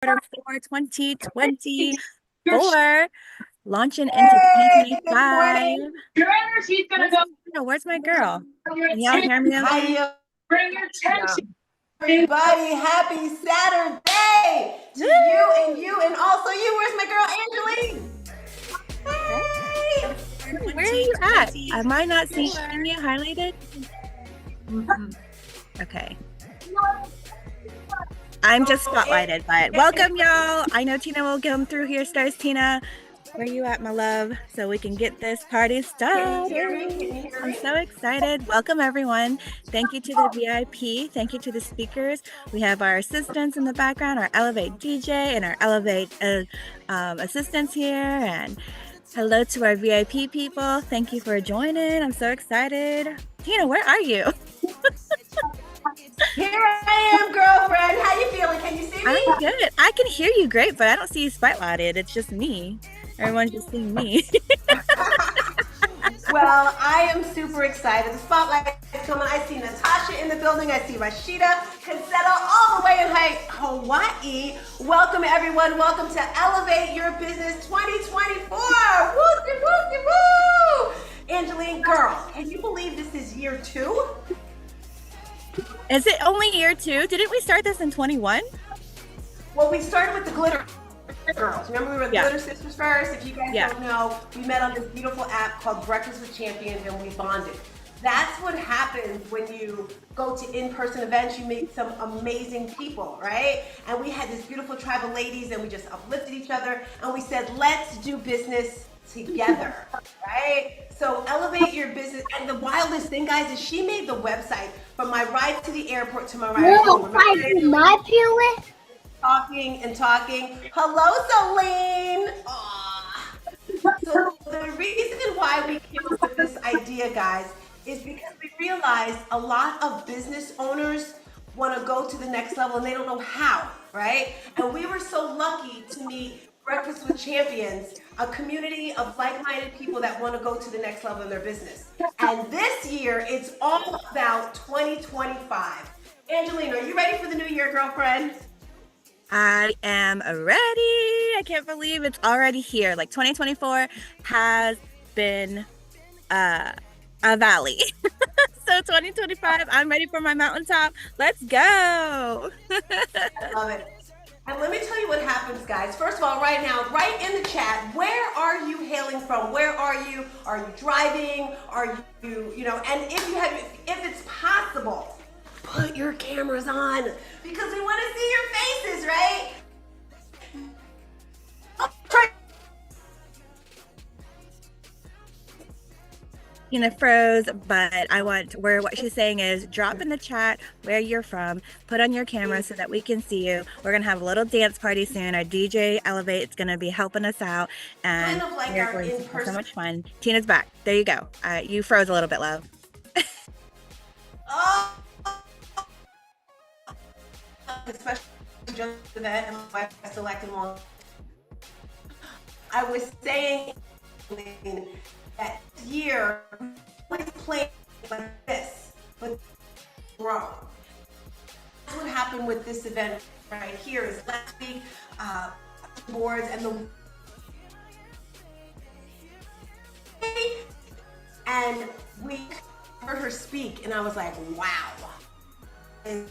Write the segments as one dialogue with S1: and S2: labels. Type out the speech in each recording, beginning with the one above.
S1: For 2024, launching into 2025. Where's my girl? Can y'all hear me?
S2: Hi, bring your attention, everybody. Happy Saturday to you and also you. Where's my girl, Angeline?
S1: Hey. Where are you at? Am I not seeing you highlighted? Okay. I'm just spotlighted, but welcome, y'all. I know Tina will come through here. Stars Tina, where you at, my love? So we can get this party started. I'm so excited. Welcome, everyone. Thank you to the VIP. Thank you to the speakers. We have our assistants in the background, our Elevate DJ and our Elevate assistants here. And hello to our VIP people. Thank you for joining. I'm so excited. Tina, where are you?
S2: Here I am, girlfriend. How you feeling? Can you see me?
S1: I'm good. I can hear you great, but I don't see you spotlighted. It's just me. Everyone's just seeing me.
S2: Well, I am super excited. The spotlight is coming. I see Natasha in the building. I see Rashida Cancelo all the way in Hawaii. Welcome, everyone. Welcome to Elevate Your Business 2024. Woo, woo, woo. Angeline, girl, can you believe this is year 2?
S1: Is it only year 2? Didn't we start this in 21?
S2: Well, we started with the glitter girls. Remember we were the glitter sisters first? If you guys don't know, we met on this beautiful app called Breakfast with Champions and we bonded. That's what happens when you go to in-person events. You meet some amazing people, right? And we had this beautiful tribe of ladies and we just uplifted each other and we said, let's do business together, right? So elevate your business. And the wildest thing, guys, is she made the website from my ride to the airport to my ride home. Talking and talking. Hello, Celine. So the reason why we came up with this idea, guys, is because we realized a lot of business owners want to go to the next level and they don't know how, right? And we were so lucky to meet Breakfast with Champions, a community of like-minded people that want to go to the next level in their business. And this year, it's all about 2025. Angeline, are you ready for the new year, girlfriend?
S1: I am ready. I can't believe it's already here. Like 2024 has been a valley. So 2025, I'm ready for my mountaintop. Let's go.
S2: I love it. And let me tell you what happens, guys. First of all, right now, right in the chat, where are you hailing from? Where are you? Are you driving? Are you, and if it's possible, put your cameras on because we want to see your faces, right?
S1: Tina froze, but what she's saying is drop in the chat where you're from, put on your camera so that we can see you. We're going to have a little dance party soon. Our DJ Elevate is going to be helping us out. And
S2: kind of like
S1: we're going to have so much fun. Tina's back. There you go. You froze a little bit, love.
S2: Especially just for that and my selected one. I was saying that year we played like this, but wrong. That's what happened with this event right here. Is last week boards and we heard her speak, and I was like, wow. And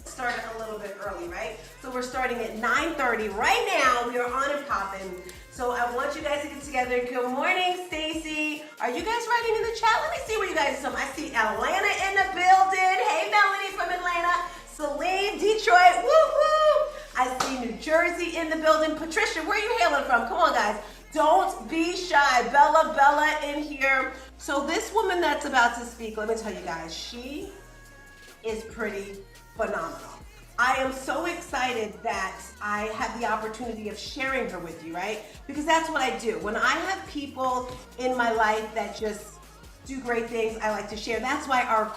S2: started a little bit early, right? So we're starting at 9:30 right now. We are on and popping. So I want you guys to get together. Good morning, Stacy. Are you guys writing in the chat? Let me see where you guys are. I see Atlanta in the building. Hey, Melanie from Atlanta. Celine, Detroit. Woo woo. I see New Jersey in the building. Patricia, where are you hailing from? Come on, guys. Don't be shy. Bella in here. So this woman that's about to speak, let me tell you guys, she is pretty phenomenal. I am so excited that I have the opportunity of sharing her with you, right? Because that's what I do. When I have people in my life that just do great things, I like to share. That's why our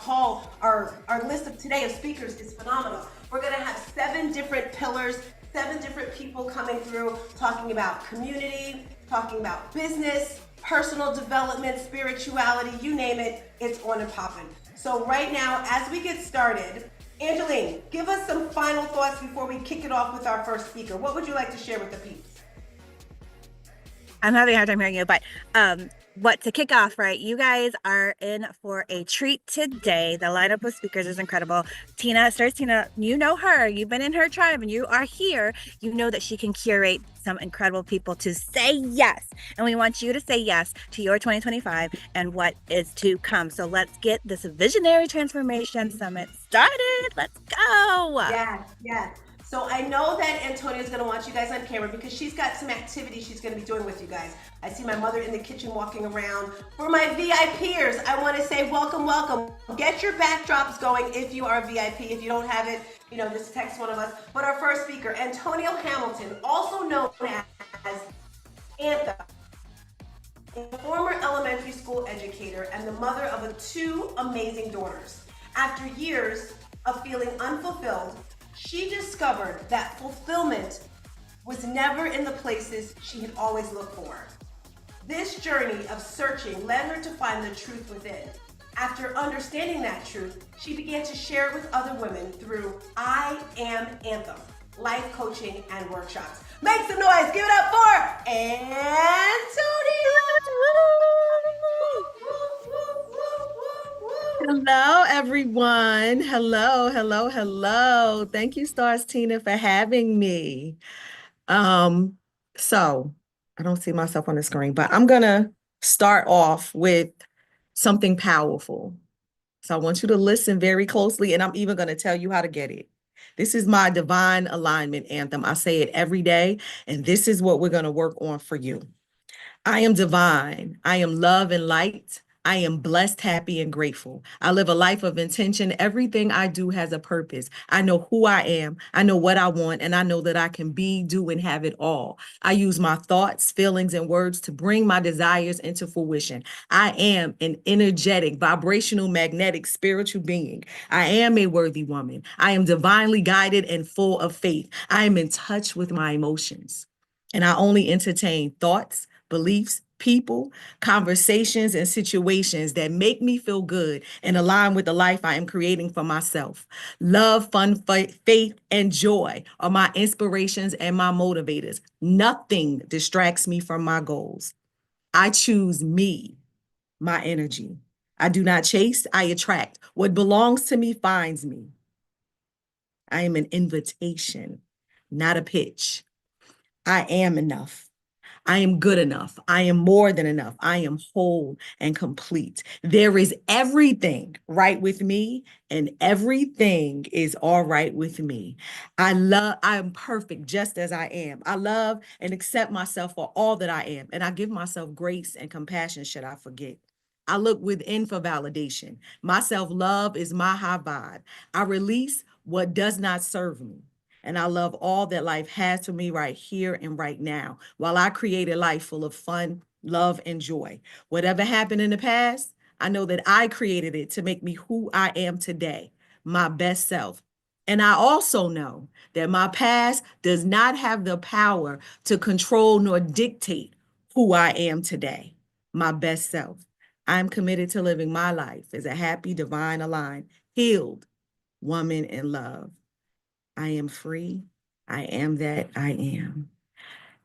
S2: list of today of speakers is phenomenal. We're gonna have 7 different pillars, 7 different people coming through, talking about community, talking about business, personal development, spirituality, you name it, it's on and popping. So right now, as we get started, Angeline, give us some final thoughts before we kick it off with our first speaker. What would you like to share with the peeps?
S1: I'm having a hard time hearing you, but what to kick off, right? You guys are in for a treat today. The lineup of speakers is incredible. Tina, Stars Tina, you know her. You've been in her tribe and you are here. You know that she can curate some incredible people to say yes. And we want you to say yes to your 2025 and what is to come. So let's get this Visionary Transformation Summit started. Let's go.
S2: Yes, yes. So I know that Antonia's gonna want you guys on camera because she's got some activities she's gonna be doing with you guys. I see my mother in the kitchen walking around. For my VIPers, I wanna say welcome, welcome. Get your backdrops going if you are a VIP. If you don't have it, just text one of us. But our first speaker, Antonio Hamilton, also known as Anthem, a former elementary school educator and the mother of two amazing daughters. After years of feeling unfulfilled, she discovered that fulfillment was never in the places she had always looked for. This journey of searching led her to find the truth within. After understanding that truth, she began to share it with other women through I Am Anthem, life coaching and workshops. Make some noise, give it up for Antonio!
S3: Hello, everyone. Hello, hello, hello. Thank you, Stars Tina, for having me. So I don't see myself on the screen, but I'm gonna start off with something powerful. So I want you to listen very closely, and I'm even gonna tell you how to get it. This is my divine alignment anthem. I say it every day, and this is what we're gonna work on for you. I am divine. I am love and light. I am blessed, happy, and grateful. I live a life of intention. Everything I do has a purpose. I know who I am. I know what I want, and I know that I can be, do, and have it all. I use my thoughts, feelings, and words to bring my desires into fruition. I am an energetic, vibrational, magnetic, spiritual being. I am a worthy woman. I am divinely guided and full of faith. I am in touch with my emotions. And I only entertain thoughts, beliefs, people, conversations, and situations that make me feel good and align with the life I am creating for myself. Love, fun, faith, and joy are my inspirations and my motivators. Nothing distracts me from my goals. I choose me, my energy. I do not chase, I attract. What belongs to me finds me. I am an invitation, not a pitch. I am enough. I am good enough. I am more than enough. I am whole and complete. There is everything right with me, and everything is all right with me. I am perfect just as I am. I love and accept myself for all that I am, and I give myself grace and compassion should I forget. I look within for validation. My self-love is my high vibe. I release what does not serve me. And I love all that life has for me right here and right now, while I create a life full of fun, love, and joy. Whatever happened in the past, I know that I created it to make me who I am today, my best self. And I also know that my past does not have the power to control nor dictate who I am today, my best self. I'm committed to living my life as a happy, divine, aligned, healed woman in love. I am free. I am that I am.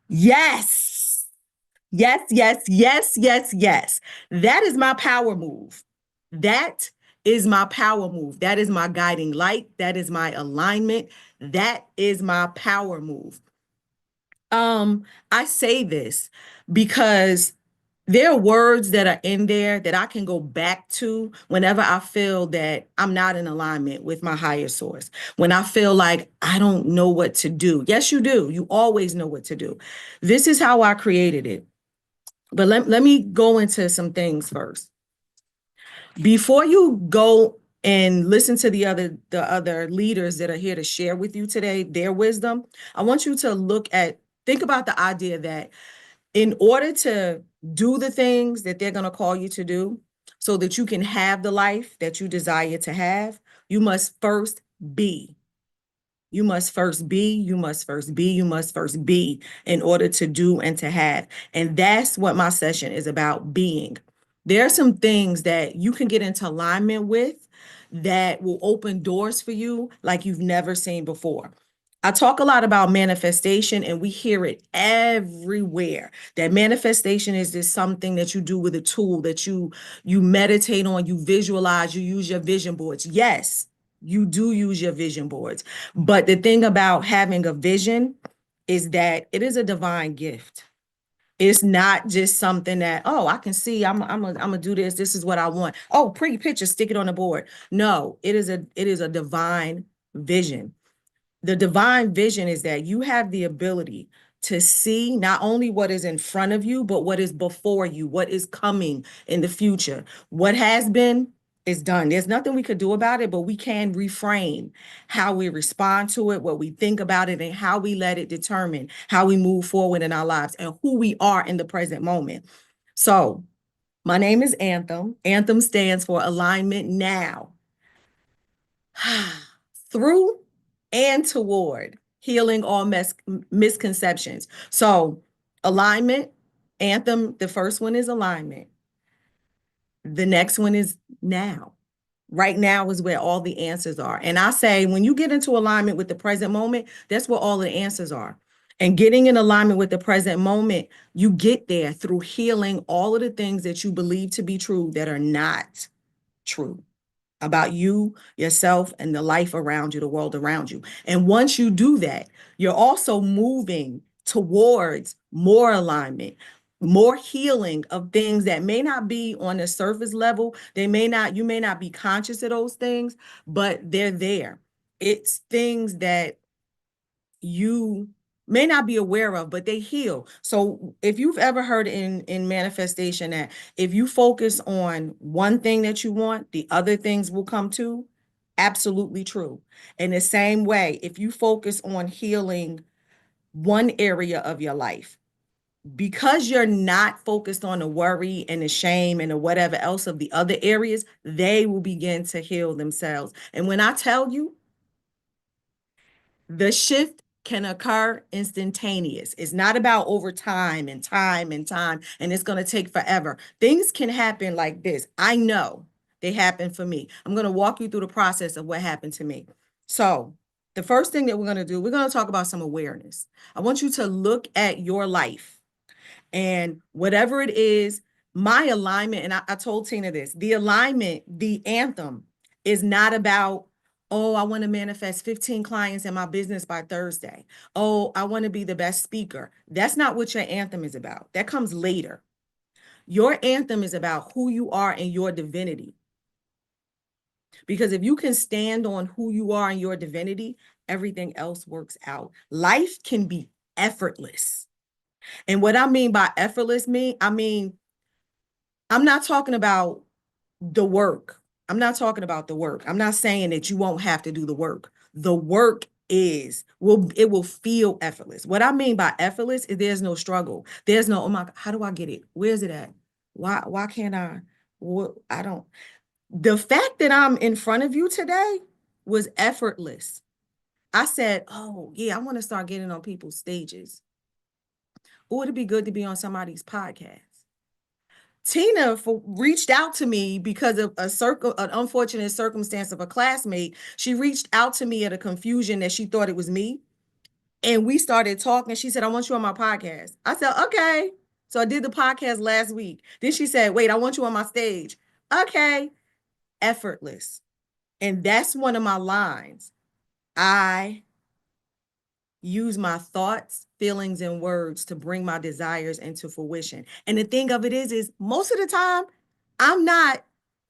S3: Yes. Yes, yes, yes, yes, yes. That is my power move. That is my power move. That is my guiding light. That is my alignment. That is my power move. I say this because there are words that are in there that I can go back to whenever I feel that I'm not in alignment with my higher source. When I feel like I don't know what to do. Yes, you do. You always know what to do. This is how I created it. But let me go into some things first. Before you go and listen to the other leaders that are here to share with you today their wisdom, I want you to think about the idea that in order to do the things that they're going to call you to do so that you can have the life that you desire to have, you must first be. You must first be, you must first be, you must first be in order to do and to have. And that's what my session is about, being. There are some things that you can get into alignment with that will open doors for you like you've never seen before. I talk a lot about manifestation, and we hear it everywhere. That manifestation is just something that you do with a tool that you meditate on, you visualize, you use your vision boards. Yes, you do use your vision boards. But the thing about having a vision is that it is a divine gift. It's not just something that, oh, I can see, I'm gonna do this. This is what I want. Oh, pretty picture, stick it on the board. No, it is a divine vision. The divine vision is that you have the ability to see not only what is in front of you, but what is before you, what is coming in the future. What has been is done. There's nothing we could do about it, but we can reframe how we respond to it, what we think about it, and how we let it determine how we move forward in our lives and who we are in the present moment. So, my name is Anthem. Anthem stands for Alignment Now. Through and toward healing all misconceptions. So, alignment, Anthem, the first one is alignment. The next one is now. Right now is where all the answers are. And I say, when you get into alignment with the present moment, that's where all the answers are. And getting in alignment with the present moment, you get there through healing all of the things that you believe to be true that are not true about you, yourself, and the life around you, the world around you. And once you do that, you're also moving towards more alignment, more healing of things that may not be on the surface level. You may not be conscious of those things, but they're there. It's things that you may not be aware of, but they heal. So if you've ever heard in manifestation that if you focus on one thing that you want, the other things will come too, absolutely true. In the same way, if you focus on healing one area of your life, because you're not focused on the worry and the shame and the whatever else of the other areas, they will begin to heal themselves. And when I tell you, the shift can occur instantaneous. It's not about over time and time and time, and it's going to take forever. Things can happen like this. I know they happen for me. I'm going to walk you through the process of what happened to me. So, the first thing that we're going to do, we're going to talk about some awareness. I want you to look at your life and whatever it is, my alignment, and I told Tina this, the alignment, the anthem is not about, oh, I want to manifest 15 clients in my business by Thursday. Oh, I want to be the best speaker. That's not what your anthem is about. That comes later. Your anthem is about who you are in your divinity. Because if you can stand on who you are in your divinity, everything else works out. Life can be effortless. And what I mean by effortless, I mean, I'm not talking about the work. I'm not talking about the work. I'm not saying that you won't have to do the work. The work will feel effortless. What I mean by effortless is there's no struggle. There's no, oh my God, how do I get it? Where's it at? Why can't I? What I don't. The fact that I'm in front of you today was effortless. I said, oh yeah, I want to start getting on people's stages. Oh, it'd be good to be on somebody's podcast. Tina reached out to me because of an unfortunate circumstance of a classmate. She reached out to me at a confusion that she thought it was me. And we started talking. She said, I want you on my podcast. I said, okay. So I did the podcast last week. Then she said, wait, I want you on my stage. Okay. Effortless. And that's one of my lines. I use my thoughts, feelings, and words to bring my desires into fruition. And the thing of it is most of the time,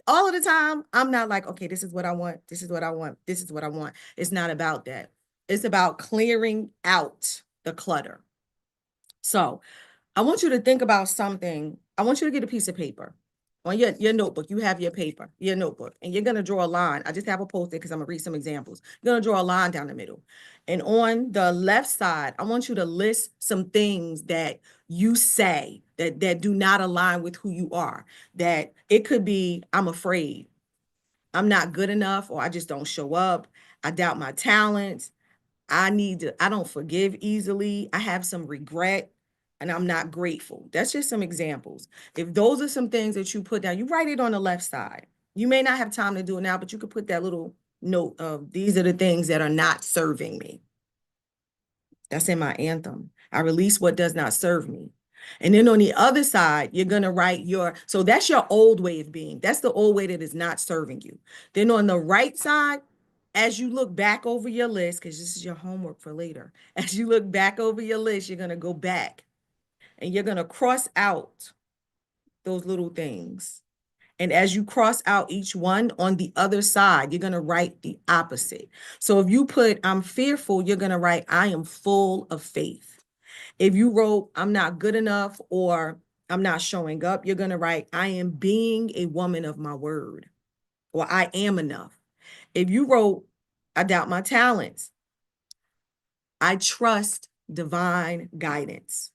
S3: all of the time, I'm not like, okay, this is what I want. This is what I want. This is what I want. It's not about that. It's about clearing out the clutter. So I want you to think about something. I want you to get a piece of paper. On your notebook, you have your paper, your notebook, and you're going to draw a line. I just have a post-it because I'm going to read some examples. You're going to draw a line down the middle. And on the left side, I want you to list some things that you say that do not align with who you are. That it could be, I'm afraid, I'm not good enough, or I just don't show up. I doubt my talents. I don't forgive easily. I have some regret and I'm not grateful. That's just some examples. If those are some things that you put down, you write it on the left side. You may not have time to do it now, but you could put that little note of these are the things that are not serving me. That's in my anthem. I release what does not serve me. And then on the other side, you're going to write so that's your old way of being. That's the old way that is not serving you. Then on the right side, as you look back over your list, because this is your homework for later, as you look back over your list, you're going to go back and you're going to cross out those little things. And as you cross out each one on the other side, you're going to write the opposite. So if you put, I'm fearful, you're going to write, I am full of faith. If you wrote, I'm not good enough or I'm not showing up, you're going to write, I am being a woman of my word, or I am enough. If you wrote, I doubt my talents, I trust divine guidance.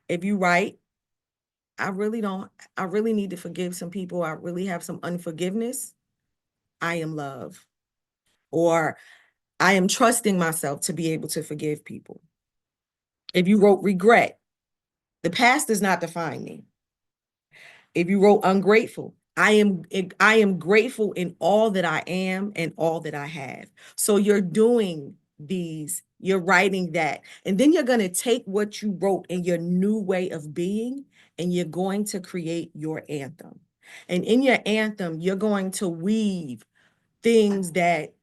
S3: If you write, I really need to forgive some people. I really have some unforgiveness. I am love. Or I am trusting myself to be able to forgive people. If you wrote regret, the past does not define me. If you wrote ungrateful, I am grateful in all that I am and all that I have. So you're doing these, you're writing that. And then you're going to take what you wrote in your new way of being and you're going to create your anthem. And in your anthem, you're going to weave things that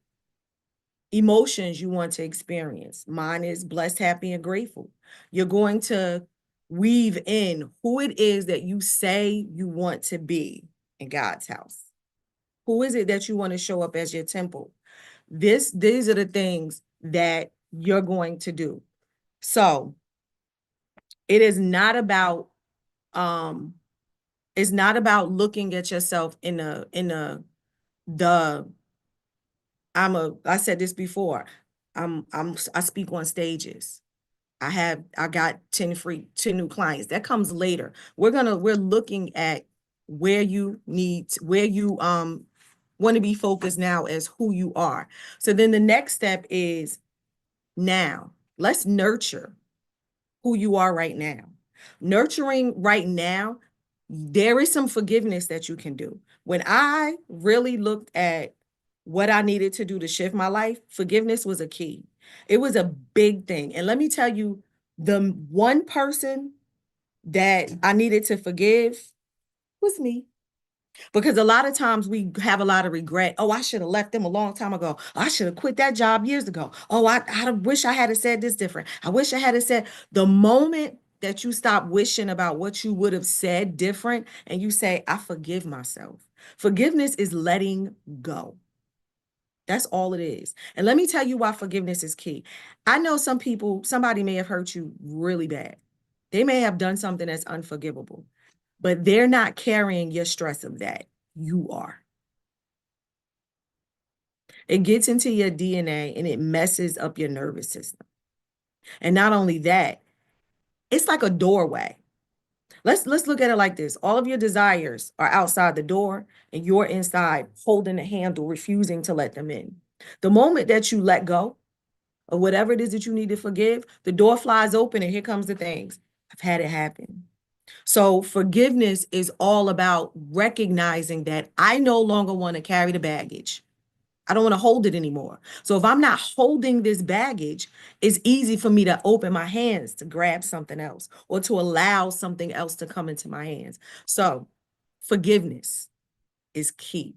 S3: emotions you want to experience. Mine is blessed, happy, and grateful. You're going to weave in who it is that you say you want to be in God's house. Who is it that you want to show up as your temple? These are the things that you're going to do. So it is not about it's not about looking at yourself I said this before. I speak on stages. I got 10 new clients. That comes later. We're looking at where you want to be focused now as who you are. So then the next step is now. Let's nurture who you are right now. Nurturing right now, there is some forgiveness that you can do. When I really looked at what I needed to do to shift my life, forgiveness was a key. It was a big thing. And let me tell you, the one person that I needed to forgive was me. Because a lot of times we have a lot of regret. Oh, I should have left them a long time ago. I should have quit that job years ago. Oh, I wish I had said this different. I wish I had said. The moment that you stop wishing about what you would have said different and you say, I forgive myself. Forgiveness is letting go. That's all it is. And let me tell you why forgiveness is key. I know somebody may have hurt you really bad. They may have done something that's unforgivable, but they're not carrying your stress of that. You are. It gets into your DNA and it messes up your nervous system. And not only that, it's like a doorway. Let's look at it like this. All of your desires are outside the door and you're inside holding the handle, refusing to let them in. The moment that you let go of whatever it is that you need to forgive, the door flies open and here comes the things. I've had it happen. So forgiveness is all about recognizing that I no longer want to carry the baggage. I don't want to hold it anymore. So if I'm not holding this baggage, it's easy for me to open my hands to grab something else or to allow something else to come into my hands. So forgiveness is key.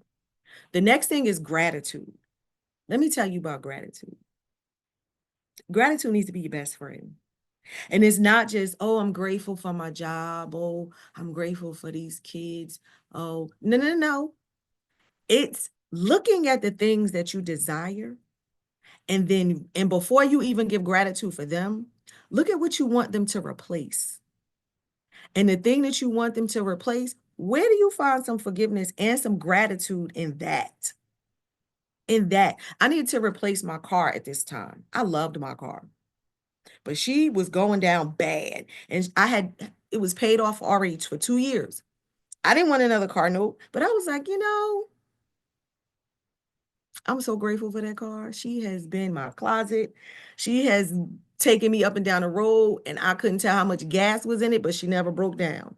S3: The next thing is gratitude. Let me tell you about gratitude. Gratitude needs to be your best friend. And it's not just, oh, I'm grateful for my job. Oh, I'm grateful for these kids. Oh, no. It's looking at the things that you desire. And before you even give gratitude for them, look at what you want them to replace. And the thing that you want them to replace, where do you find some forgiveness and some gratitude in that? I needed to replace my car at this time. I loved my car, but she was going down bad. And it was paid off already for 2 years. I didn't want another car note, but I was like, I'm so grateful for that car. She has been my closet. She has taken me up and down the road, and I couldn't tell how much gas was in it, but she never broke down.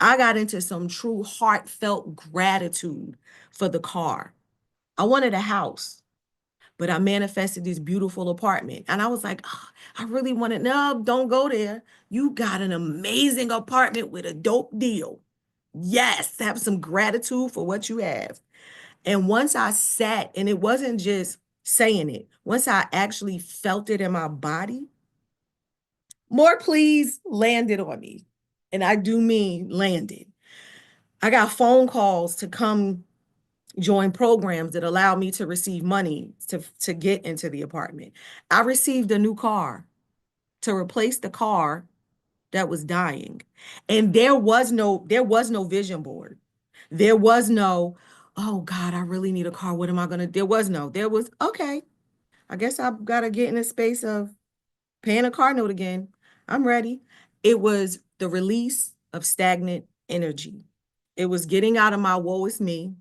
S3: I got into some true heartfelt gratitude for the car. I wanted a house, but I manifested this beautiful apartment. And I was like, oh, I really want it. No, don't go there. You got an amazing apartment with a dope deal. Yes, have some gratitude for what you have. And once I sat, and it wasn't just saying it, once I actually felt it in my body, more please landed on me. And I do mean landed. I got phone calls to come join programs that allow me to receive money to get into the apartment. I received a new car to replace the car that was dying. And there was no vision board. There was no, oh God, I really need a car. What am I gonna? There was, okay, I guess I've gotta get in a space of paying a car note again. I'm ready. It was the release of stagnant energy. It was getting out of my woe is me.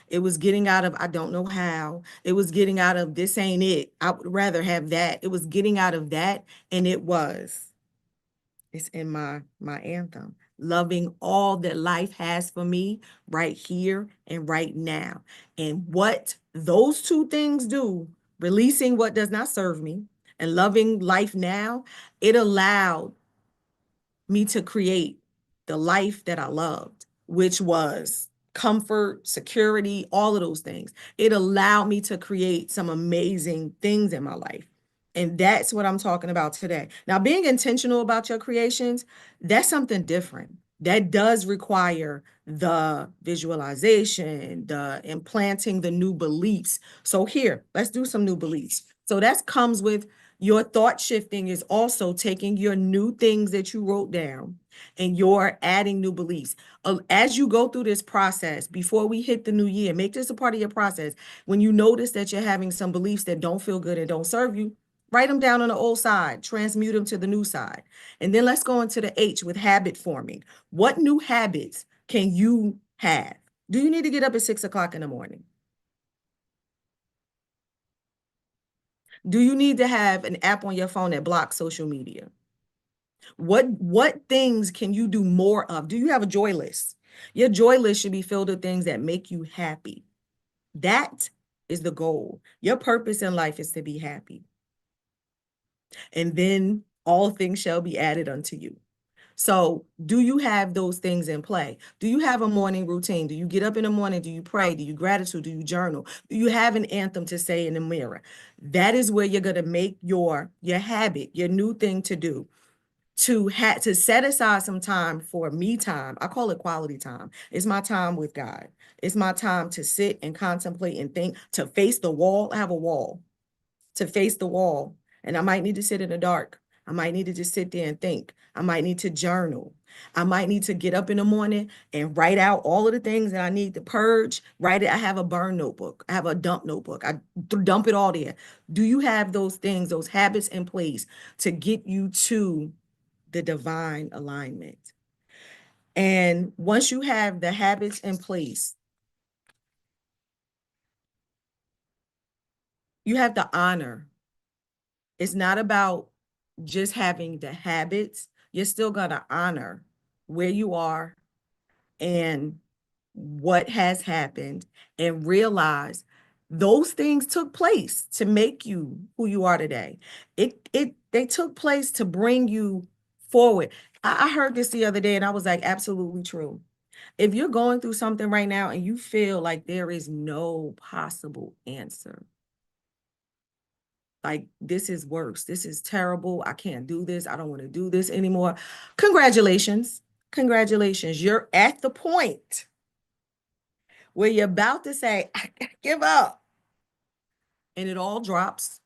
S3: It was getting out of I don't know how. It was getting out of this ain't it. I would rather have that. It was getting out of that. And it was. It's in my anthem. Loving all that life has for me right here and right now. And what those two things do, releasing what does not serve me and loving life now, it allowed me to create the life that I loved, which was comfort, security, all of those things. It allowed me to create some amazing things in my life. And that's what I'm talking about today. Now, being intentional about your creations, that's something different. That does require the visualization, the implanting the new beliefs. So here, let's do some new beliefs. So that comes with your thought shifting is also taking your new things that you wrote down and you're adding new beliefs. As you go through this process, before we hit the new year, make this a part of your process. When you notice that you're having some beliefs that don't feel good and don't serve you, write them down on the old side, transmute them to the new side. And then let's go into the H with habit forming. What new habits can you have? Do you need to get up at 6 o'clock in the morning? Do you need to have an app on your phone that blocks social media? What things can you do more of? Do you have a joy list? Your joy list should be filled with things that make you happy. That is the goal. Your purpose in life is to be happy. And then all things shall be added unto you. So do you have those things in play? Do you have a morning routine? Do you get up in the morning? Do you pray? Do you gratitude? Do you journal? Do you have an anthem to say in the mirror? That is where you're going to make your habit, your new thing to do. To set aside some time for me time. I call it quality time. It's my time with God. It's my time to sit and contemplate and think, to face the wall. I have a wall, to face the wall. And I might need to sit in the dark. I might need to just sit there and think. I might need to journal. I might need to get up in the morning and write out all of the things that I need to purge. Write it. I have a burn notebook. I have a dump notebook. I dump it all there. Do you have those things, those habits in place to get you to the divine alignment? And once you have the habits in place, you have to honor. It's not about just having the habits. You're still going to honor where you are and what has happened and realize those things took place to make you who you are today. They took place to bring you forward. I heard this the other day and I was like, absolutely true. If you're going through something right now and you feel like there is no possible answer, like this is worse, this is terrible, I can't do this, I don't want to do this anymore. Congratulations. Congratulations. You're at the point where you're about to say, I give up. And it all drops.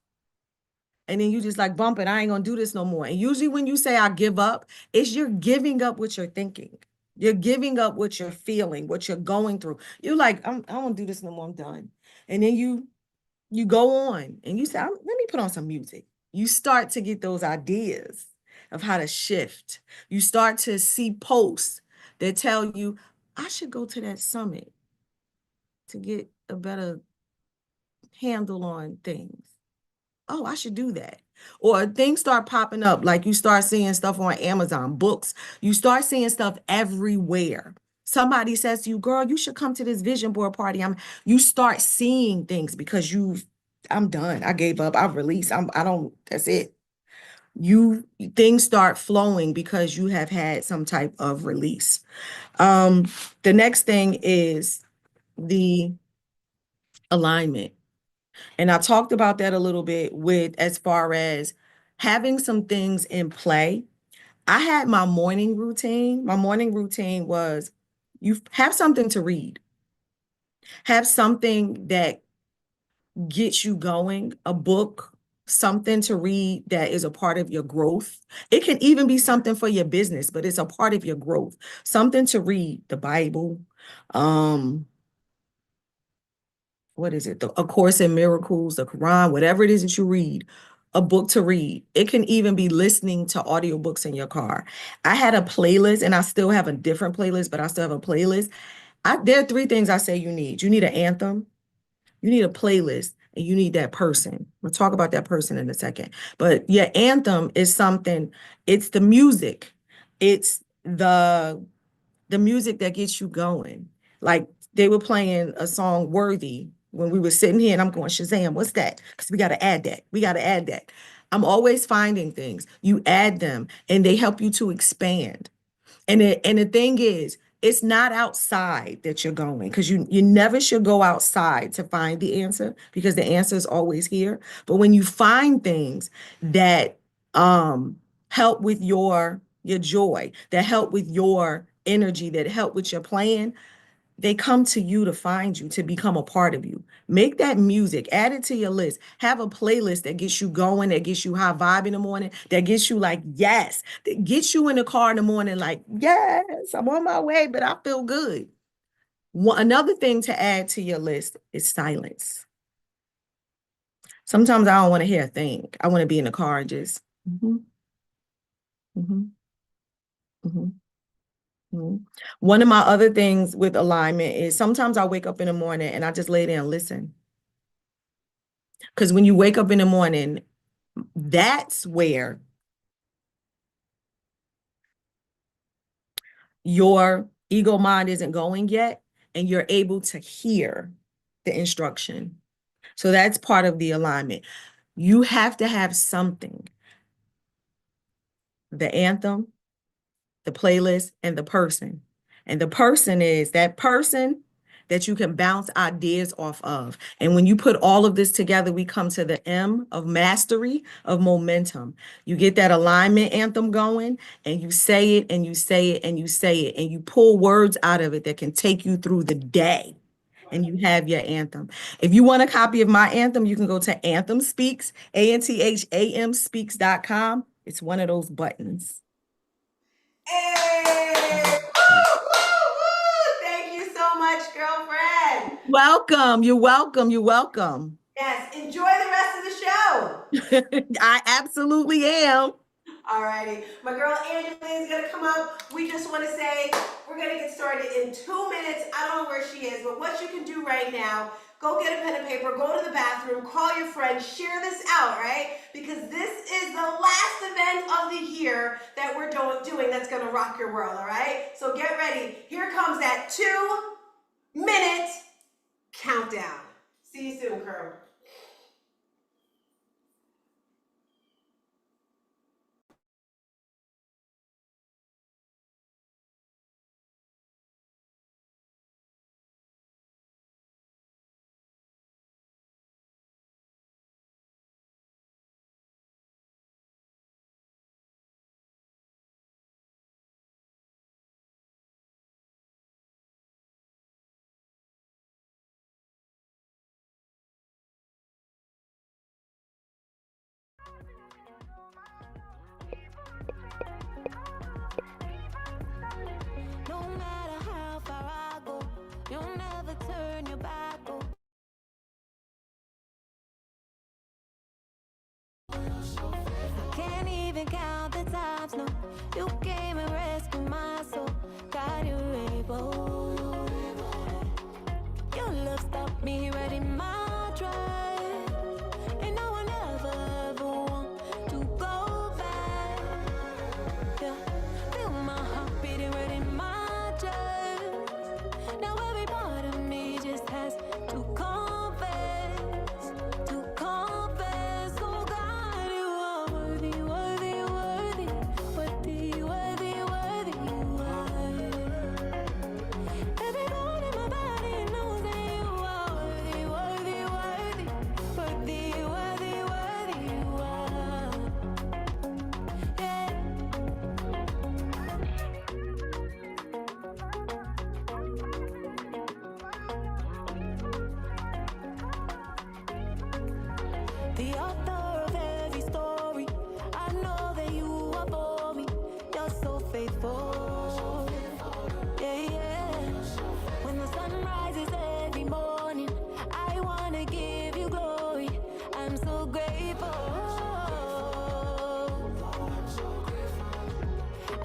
S3: And then you just like bump it. I ain't gonna do this no more. And usually when you say I give up, it's you're giving up what you're thinking. You're giving up what you're feeling, what you're going through. You're like, I don't want to do this no more. I'm done. And then you go on and you say, let me put on some music. You start to get those ideas of how to shift. You start to see posts that tell you, I should go to that summit to get a better handle on things. Oh, I should do that. Or things start popping up, like you start seeing stuff on Amazon, books, you start seeing stuff everywhere. Somebody says to you, girl, you should come to this vision board party. You start seeing things because I'm done. I gave up. I've released. That's it. Things start flowing because you have had some type of release. The next thing is the alignment. And I talked about that a little bit with as far as having some things in play. I had my morning routine. My morning routine was you have something to read, have something that gets you going, a book, something to read that is a part of your growth. It can even be something for your business, but it's a part of your growth. Something to read, the Bible, what is it? A Course in Miracles, the Quran, whatever it is that you read, a book to read. It can even be listening to audiobooks in your car. I had a playlist, and I still have a different playlist, but I still have a playlist. There are three things I say you need. You need an anthem, you need a playlist, and you need that person. We'll talk about that person in a second. But your anthem is something, it's the music. It's the music that gets you going. Like they were playing a song Worthy when we were sitting here, and I'm going, Shazam, what's that? Because we got to add that. We got to add that. I'm always finding things. You add them and they help you to expand. And the thing is, it's not outside that you're going, because you never should go outside to find the answer, because the answer is always here. But when you find things that help with your joy, that help with your energy, that help with your plan, they come to you to find you, to become a part of you. Make that music, add it to your list. Have a playlist that gets you going, that gets you high vibe in the morning, that gets you like, yes, that gets you in the car in the morning like, yes, I'm on my way, but I feel good. Another thing to add to your list is silence. Sometimes I don't want to hear a thing. I want to be in the car and just, mm-hmm, mm-hmm, mm-hmm. One of my other things with alignment is sometimes I wake up in the morning and I just lay there and listen. Because when you wake up in the morning, that's where your ego mind isn't going yet, and you're able to hear the instruction. So that's part of the alignment. You have to have something, the anthem, the playlist, and the person. And the person is that person that you can bounce ideas off of. And when you put all of this together, we come to the M of mastery, of momentum. You get that alignment anthem going, and you say it, and you say it, and you say it, and you pull words out of it that can take you through the day. And you have your anthem. If you want a copy of my anthem, you can go to Anthem Speaks, ANTHAM speaks.com. It's one of those buttons.
S2: Hey! Woo, woo, woo! Thank you so much, girlfriend.
S3: Welcome. You're welcome. You're welcome.
S2: Yes, enjoy the rest of the show.
S3: I absolutely am.
S2: Alrighty, my girl Angela is gonna come up. We just want to say we're gonna get started in 2 minutes. I don't know where she is, but what you can do right now, go get a pen and paper, go to the bathroom, call your friends, share this out, right? Because this is the last event of the year that we're doing that's gonna rock your world, all right? So get ready. Here comes that 2-minute countdown. See you soon, Kerm.
S4: No matter how far I go, you'll never turn your back. I can't even count the times, no. You came and rescued my soul. God, you're able. Your love stopped me right in my tracks. And no one ever won.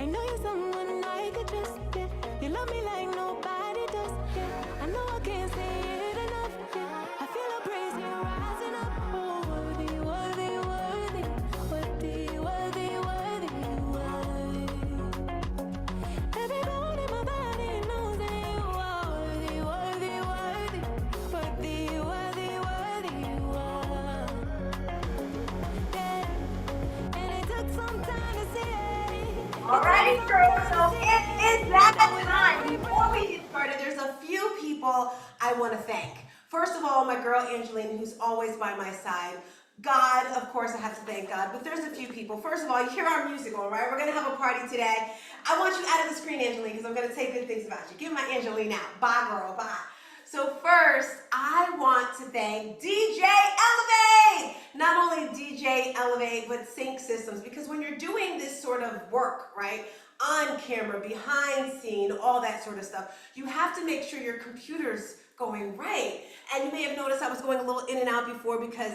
S4: I know you're someone I could trust, yeah. You love me like nobody does, yeah. I know I can't say it enough, yeah. I feel a praise you rising up. Oh, worthy, worthy, worthy, worthy, worthy, worthy, worthy. Every bone in my body knows that you are worthy, worthy, worthy, worthy, worthy, worthy, you are. Yeah. And it took some time to see it.
S2: Alrighty, crew. So it is that time. Before we get started, there's a few people I want to thank. First of all, my girl Angeline, who's always by my side. God, of course, I have to thank God, but there's a few people. First of all, you hear our music, all right? We're going to have a party today. I want you out of the screen, Angeline, because I'm going to say good things about you. Give my Angeline out. Bye, girl. Bye. So first, I want to thank DJ Elevate. Not only DJ Elevate, but Sync Systems, because when you're doing this sort of work, right, on camera, behind scene, all that sort of stuff, you have to make sure your computer's going right. And you may have noticed I was going a little in and out before because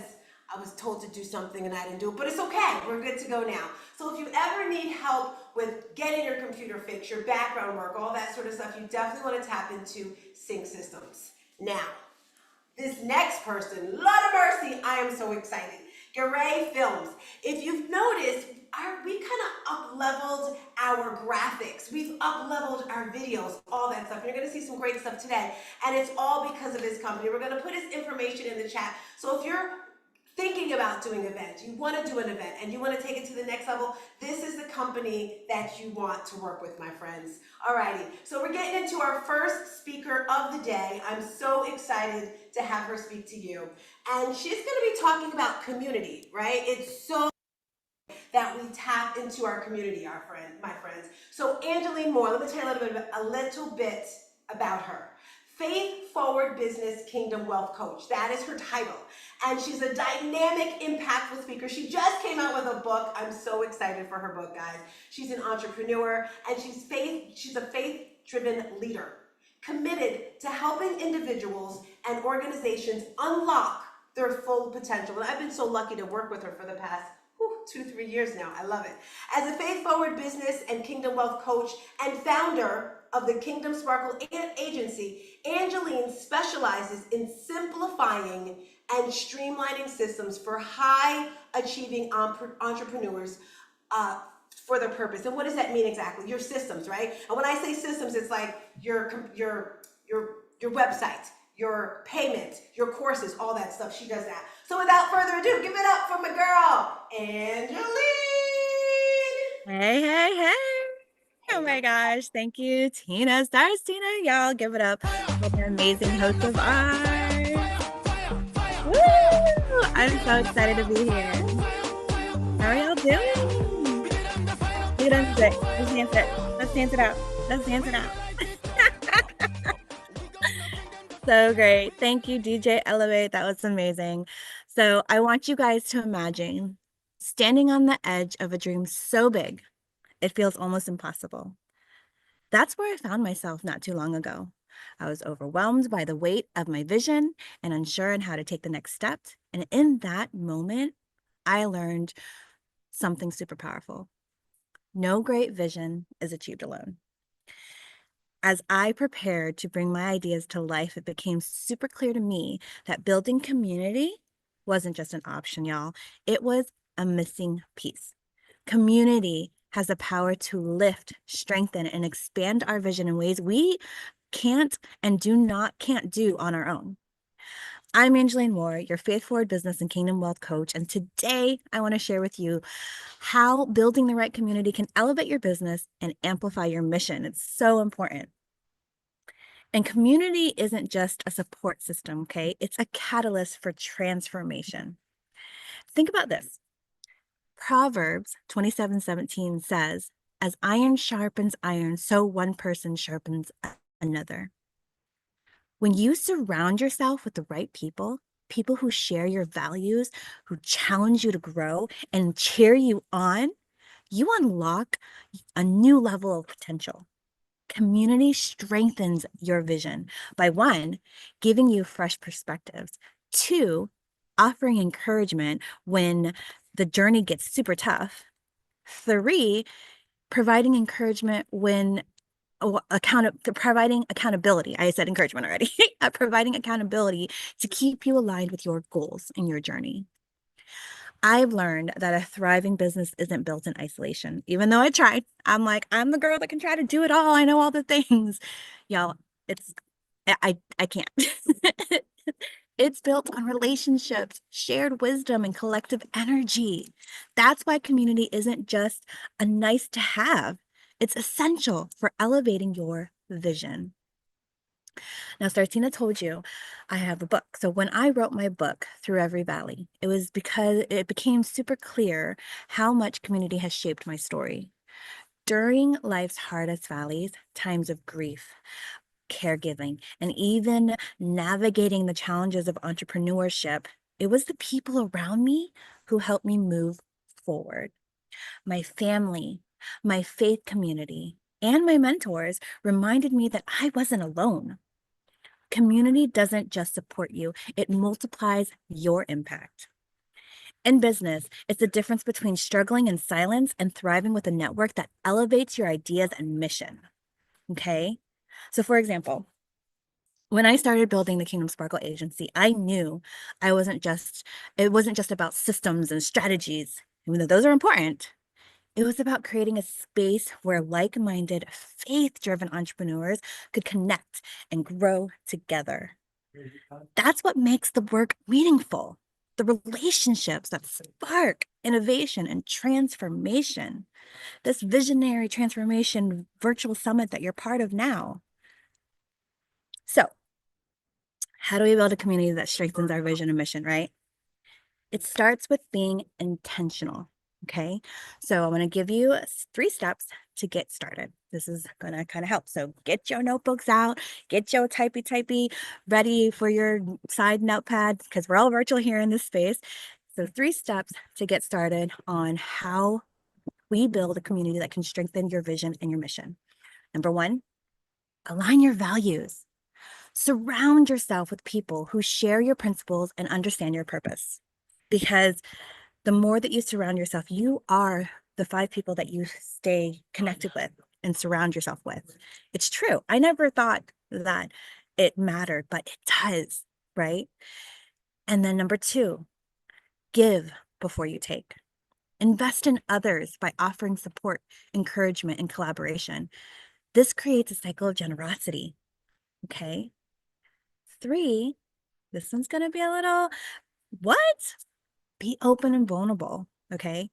S2: I was told to do something and I didn't do it, but it's okay. We're good to go now. So if you ever need help with getting your computer fixed, your background work, all that sort of stuff, you definitely want to tap into Sync Systems. Now, this next person, Lord of mercy, I am so excited. Garay Films. If you've noticed, we kind of up-leveled our graphics. We've up-leveled our videos, all that stuff. You're going to see some great stuff today, and it's all because of his company. We're going to put his information in the chat. So if you're thinking about doing events, you want to do an event, and you want to take it to the next level, this is the company that you want to work with, my friends. Alrighty, so we're getting into our first speaker of the day. I'm so excited to have her speak to you. And she's going to be talking about community, right? It's so that we tap into our community, my friends. So Angeline Moore, let me tell you a little bit about her. Faith Forward Business Kingdom Wealth Coach. That is her title. And she's a dynamic, impactful speaker. She just came out with a book. I'm so excited for her book, guys. She's an entrepreneur, and she's a faith-driven leader, committed to helping individuals and organizations unlock their full potential. And I've been so lucky to work with her for the past 2-3 years now. I love it. As a Faith Forward Business and Kingdom Wealth Coach and founder of the Kingdom Sparkle Agency, Angeline specializes in simplifying and streamlining systems for high-achieving entrepreneurs for their purpose. And what does that mean exactly? Your systems, right? And when I say systems, it's like your website, your payment, your courses, all that stuff. She does that. So without further ado, give it up for my girl, Angeline.
S1: Hey, hey, hey. Oh my gosh. Thank you, Tina. Stars, Tina. Y'all give it up for the amazing host of ours. Woo! I'm so excited to be here. How are y'all doing? Look at us today. Let's dance it. Let's dance it out. Let's dance it out. So great. Thank you, DJ Elevate. That was amazing. So I want you guys to imagine standing on the edge of a dream so big, it feels almost impossible. That's where I found myself not too long ago. I was overwhelmed by the weight of my vision and unsure on how to take the next step. And in that moment, I learned something super powerful. No great vision is achieved alone. As I prepared to bring my ideas to life, it became super clear to me that building community wasn't just an option, y'all. It was a missing piece. Community has the power to lift, strengthen, and expand our vision in ways we can't do on our own. I'm Angeline Moore, your Faith Forward Business and Kingdom Wealth Coach, and today I want to share with you how building the right community can elevate your business and amplify your mission. It's so important. And community isn't just a support system, okay? It's a catalyst for transformation. Think about this. Proverbs 27:17 says, as iron sharpens iron, so one person sharpens another. When you surround yourself with the right people, people who share your values, who challenge you to grow and cheer you on, you unlock a new level of potential. Community strengthens your vision by 1, giving you fresh perspectives, 2, offering encouragement when the journey gets super tough, 3, providing encouragement when providing accountability. I said encouragement already. Providing accountability to keep you aligned with your goals in your journey. I've learned that a thriving business isn't built in isolation. Even though I tried, I'm like, I'm the girl that can try to do it all. I know all the things. Y'all, it's I can't. It's built on relationships, shared wisdom, and collective energy. That's why community isn't just a nice to have. It's essential for elevating your vision. Now, Startina told you I have a book. So when I wrote my book, Through Every Valley, it was because it became super clear how much community has shaped my story. During life's hardest valleys, times of grief, caregiving, and even navigating the challenges of entrepreneurship, it was the people around me who helped me move forward. My family, my faith community, and my mentors reminded me that I wasn't alone. Community doesn't just support you, it multiplies your impact. In business, it's the difference between struggling in silence and thriving with a network that elevates your ideas and mission. Okay? So, for example, when I started building the Kingdom Sparkle agency, I knew it wasn't just about systems and strategies, even though those are important. It was about creating a space where like-minded, faith-driven entrepreneurs could connect and grow together. That's what makes the work meaningful. The relationships that spark innovation and transformation. This visionary transformation virtual summit that you're part of now. So, how do we build a community that strengthens our vision and mission, right? It starts with being intentional. Okay. So I'm going to give you 3 steps to get started. This is going to kind of help. So get your notebooks out, get your typey ready for your side notepad because we're all virtual here in this space. So 3 steps to get started on how we build a community that can strengthen your vision and your mission. Number 1, align your values. Surround yourself with people who share your principles and understand your purpose. Because the more that you surround yourself, you are the 5 people that you stay connected with and surround yourself with. It's true. I never thought that it mattered, but it does, right? And then number 2, give before you take. Invest in others by offering support, encouragement, and collaboration. This creates a cycle of generosity. Okay. 3, this one's going to be a little, what? Be open and vulnerable. Okay.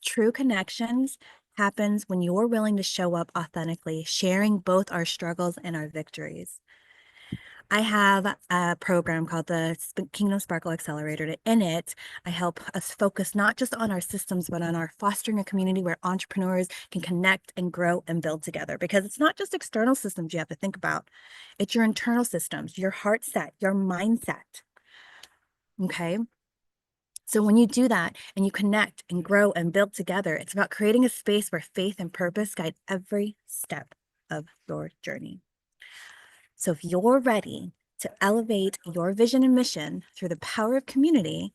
S1: True connections happens when you're willing to show up authentically, sharing both our struggles and our victories. I have a program called the Kingdom Sparkle Accelerator. In it, I help us focus not just on our systems, but on our fostering a community where entrepreneurs can connect and grow and build together. Because it's not just external systems you have to think about. It's your internal systems, your heart set, your mindset. Okay. So when you do that and you connect and grow and build together, it's about creating a space where faith and purpose guide every step of your journey. So if you're ready to elevate your vision and mission through the power of community,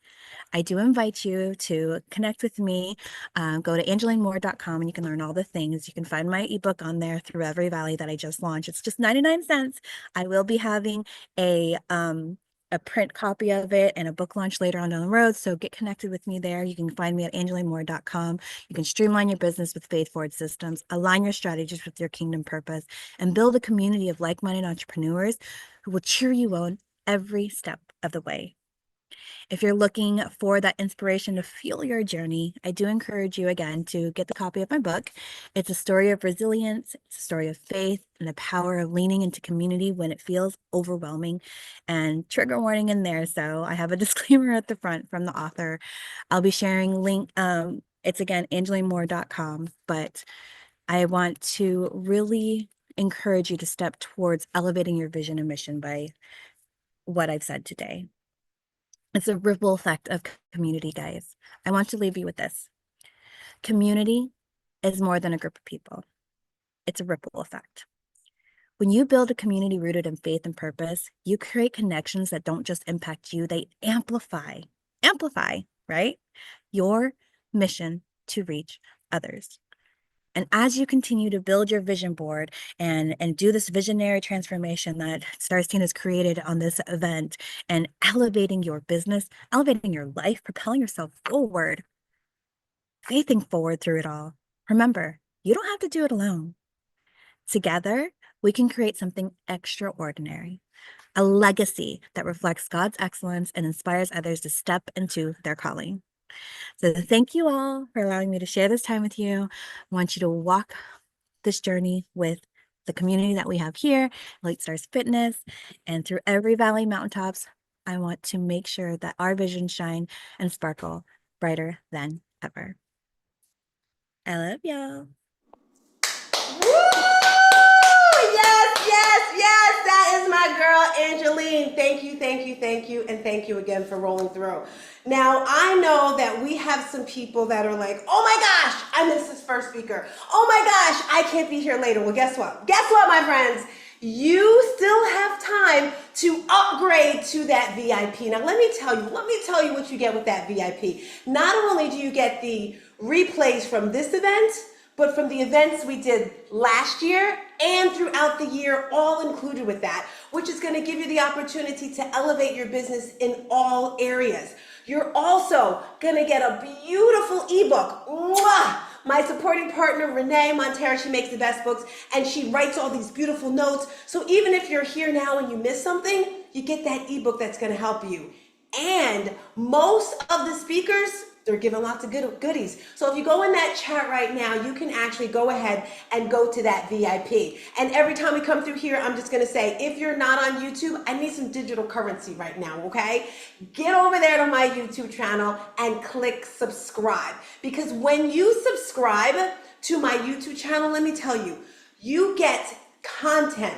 S1: I do invite you to connect with me. Go to angelinemore.com and you can learn all the things. You can find my ebook on there, Through Every Valley, that I just launched. It's just 99 cents. I will be having a print copy of it and a book launch later on down the road. So get connected with me there. You can find me at angelinemore.com. You can streamline your business with faith-forward systems, align your strategies with your kingdom purpose, and build a community of like-minded entrepreneurs who will cheer you on every step of the way. If you're looking for that inspiration to fuel your journey, I do encourage you again to get the copy of my book. It's a story of resilience, it's a story of faith, and the power of leaning into community when it feels overwhelming. And trigger warning in there, so I have a disclaimer at the front from the author. I'll be sharing link. It's again angelinemore.com, but I want to really encourage you to step towards elevating your vision and mission by what I've said today. It's a ripple effect of community, guys. I want to leave you with this. Community is more than a group of people. It's a ripple effect. When you build a community rooted in faith and purpose, you create connections that don't just impact you, they amplify, right? Your mission to reach others. And as you continue to build your vision board and do this visionary transformation that Stars Teen has created on this event and elevating your business, elevating your life, propelling yourself forward, faithing forward through it all, remember, you don't have to do it alone. Together, we can create something extraordinary, a legacy that reflects God's excellence and inspires others to step into their calling. So thank you all for allowing me to share this time with you. I want you to walk this journey with the community that we have here, Light Stars Fitness, and through every valley, mountaintops. I want to make sure that our visions shine and sparkle brighter than ever. I love y'all.
S2: Yes, that is my girl, Angeline. Thank you, and thank you again for rolling through. Now, I know that we have some people that are like, oh my gosh, I missed this first speaker. Oh my gosh, I can't be here later. Well, guess what? Guess what, my friends? You still have time to upgrade to that VIP. Now, let me tell you what you get with that VIP. Not only do you get the replays from this event, but from the events we did last year and throughout the year, all included with that, which is going to give you the opportunity to elevate your business in all areas. You're also going to get a beautiful ebook. Mwah! My supporting partner, Renee Montero, she makes the best books, and she writes all these beautiful notes. So even if you're here now and you miss something, you get that ebook that's going to help you. And most of the speakers, they're giving lots of goodies. So if you go in that chat right now, you can actually go ahead and go to that VIP. And every time we come through here, I'm just gonna say, if you're not on YouTube, I need some digital currency right now, okay? Get over there to my YouTube channel and click subscribe. Because when you subscribe to my YouTube channel, let me tell you, you get content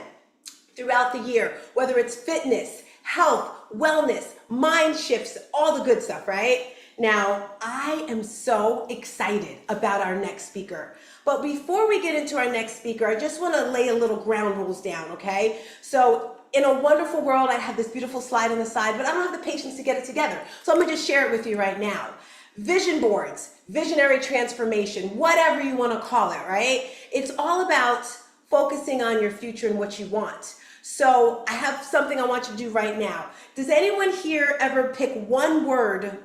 S2: throughout the year, whether it's fitness, health, wellness, mind shifts, all the good stuff, right? Now, I am so excited about our next speaker. But before we get into our next speaker, I just want to lay a little ground rules down, okay? So in a wonderful world, I have this beautiful slide on the side, but I don't have the patience to get it together. So I'm going to just share it with you right now. Vision boards, visionary transformation, whatever you want to call it, right? It's all about focusing on your future and what you want. So I have something I want you to do right now. Does anyone here ever pick one word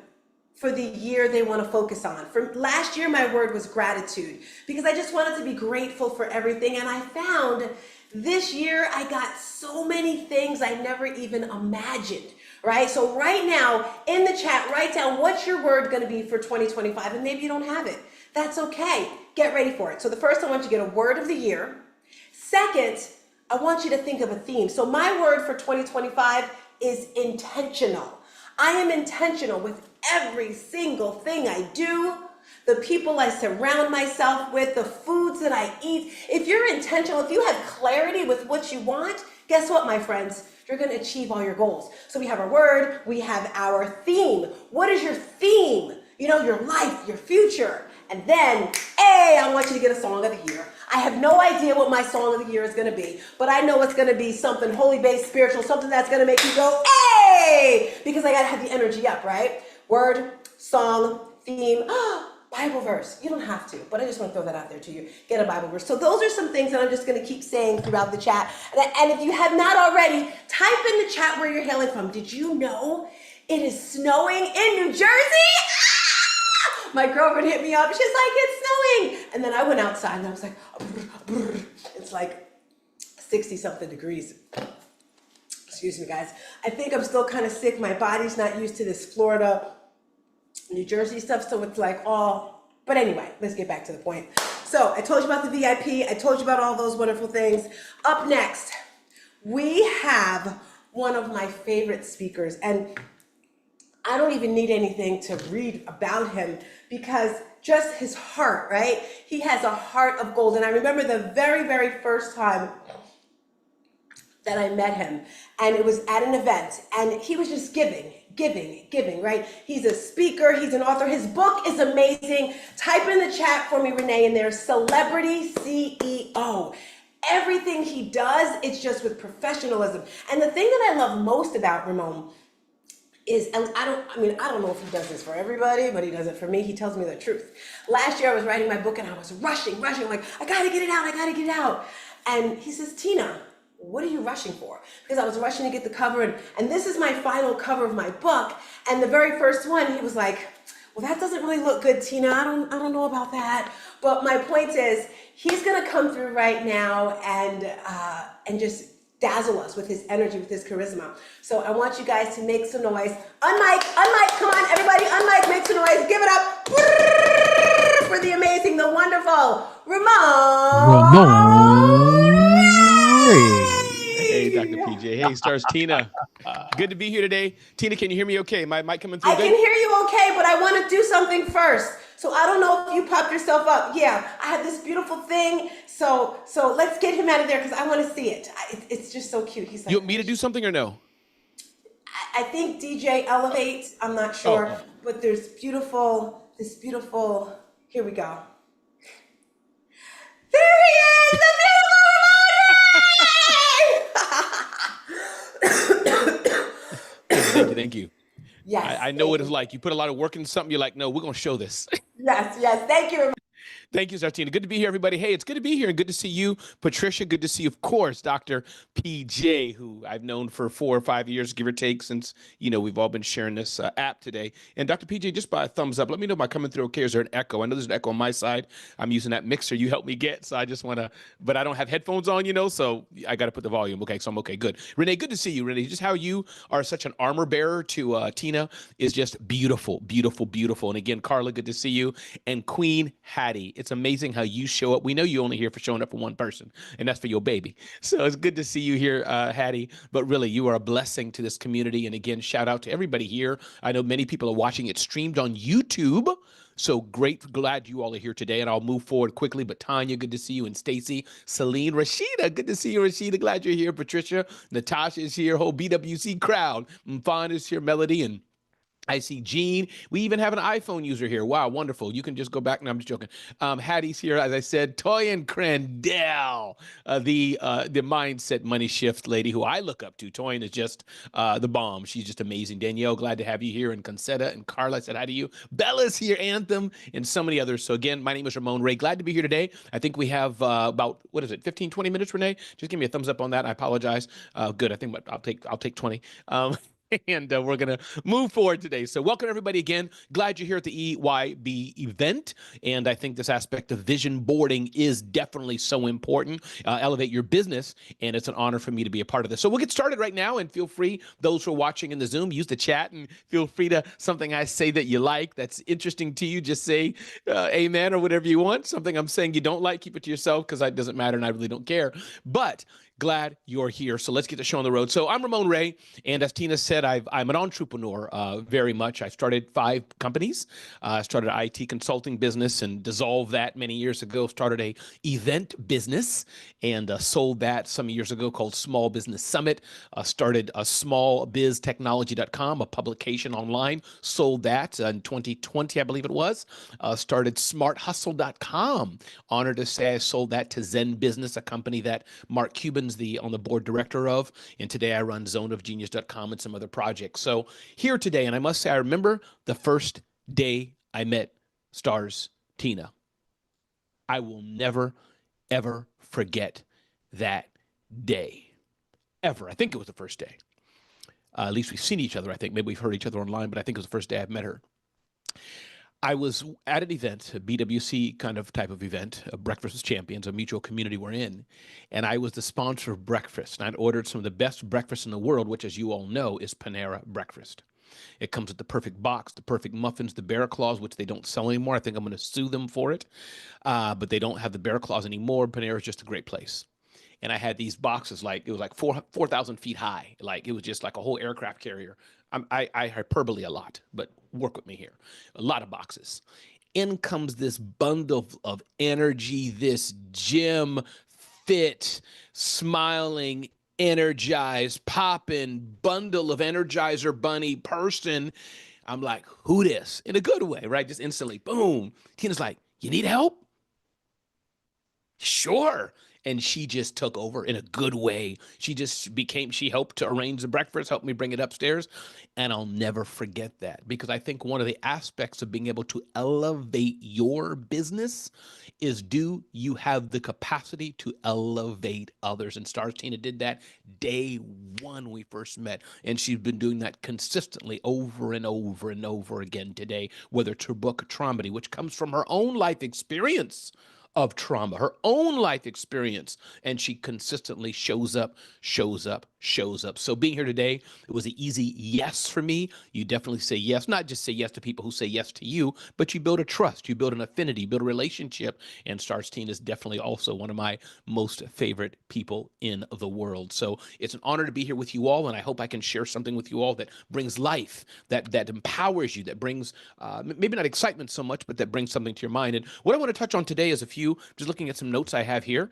S2: for the year they want to focus on? For last year, my word was gratitude, because I just wanted to be grateful for everything. And I found this year I got so many things I never even imagined, right? So right now in the chat, write down what's your word going to be for 2025. And maybe you don't have it. That's okay. Get ready for it. So the first, I want you to get a word of the year. Second, I want you to think of a theme. So my word for 2025 is intentional. I am intentional with every single thing I do, the people I surround myself with, the foods that I eat. If you're intentional, if you have clarity with what you want, guess what, my friends? You're going to achieve all your goals. So we have our word, we have our theme. What is your theme? You know, your life, your future. And then, hey, I want you to get a song of the year. I have no idea what my song of the year is going to be, but I know it's going to be something holy-based, spiritual, something that's going to make you go, hey, because I got to have the energy up, right? Word, song, theme, Bible verse. You don't have to, but I just want to throw that out there to you. Get a Bible verse. So those are some things that I'm just going to keep saying throughout the chat. And if you have not already, type in the chat where you're hailing from. Did you know it is snowing in New Jersey? My girlfriend hit me up. She's like, it's snowing. And then I went outside and I was like, it's like 60 something degrees. Excuse me, guys. I think I'm still kind of sick. My body's not used to this Florida, New Jersey stuff. So it's like all, but anyway, let's get back to the point. So I told you about the VIP. I told you about all those wonderful things. Up next, we have one of my favorite speakers. And I don't even need anything to read about him, because just his heart, right? He has a heart of gold. And I remember the very, very first time that I met him, and it was at an event, and he was just giving, right? He's a speaker, he's an author. His book is amazing. Type in the chat for me, Renee, and there's Celebrity CEO. Everything he does, it's just with professionalism. And the thing that I love most about Ramon is, and I don't know if he does this for everybody, but he does it for me. He tells me the truth. Last year I was writing my book and I was rushing. I'm like, I gotta get it out. And he says, Tina, what are you rushing for? Because I was rushing to get the cover, and this is my final cover of my book. And the very first one, he was like, well, that doesn't really look good, Tina. I don't know about that. But my point is, he's gonna come through right now and just dazzle us with his energy, with his charisma. So I want you guys to make some noise. Unmic, come on, everybody, unmic, make some noise. Give it up for the amazing, the wonderful Ramon.
S5: Hey, Dr. PJ. Hey, Stars Tina. Good to be here today. Tina, can you hear me okay? My mic coming through
S2: I
S5: good?
S2: can hear you okay, but I want to do something first. So I don't know if you popped yourself up. Yeah, I had this beautiful thing. So let's get him out of there because I want to see it. It's just so cute. He's like,
S5: You want me to do something or no?
S2: I think DJ Elevate. I'm not sure, but there's this beautiful. Here we go. There he is, the beautiful
S5: Thank you.
S2: Yes.
S5: I know what it's like. You put a lot of work into something. You're like, no, we're going to show this.
S2: Yes. Thank you.
S5: Thank you, Sartina. Good to be here, everybody. Hey, it's good to be here and good to see you, Patricia. Good to see you, of course, Dr. PJ, who I've known for 4 or 5 years, give or take, since, we've all been sharing this app today. And Dr. PJ, just by a thumbs up, let me know am I coming through okay? Is there an echo? I know there's an echo on my side. I'm using that mixer you helped me get, so I just want to, but I don't have headphones on, so I got to put the volume. Okay, so I'm okay. Good. Renee, good to see you, Renee. Just how you are such an armor bearer to Tina is just beautiful, beautiful, beautiful. And again, Carla, good to see you. And Queen Hattie, it's amazing how you show up. We know you only here for showing up for one person, and that's for your baby. So it's good to see you here, Hattie. But really, you are a blessing to this community. And again, shout out to everybody here. I know many people are watching it streamed on YouTube. So glad you all are here today, and I'll move forward quickly. But Tanya, good to see you, and Stacy, Celine, Rashida, good to see you, Rashida. Glad you're here. Patricia, Natasha is here. Whole BWC crowd. Fawn is here. Melody and I see Gene. We even have an iPhone user here. Wow, wonderful. You can just go back. No, I'm just joking. Hattie's here, as I said. Toyin Crandell, the mindset money shift lady who I look up to. Toyin is just the bomb. She's just amazing. Danielle, glad to have you here. And Concetta and Carla said hi to you. Bella's here, Anthem, and so many others. So again, my name is Ramon Ray. Glad to be here today. I think we have about, 15, 20 minutes, Renee? Just give me a thumbs up on that. I apologize. Good. I think I'll take 20. And we're going to move forward today. So welcome, everybody, again. Glad you're here at the EYB event. And I think this aspect of vision boarding is definitely so important. Elevate your business. And it's an honor for me to be a part of this. So we'll get started right now. And feel free, those who are watching in the Zoom, use the chat. And feel free to something I say that you like, that's interesting to you, just say amen or whatever you want. Something I'm saying you don't like, keep it to yourself because it doesn't matter and I really don't care. But glad you're here. So let's get the show on the road. So I'm Ramon Ray. And as Tina said, I'm an entrepreneur very much. I started 5 companies. I started an IT consulting business and dissolved that many years ago. Started a event business and sold that some years ago called Small Business Summit. Started a smallbiztechnology.com, a publication online. Sold that in 2020, I believe it was. Started smarthustle.com. Honored to say I sold that to Zen Business, a company that Mark Cuban's on the board director of, and today I run zoneofgenius.com and some other projects. So here today, and I must say, I remember the first day I met Stars Tina. I will never, ever forget that day. Ever. I think it was the first day. At least we've seen each other, I think. Maybe we've heard each other online, but I think it was the first day I've met her. I was at an event, a BWC kind of type of event, a Breakfast with Champions, a mutual community we're in, and I was the sponsor of breakfast. And I'd ordered some of the best breakfast in the world, which, as you all know, is Panera Breakfast. It comes with the perfect box, the perfect muffins, the bear claws, which they don't sell anymore. I think I'm going to sue them for it, but they don't have the bear claws anymore. Panera is just a great place. And I had these boxes, it was like 4,000 feet high. It was just like a whole aircraft carrier. I hyperbole a lot, but work with me here. A lot of boxes. In comes this bundle of energy, this gym, fit, smiling, energized, popping bundle of Energizer Bunny person. I'm like, who this? In a good way, right? Just instantly, boom. Tina's like, you need help? Sure. And she just took over in a good way. She helped to arrange the breakfast, helped me bring it upstairs. And I'll never forget that, because I think one of the aspects of being able to elevate your business is, do you have the capacity to elevate others? And Stars Tina did that day one we first met. And she's been doing that consistently over and over and over again today, whether it's her book, Traumedy, which comes from her own life experience of trauma, her own life experience, and she consistently shows up, shows up, shows up. So being here today, it was an easy yes for me. You definitely say yes, not just say yes to people who say yes to you, but you build a trust, you build an affinity, you build a relationship. And Stars Teen is definitely also one of my most favorite people in the world. So it's an honor to be here with you all, and I hope I can share something with you all that brings life, that empowers you, that brings maybe not excitement so much, but that brings something to your mind. And what I want to touch on today is just looking at some notes I have here.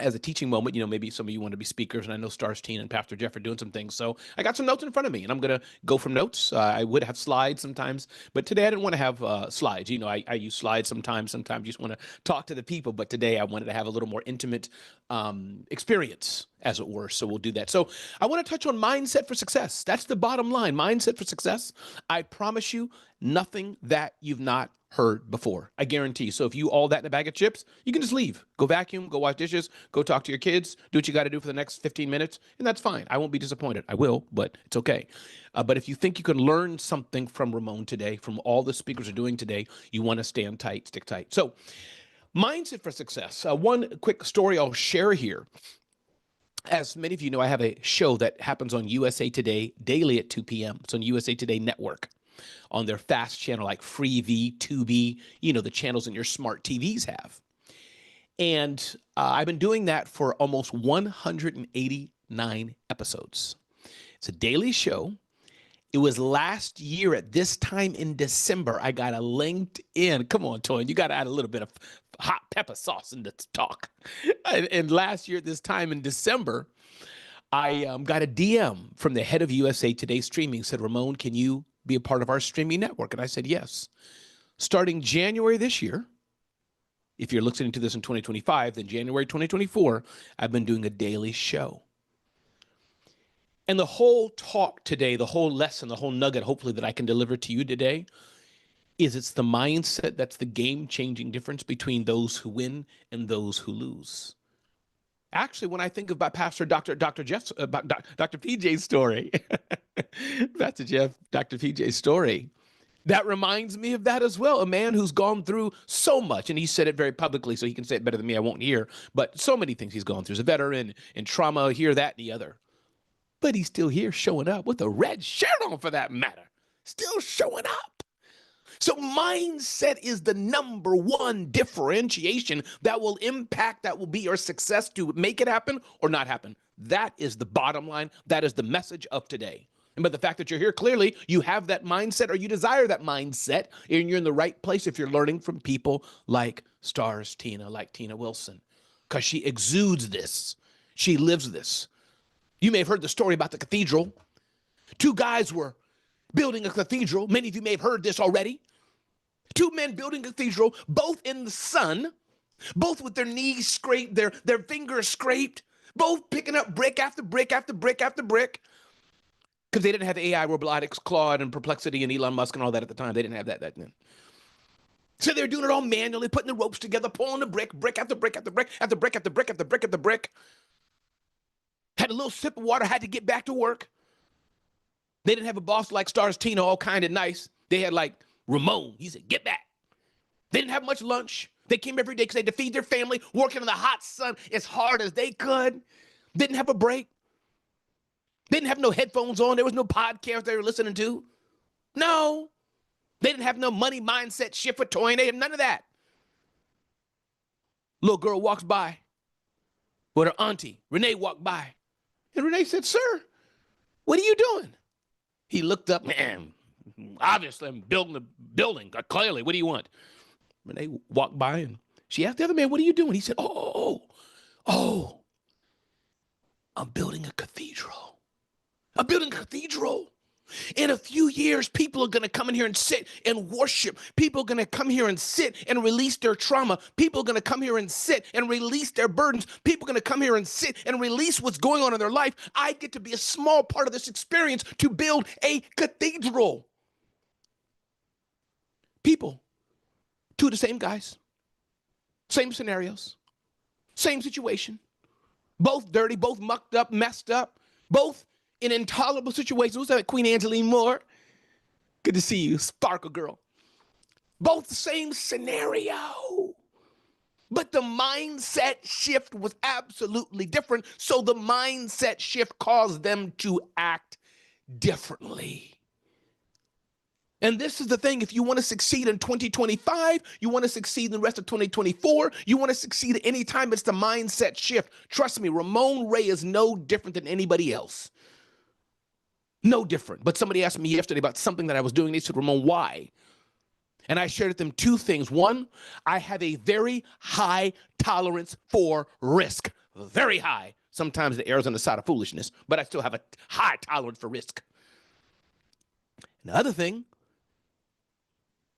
S5: As a teaching moment, maybe some of you want to be speakers, and I know Stars Teen and Pastor Jeff are doing some things. So I got some notes in front of me, and I'm going to go from notes. I would have slides sometimes, but today I didn't want to have slides. I use slides sometimes. Sometimes you just want to talk to the people, but today I wanted to have a little more intimate experience, as it were. So we'll do that. So I want to touch on mindset for success. That's the bottom line. Mindset for success. I promise you, nothing that you've not heard before. I guarantee. So if you all that in a bag of chips, you can just leave. Go vacuum, go wash dishes, go talk to your kids, do what you got to do for the next 15 minutes, and that's fine. I won't be disappointed. I will, but it's okay. But if you think you can learn something from Ramon today, from all the speakers are doing today, you want to stand tight, stick tight. So mindset for success. One quick story I'll share here. As many of you know, I have a show that happens on USA Today daily at 2 p.m. It's on USA Today Network, on their fast channel like Freevee, Tubi, the channels in your smart TVs have. And I've been doing that for almost 189 episodes. It's a daily show. It was last year at this time in December, I got a LinkedIn. Come on, Toyin, you got to add a little bit of hot pepper sauce in this talk. And last year at this time in December, I got a DM from the head of USA Today Streaming, said, Ramon, can you be a part of our streaming network? And I said, yes. Starting January this year, if you're listening to this in 2025, then January 2024, I've been doing a daily show. And the whole talk today, the whole lesson, the whole nugget, hopefully, that I can deliver to you today is it's the mindset that's the game-changing difference between those who win and those who lose. Actually, when I think about Pastor Dr. Jeff's, Dr. PJ's story, Pastor Jeff, Dr. PJ's story, that reminds me of that as well. A man who's gone through so much, and he said it very publicly, so he can say it better than me. I won't hear, but so many things he's gone through. He's a veteran and trauma, here, that, and the other. But he's still here showing up with a red shirt on, for that matter. Still showing up. So mindset is the number one differentiation that will impact, that will be your success to make it happen or not happen. That is the bottom line. That is the message of today. And by the fact that you're here, clearly you have that mindset, or you desire that mindset, and you're in the right place if you're learning from people like Stars Tina, like Tina Wilson, because she exudes this. She lives this. You may have heard the story about the cathedral. Two guys were building a cathedral. Many of you may have heard this already. Two men building a cathedral, both in the sun, both with their knees scraped, their fingers scraped, both picking up brick after brick after brick after brick. Because they didn't have AI, robotics, Claude, and Perplexity, and Elon Musk, and all that at the time. They didn't have that then. So they were doing it all manually, putting the ropes together, pulling the brick after brick after brick after brick after brick after brick after brick. Had a little sip of water, had to get back to work. They didn't have a boss like Stars Tina, all kind of nice. They had like Ramon. He said, get back. They didn't have much lunch. They came every day because they had to feed their family, working in the hot sun as hard as they could. Didn't have a break. Didn't have no headphones on. There was no podcast they were listening to. No. They didn't have no money mindset shift for toying. They had none of that. Little girl walks by with her auntie. Renee walked by. And Renee said, sir, what are you doing? He looked up, man, obviously I'm building a building. Clearly, what do you want? Renee walked by and she asked the other man, what are you doing? He said, oh, I'm building a cathedral. I'm building a cathedral. In a few years, people are going to come in here and sit and worship. People are going to come here and sit and release their trauma. People are going to come here and sit and release their burdens. People are going to come here and sit and release what's going on in their life. I get to be a small part of this experience to build a cathedral. People, two of the same guys, same scenarios, same situation, both dirty, both mucked up, messed up, both in intolerable situations. Who's that? Queen Angeline Moore. Good to see you, Sparkle Girl. Both the same scenario. But the mindset shift was absolutely different. So the mindset shift caused them to act differently. And this is the thing, if you want to succeed in 2025, you want to succeed in the rest of 2024, you want to succeed at any time, it's the mindset shift. Trust me, Ramon Ray is no different than anybody else. No different. But somebody asked me yesterday about something that I was doing. They said, Ramon, why? And I shared with them two things. One, I have a very high tolerance for risk. Very high. Sometimes the error's on the side of foolishness, but I still have a high tolerance for risk. And the other thing,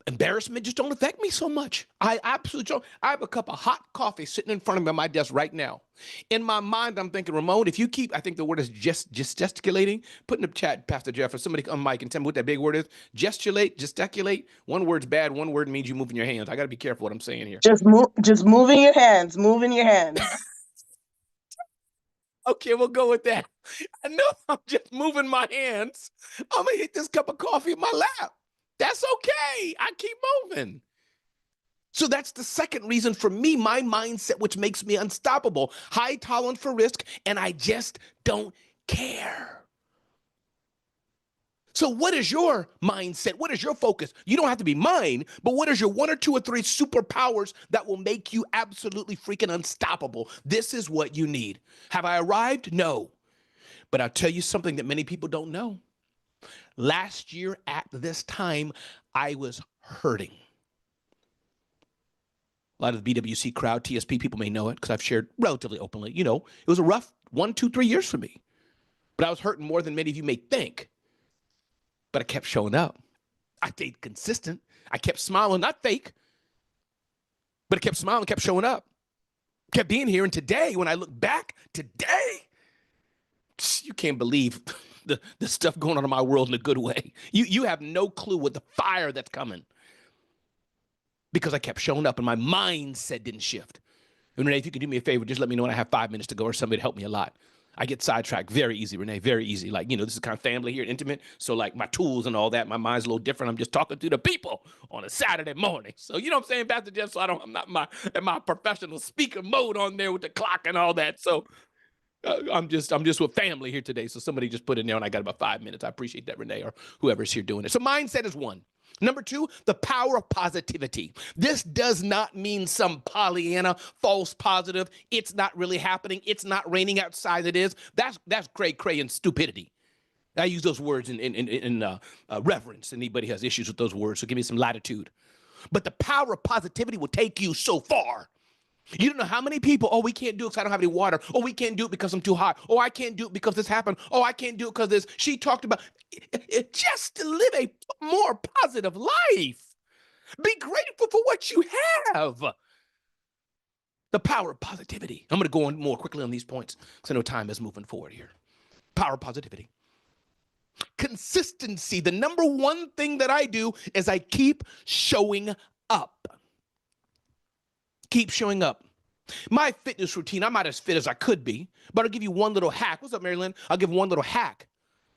S5: embarrassment just don't affect me so much. I absolutely don't. I have a cup of hot coffee sitting in front of me on my desk right now. In my mind, I'm thinking, Ramon, if you keep, I think the word is gesticulating. Put in the chat, Pastor Jeff, or somebody on mic and tell me what that big word is. Gesticulate. One word's bad. One word means you moving your hands. I got to be careful what I'm saying here.
S6: Just moving your hands, moving your hands.
S5: Okay, we'll go with that. I know I'm just moving my hands. I'm going to hit this cup of coffee in my lap. That's okay. I keep moving. So that's the second reason for me, my mindset, which makes me unstoppable. High tolerance for risk, and I just don't care. So what is your mindset? What is your focus? You don't have to be mine, but what is your 1 or 2 or 3 superpowers that will make you absolutely freaking unstoppable? This is what you need. Have I arrived? No. But I'll tell you something that many people don't know. Last year at this time, I was hurting. A lot of the BWC crowd, TSP people may know it because I've shared relatively openly. You know, it was a rough 1, 2, 3 years for me. But I was hurting more than many of you may think. But I kept showing up. I stayed consistent. I kept smiling, not fake. But I kept smiling, kept showing up. Kept being here. And today, when I look back, today, you can't believe the stuff going on in my world in a good way. You have no clue what the fire that's coming. Because I kept showing up and my mindset didn't shift. And Renee, if you could do me a favor, just let me know when I have 5 minutes to go or somebody to help me a lot. I get sidetracked very easy, Renee, very easy. Like, you know, this is kind of family here, intimate. So like my tools and all that, my mind's a little different. I'm just talking to the people on a Saturday morning. So, you know what I'm saying, Pastor Jeff? So I'm not in my professional speaker mode on there with the clock and all that. So I'm just with family here today. So somebody just put in there and I got about 5 minutes. I appreciate that, Renee, or whoever's here doing it. So mindset is one. Number 2, the power of positivity. This does not mean some Pollyanna, false positive. It's not really happening. It's not raining outside. It is. That's cray and stupidity. I use those words in reverence. Anybody has issues with those words, so give me some latitude. But the power of positivity will take you so far. You don't know how many people, oh, we can't do it because I don't have any water. Oh, we can't do it because I'm too hot. Oh, I can't do it because this happened. Oh, I can't do it because this. She talked about it, just to live a more positive life. Be grateful for what you have. The power of positivity. I'm going to go on more quickly on these points because I know time is moving forward here. Power of positivity. Consistency. The number one thing that I do is I keep showing up. Keep showing up. My fitness routine, I'm not as fit as I could be, but I'll give you one little hack. What's up, Mary Lynn? I'll give one little hack.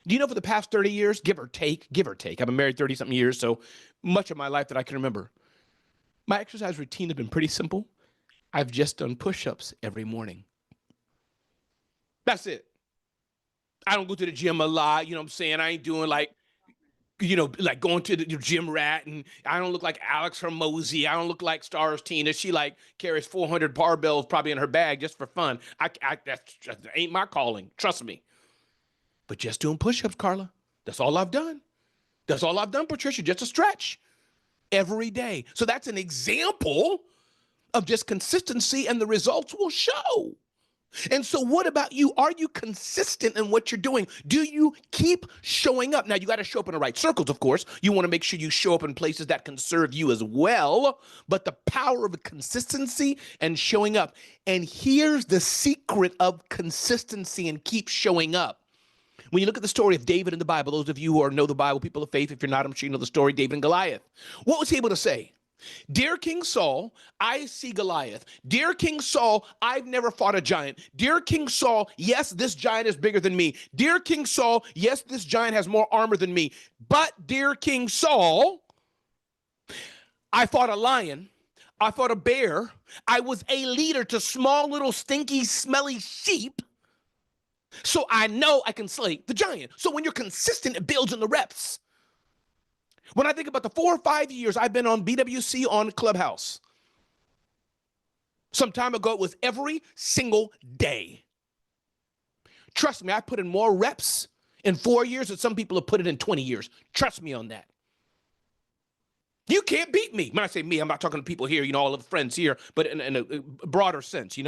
S5: Do you know for the past 30 years, give or take, I've been married 30-something years, so much of my life that I can remember, my exercise routine has been pretty simple. I've just done push-ups every morning. That's it. I don't go to the gym a lot, you know what I'm saying? I ain't doing like going to the gym rat, and I don't look like Alex Hormozy. I don't look like Stars Tina. She like carries 400 barbells probably in her bag just for fun. That ain't my calling. Trust me. But just doing push-ups, Carla. That's all I've done. That's all I've done, Patricia, just a stretch every day. So that's an example of just consistency, and the results will show. And so what about you? Are you consistent in what you're doing? Do you keep showing up? Now, you got to show up in the right circles, of course. You want to make sure you show up in places that can serve you as well. But the power of consistency and showing up. And here's the secret of consistency and keep showing up. When you look at the story of David in the Bible, those of you who know the Bible, people of faith, if you're not, I'm sure you know the story, David and Goliath. What was he able to say? Dear King Saul, I see Goliath. Dear King Saul, I've never fought a giant. Dear King Saul, yes, this giant is bigger than me. Dear King Saul, yes, this giant has more armor than me. But dear King Saul, I fought a lion. I fought a bear. I was a leader to small little stinky smelly sheep. So I know I can slay the giant. So when you're consistent, it builds in the reps. When I think about the 4 or 5 years I've been on BWC on Clubhouse, some time ago it was every single day. Trust me, I put in more reps in 4 years than some people have put it in 20 years. Trust me on that. You can't beat me. When I say me, I'm not talking to people here, all of the friends here, but in a broader sense,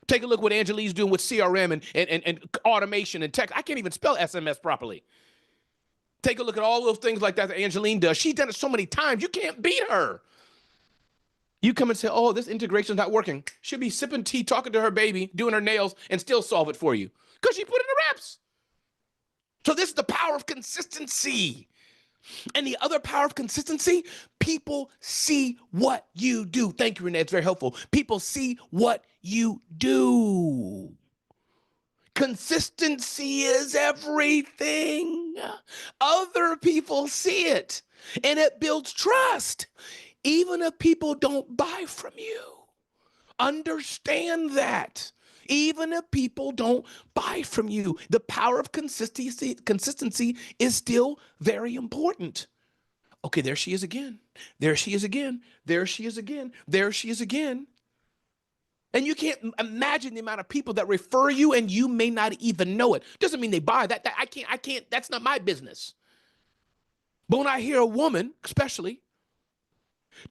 S5: Take a look what Angelique's doing with CRM and automation and tech. I can't even spell SMS properly. Take a look at all those things like that Angeline does. She's done it so many times. You can't beat her. You come and say, oh, this integration's not working. She'll be sipping tea, talking to her baby, doing her nails, and still solve it for you because she put in the reps. So this is the power of consistency. And the other power of consistency, people see what you do. Thank you, Renee. It's very helpful. People see what you do. Consistency is everything. Other people see it, and it builds trust. Even if people don't buy from you, understand that. Even if people don't buy from you, the power of consistency is still very important. Okay, there she is again. There she is again. There she is again. There she is again. And you can't imagine the amount of people that refer you and you may not even know it. Doesn't mean they buy that. I can't, that's not my business. But when I hear a woman, especially,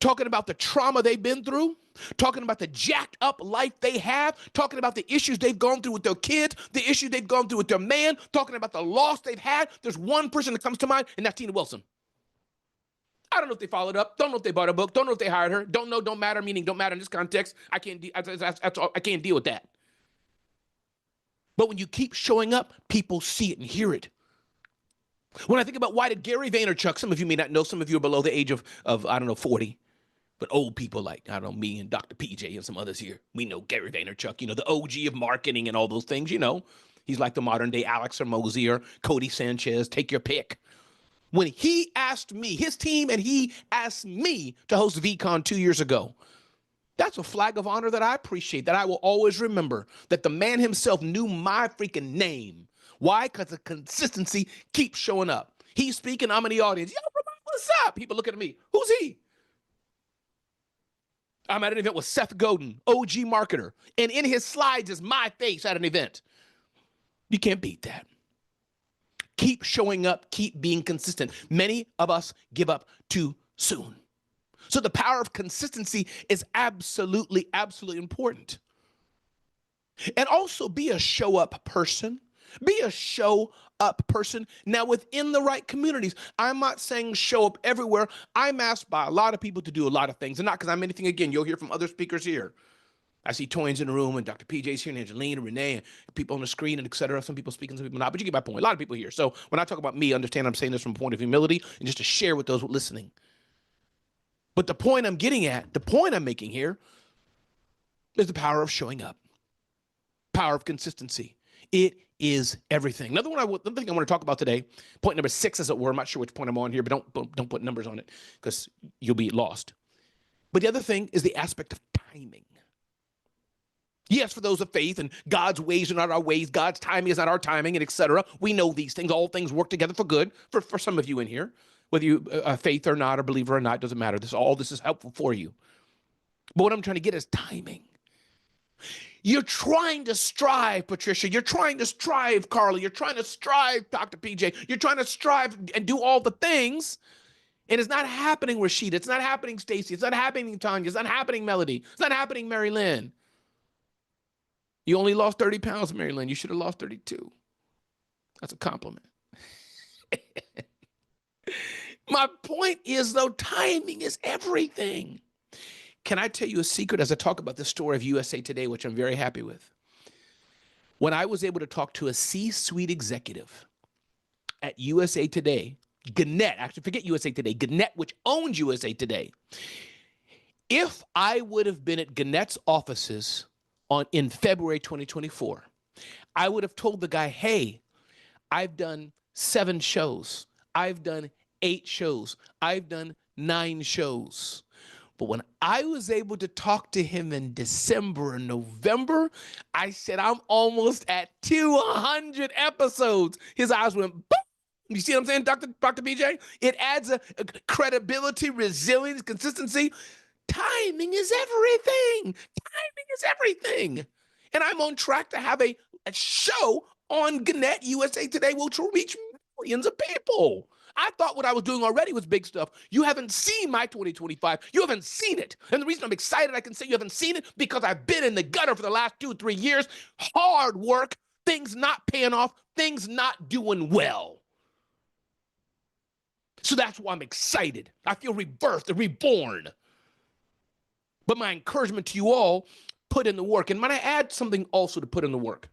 S5: talking about the trauma they've been through, talking about the jacked up life they have, talking about the issues they've gone through with their kids, the issues they've gone through with their man, talking about the loss they've had, there's one person that comes to mind, and that's Tina Wilson. I don't know if they followed up, don't know if they bought a book, don't know if they hired her, don't know, don't matter, meaning don't matter in this context. I can't deal with that. But when you keep showing up, people see it and hear it. When I think about why did Gary Vaynerchuk, some of you may not know, some of you are below the age of 40, but old people like, me and Dr. PJ and some others here, we know Gary Vaynerchuk, the OG of marketing and all those things, He's like the modern day Alex Hormozi or Cody Sanchez, take your pick. When he asked me, his team, and he asked me to host VCon 2 years ago, that's a flag of honor that I appreciate, that I will always remember, that the man himself knew my freaking name. Why? Because the consistency keeps showing up. He's speaking, I'm in the audience. Yo, what's up? People looking at me. Who's he? I'm at an event with Seth Godin, OG marketer, and in his slides is my face at an event. You can't beat that. Keep showing up, keep being consistent. Many of us give up too soon. So the power of consistency is absolutely, absolutely important. And also be a show up person. Be a show up person. Now, within the right communities, I'm not saying show up everywhere. I'm asked by a lot of people to do a lot of things. And not because I'm anything again. You'll hear from other speakers here. I see Toyin's in the room and Dr. PJ's here and Angeline and Renee and people on the screen and et cetera. Some people speaking, some people not, but you get my point. A lot of people here. So when I talk about me, understand I'm saying this from a point of humility and just to share with those listening. But the point I'm getting at, the point I'm making here is the power of showing up. Power of consistency. It is everything. Another thing I want to talk about today, point number 6 as it were. I'm not sure which point I'm on here, but don't put numbers on it because you'll be lost. But the other thing is the aspect of timing. Yes, for those of faith and God's ways are not our ways, God's timing is not our timing, and etc. We know these things. All things work together for good for some of you in here. Whether you faith or not, or believer or not, doesn't matter. This is helpful for you. But what I'm trying to get is timing. You're trying to strive, Patricia. You're trying to strive, Carla. You're trying to strive, Dr. PJ. You're trying to strive and do all the things. And it's not happening, Rashida. It's not happening, Stacy. It's not happening, Tanya. It's not happening, Melody. It's not happening, Mary Lynn. You only lost 30 pounds, Mary Lynn. You should have lost 32. That's a compliment. My point is, though, timing is everything. Can I tell you a secret as I talk about the story of USA Today, which I'm very happy with? When I was able to talk to a C-suite executive at USA Today, Gannett, actually forget USA Today, Gannett, which owns USA Today. If I would have been at Gannett's offices in February 2024, I would have told the guy, hey, I've done 7 shows. I've done 8 shows. I've done 9 shows. But when I was able to talk to him in December and November, I said, I'm almost at 200 episodes. His eyes went, boom. You see what I'm saying, Dr. PJ? It adds a credibility, resilience, consistency. Timing is everything. Timing is everything. And I'm on track to have a show on Gannett USA Today, which will reach millions of people. I thought what I was doing already was big stuff. You haven't seen my 2025. You haven't seen it. And the reason I'm excited I can say you haven't seen it, because I've been in the gutter for the last 2-3 years. Hard work, things not paying off, things not doing well. So that's why I'm excited. I feel rebirthed and reborn. But my encouragement to you all, put in the work. And might I add something also to put in the work?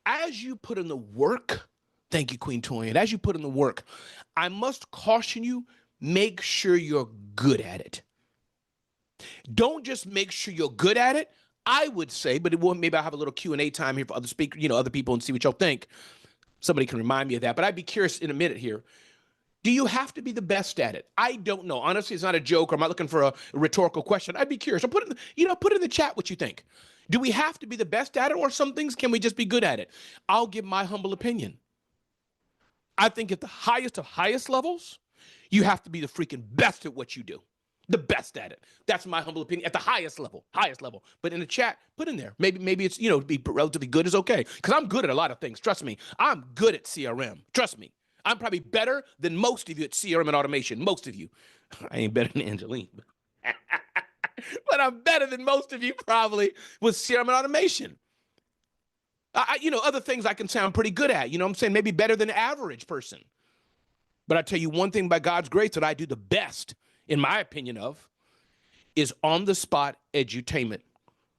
S5: As you put in the work, thank you, Queen Toyin. As you put in the work, I must caution you, make sure you're good at it. Don't just make sure you're good at it. I would say, but maybe I'll have a little Q&A time here for other speakers, other people, and see what y'all think. Somebody can remind me of that, but I'd be curious in a minute here. Do you have to be the best at it? I don't know. Honestly, it's not a joke, or I'm not looking for a rhetorical question. I'd be curious. So put in the chat what you think. Do we have to be the best at it, or some things can we just be good at it? I'll give my humble opinion. I think at the highest of highest levels, you have to be the freaking best at what you do. The best at it. That's my humble opinion at the highest level. But in the chat, put in there. Maybe it's, be relatively good is okay. Because I'm good at a lot of things. Trust me. I'm good at CRM. Trust me. I'm probably better than most of you at CRM and automation. Most of you. I ain't better than Angeline. But I'm better than most of you probably with CRM and automation. Other things I can say I'm pretty good at. I'm saying maybe better than the average person. But I tell you one thing by God's grace that I do the best, in my opinion of, is on-the-spot edutainment.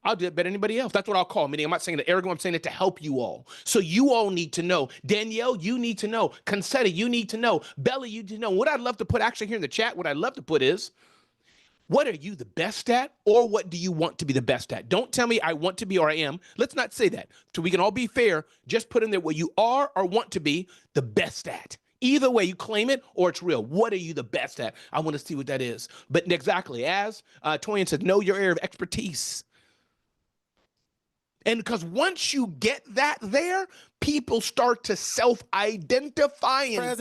S5: I'll do it better than anybody else. That's what I'll call it. Meaning I'm not saying it arrogant, I'm saying it to help you all. So you all need to know. Danielle, you need to know. Concetta, you need to know. Bella, you need to know. What I'd love to put actually here in the chat, what I'd love to put is, what are you the best at, or what do you want to be the best at? Don't tell me I want to be or I am. Let's not say that. So we can all be fair. Just put in there what you are or want to be the best at. Either way, you claim it or it's real. What are you the best at? I want to see what that is. But exactly, as Toyin said, know your area of expertise. And because once you get that there, people start to self-identify and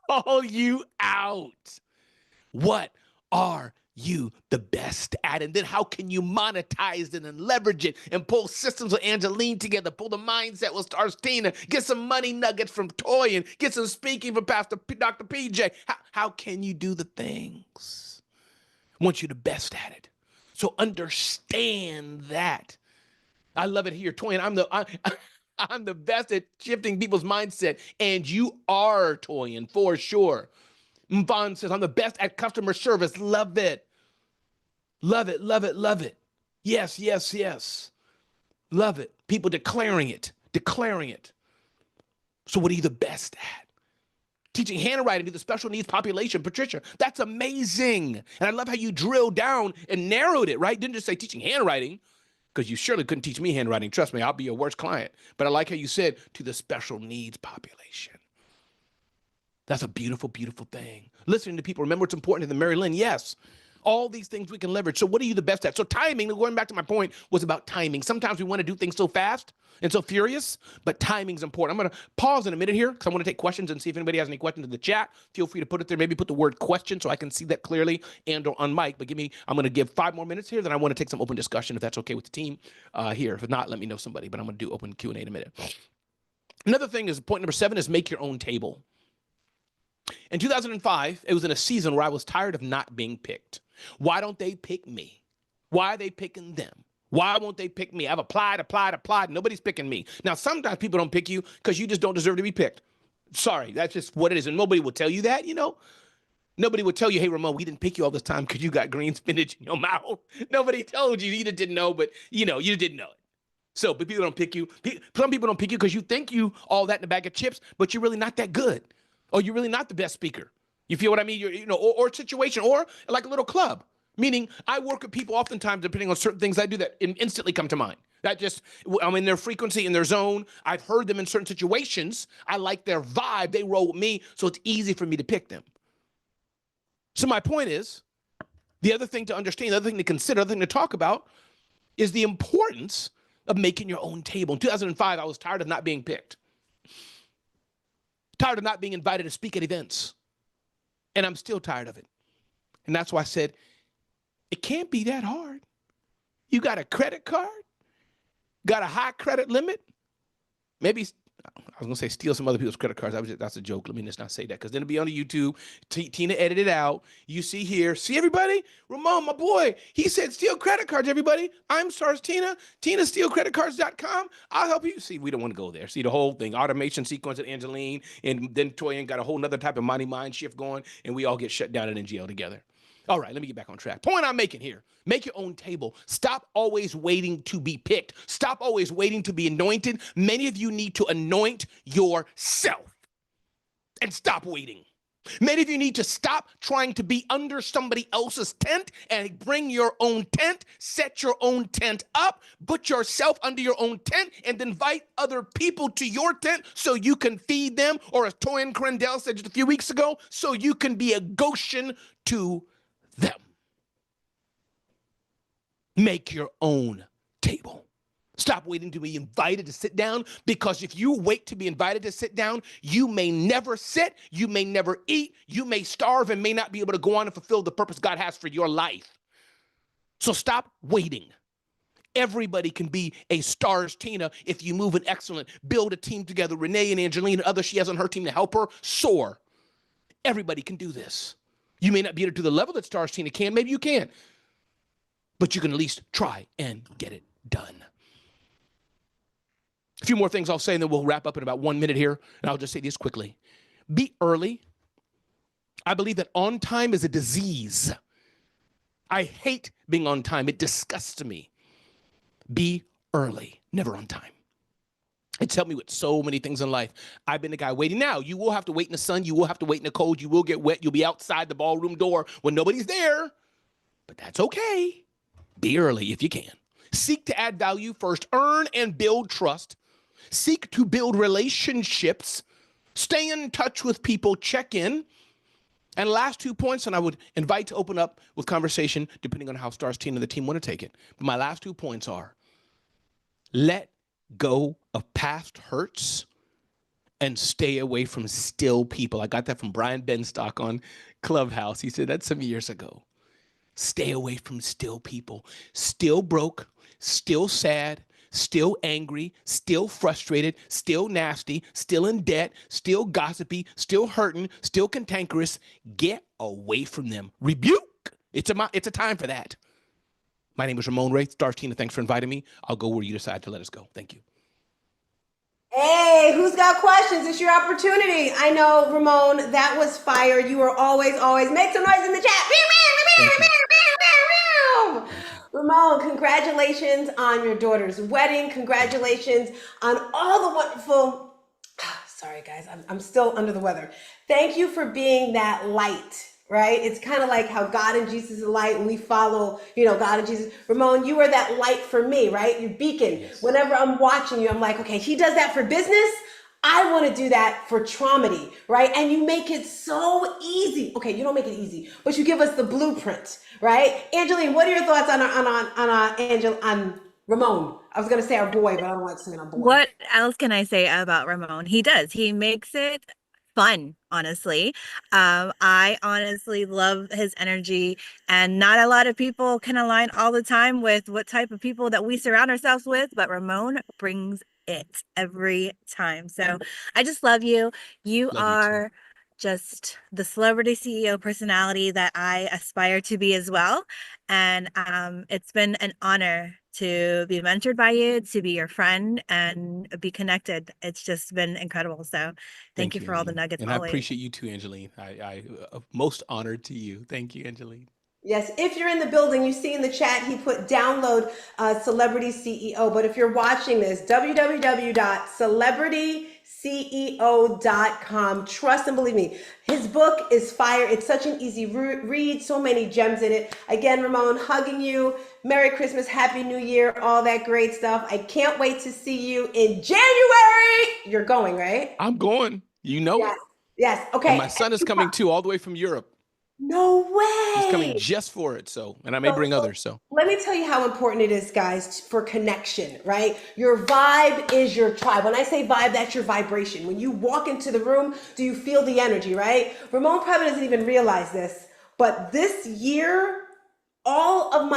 S5: call you out. What are you the best at? And then how can you monetize it and leverage it and pull systems with Angeline together, pull the mindset with Tina, get some money nuggets from Toy, and get some speaking from Dr. PJ. How can you do the things? I want you the best at it. So understand that. I love it here. Toyin, I'm the best at shifting people's mindset, and you are, Toyin, for sure. Mvon says, I'm the best at customer service. Love it. Love it, love it, love it. Yes, yes, yes. Love it. People declaring it. So what are you the best at? Teaching handwriting to the special needs population. Patricia, that's amazing. And I love how you drilled down and narrowed it, right? Didn't just say teaching handwriting, because you surely couldn't teach me handwriting. Trust me, I'll be your worst client. But I like how you said to the special needs population. That's a beautiful, beautiful thing. Listening to people, remember what's important to the Mary Lynn. Yes. All these things we can leverage. So what are you the best at? So timing, going back to my point, was about timing. Sometimes we want to do things so fast and so furious, but timing's important. I'm going to pause in a minute here because I want to take questions and see if anybody has any questions in the chat. Feel free to put it there. Maybe put the word question so I can see that clearly and or on mic. But I'm going to give 5 more minutes here. Then I want to take some open discussion if that's okay with the team here. If not, let me know somebody. But I'm going to do open Q&A in a minute. Another thing is point number 7 is make your own table. In 2005, it was in a season where I was tired of not being picked. Why don't they pick me? Why are they picking them? Why won't they pick me? I've applied. Nobody's picking me. Now, sometimes people don't pick you because you just don't deserve to be picked. Sorry, that's just what it is. And nobody will tell you that, you know? Nobody would tell you, hey, Ramon, we didn't pick you all this time because you got green spinach in your mouth. Nobody told you. You just didn't know, but, you know, you didn't know it. So, but people don't pick you. Some people don't pick you because you think you all that in a bag of chips, but you're really not that good. Or you're really not the best speaker. You feel what I mean? Or situation, or like a little club. Meaning, I work with people oftentimes, depending on certain things I do, that instantly come to mind. That just, I'm in their frequency, in their zone. I've heard them in certain situations. I like their vibe. They roll with me, so it's easy for me to pick them. So my point is, the other thing to understand, the other thing to consider, the other thing to talk about is the importance of making your own table. In 2005, I was tired of not being picked. Tired of not being invited to speak at events. And I'm still tired of it. And that's why I said, it can't be that hard. You got a credit card? Got a high credit limit? Maybe, I was going to say steal some other people's credit cards. That's a joke. Let me just not say that, because then it'll be on the YouTube. Tina edited it out. You see here. See, everybody? Ramon, my boy, he said steal credit cards, everybody. I'm Stars Tina. TinaStealCreditCards.com. I'll help you. See, we don't want to go there. See, the whole thing. Automation sequence at Angeline. And then Toyin got a whole nother type of money mind shift going. And we all get shut down and in jail together. All right, let me get back on track. Point I'm making here. Make your own table. Stop always waiting to be picked. Stop always waiting to be anointed. Many of you need to anoint yourself and stop waiting. Many of you need to stop trying to be under somebody else's tent and bring your own tent, set your own tent up, put yourself under your own tent, and invite other people to your tent so you can feed them, or as Toyin Crandell said just a few weeks ago, so you can be a Goshen to them. Make your own table. Stop waiting to be invited to sit down, because if you wait to be invited to sit down, you may never sit, you may never eat, you may starve and may not be able to go on and fulfill the purpose God has for your life. So stop waiting. Everybody can be a Stars Tina if you move in excellent. Build a team together. Renee and Angeline and others she has on her team to help her soar. Everybody can do this. You may not be able to the level that Stars Tina can. Maybe you can. But you can at least try and get it done. A few more things I'll say, and then we'll wrap up in about 1 minute here. And I'll just say this quickly. Be early. I believe that on time is a disease. I hate being on time. It disgusts me. Be early, never on time. It's helped me with so many things in life. I've been the guy waiting. Now, you will have to wait in the sun. You will have to wait in the cold. You will get wet. You'll be outside the ballroom door when nobody's there. But that's okay. Be early if you can. Seek to add value first. Earn and build trust. Seek to build relationships. Stay in touch with people. Check in. And last 2 points, and I would invite to open up with conversation depending on how Stars Tina and the team want to take it. But my last 2 points are, let go of past hurts and stay away from still people. I got that from Brian Benstock on Clubhouse. He said that some years ago. Stay away from still people. Still broke, still sad, still angry, still frustrated, still nasty, still in debt, still gossipy, still hurting, still cantankerous. Get away from them. Rebuke. It's a time for that. My name is Ramon Ray. Stars Tina, thanks for inviting me. I'll go where you decide to let us go. Thank you.
S2: Hey, who's got questions? It's your opportunity. I know, Ramon, that was fire. You are always make some noise in the chat. Ramon, congratulations on your daughter's wedding. Congratulations on all the wonderful, sorry guys, I'm still under the weather. Thank you for being that light, right? It's kind of like how God and Jesus is light and we follow, God and Jesus. Ramon, you are that light for me, right? Your beacon. Yes. Whenever I'm watching you, I'm like, okay, he does that for business. I want to do that for traumedy, right? And you make it so easy. Okay, you don't make it easy, but you give us the blueprint, right? Angeline, what are your thoughts on Ramon? I was going to say our boy, but I don't like saying our boy.
S1: What else can I say about Ramon? He does. He makes it fun, honestly. I honestly love his energy, and not a lot of people can align all the time with what type of people that we surround ourselves with, but Ramon brings it every time. So I just love you. You are just the celebrity CEO personality that I aspire to be as well. And it's been an honor to be mentored by you, to be your friend, and be connected. It's just been incredible. So thank you for all the
S5: Angeline.
S1: nuggets
S5: And I
S1: always.
S5: appreciate you too, Angeline. I most honored to you. Thank you, Angeline.
S2: Yes, if you're in the building, you see in the chat, he put download Celebrity CEO. But if you're watching this, www.celebritysceo.com. Trust and believe me, his book is fire. It's such an easy read, so many gems in it. Again, Ramon, hugging you. Merry Christmas, Happy New Year, all that great stuff. I can't wait to see you in January. You're going, right?
S5: I'm going. You know
S2: Yes.
S5: it.
S2: Yes. Okay.
S5: And my son is coming too, all the way from Europe.
S2: No way.
S5: He's coming just for it. So, and I may bring others. So
S2: let me tell you how important it is, guys, for connection, right? Your vibe is your tribe. When I say vibe, that's your vibration. When you walk into the room, do you feel the energy, right? Ramon probably doesn't even realize this, but this year, most of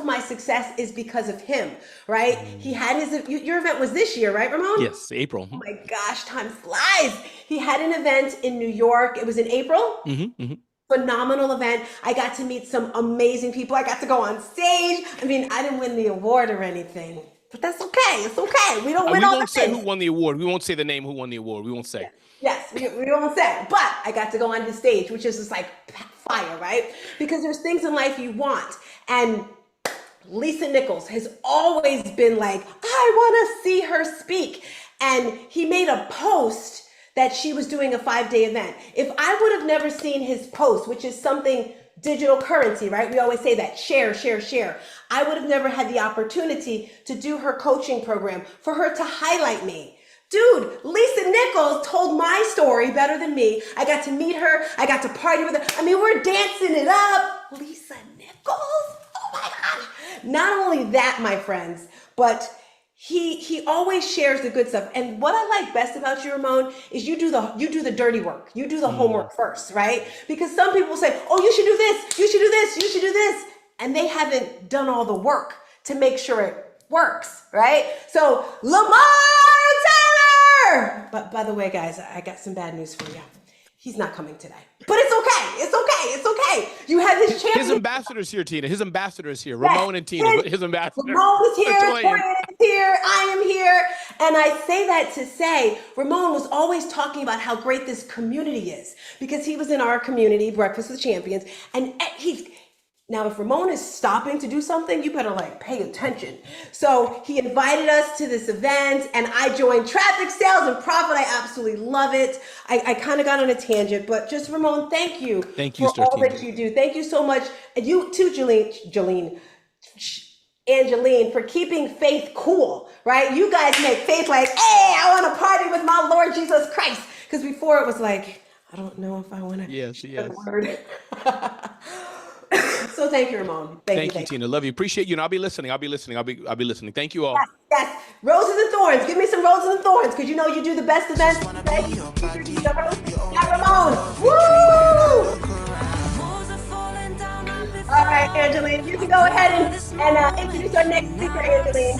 S2: my success is because of him, right? He had your event was this year, right, Ramon?
S5: yes, April.
S2: Oh my gosh, time flies. He had an event in New York. It was in April. Phenomenal event. I got to meet some amazing people. I got to go on stage. I mean, I didn't win the award or anything, but that's okay. It's okay. We don't win all the things.
S5: We won't say who won the award. We won't say the name who won the award. We won't say.
S2: Yes, we won't say. But I got to go on his stage, which is just like fire, right? Because there's things in life you want. And Lisa Nichols has always been like, I want to see her speak. And he made a post that she was doing a 5-day event. If I would have never seen his post, which is something digital currency, right? We always say that, share, share, share. I would have never had the opportunity to do her coaching program, for her to highlight me. Dude, Lisa Nichols told my story better than me. I got to meet her. I got to party with her. I mean, we're dancing it up. Lisa Nichols? Oh my gosh. Not only that, my friends, but he always shares the good stuff. And what I like best about you, Ramon, is you do the dirty work. You do the homework first, right? Because some people say, oh, you should do this, you should do this, you should do this. And they haven't done all the work to make sure it works, right? So Lamar Taylor! But by the way, guys, I got some bad news for you. He's not coming today. But it's okay. It's okay. It's okay. You have his champion.
S5: His ambassador's here, Tina. His ambassador is here. Yes. Ramon and Tina, but his ambassador.
S2: Ramon is here. Brian is here. I am here. And I say that to say, Ramon was always talking about how great this community is, because he was in our community, Breakfast with Champions. And now, if Ramon is stopping to do something, you better pay attention. So he invited us to this event, and I joined Traffic Sales and Profit. I absolutely love it. I kind of got on a tangent, but just Ramon, thank you for all that you do. Thank you so much. And you too, Angeline, for keeping faith cool, right? You guys make faith hey, I want to party with my Lord Jesus Christ. Because before it was I don't know if I want to.
S5: Yes.
S2: Word. So thank you, Ramon.
S5: Thank you, Tina. Love you. Appreciate you. And I'll be listening. I'll be listening. Thank you all.
S2: Yes. Roses and thorns. Give me some roses and thorns, because you know you do the best events. Yeah, Ramon. Woo! All right, Angeline, you can go ahead and introduce our next speaker, Angeline.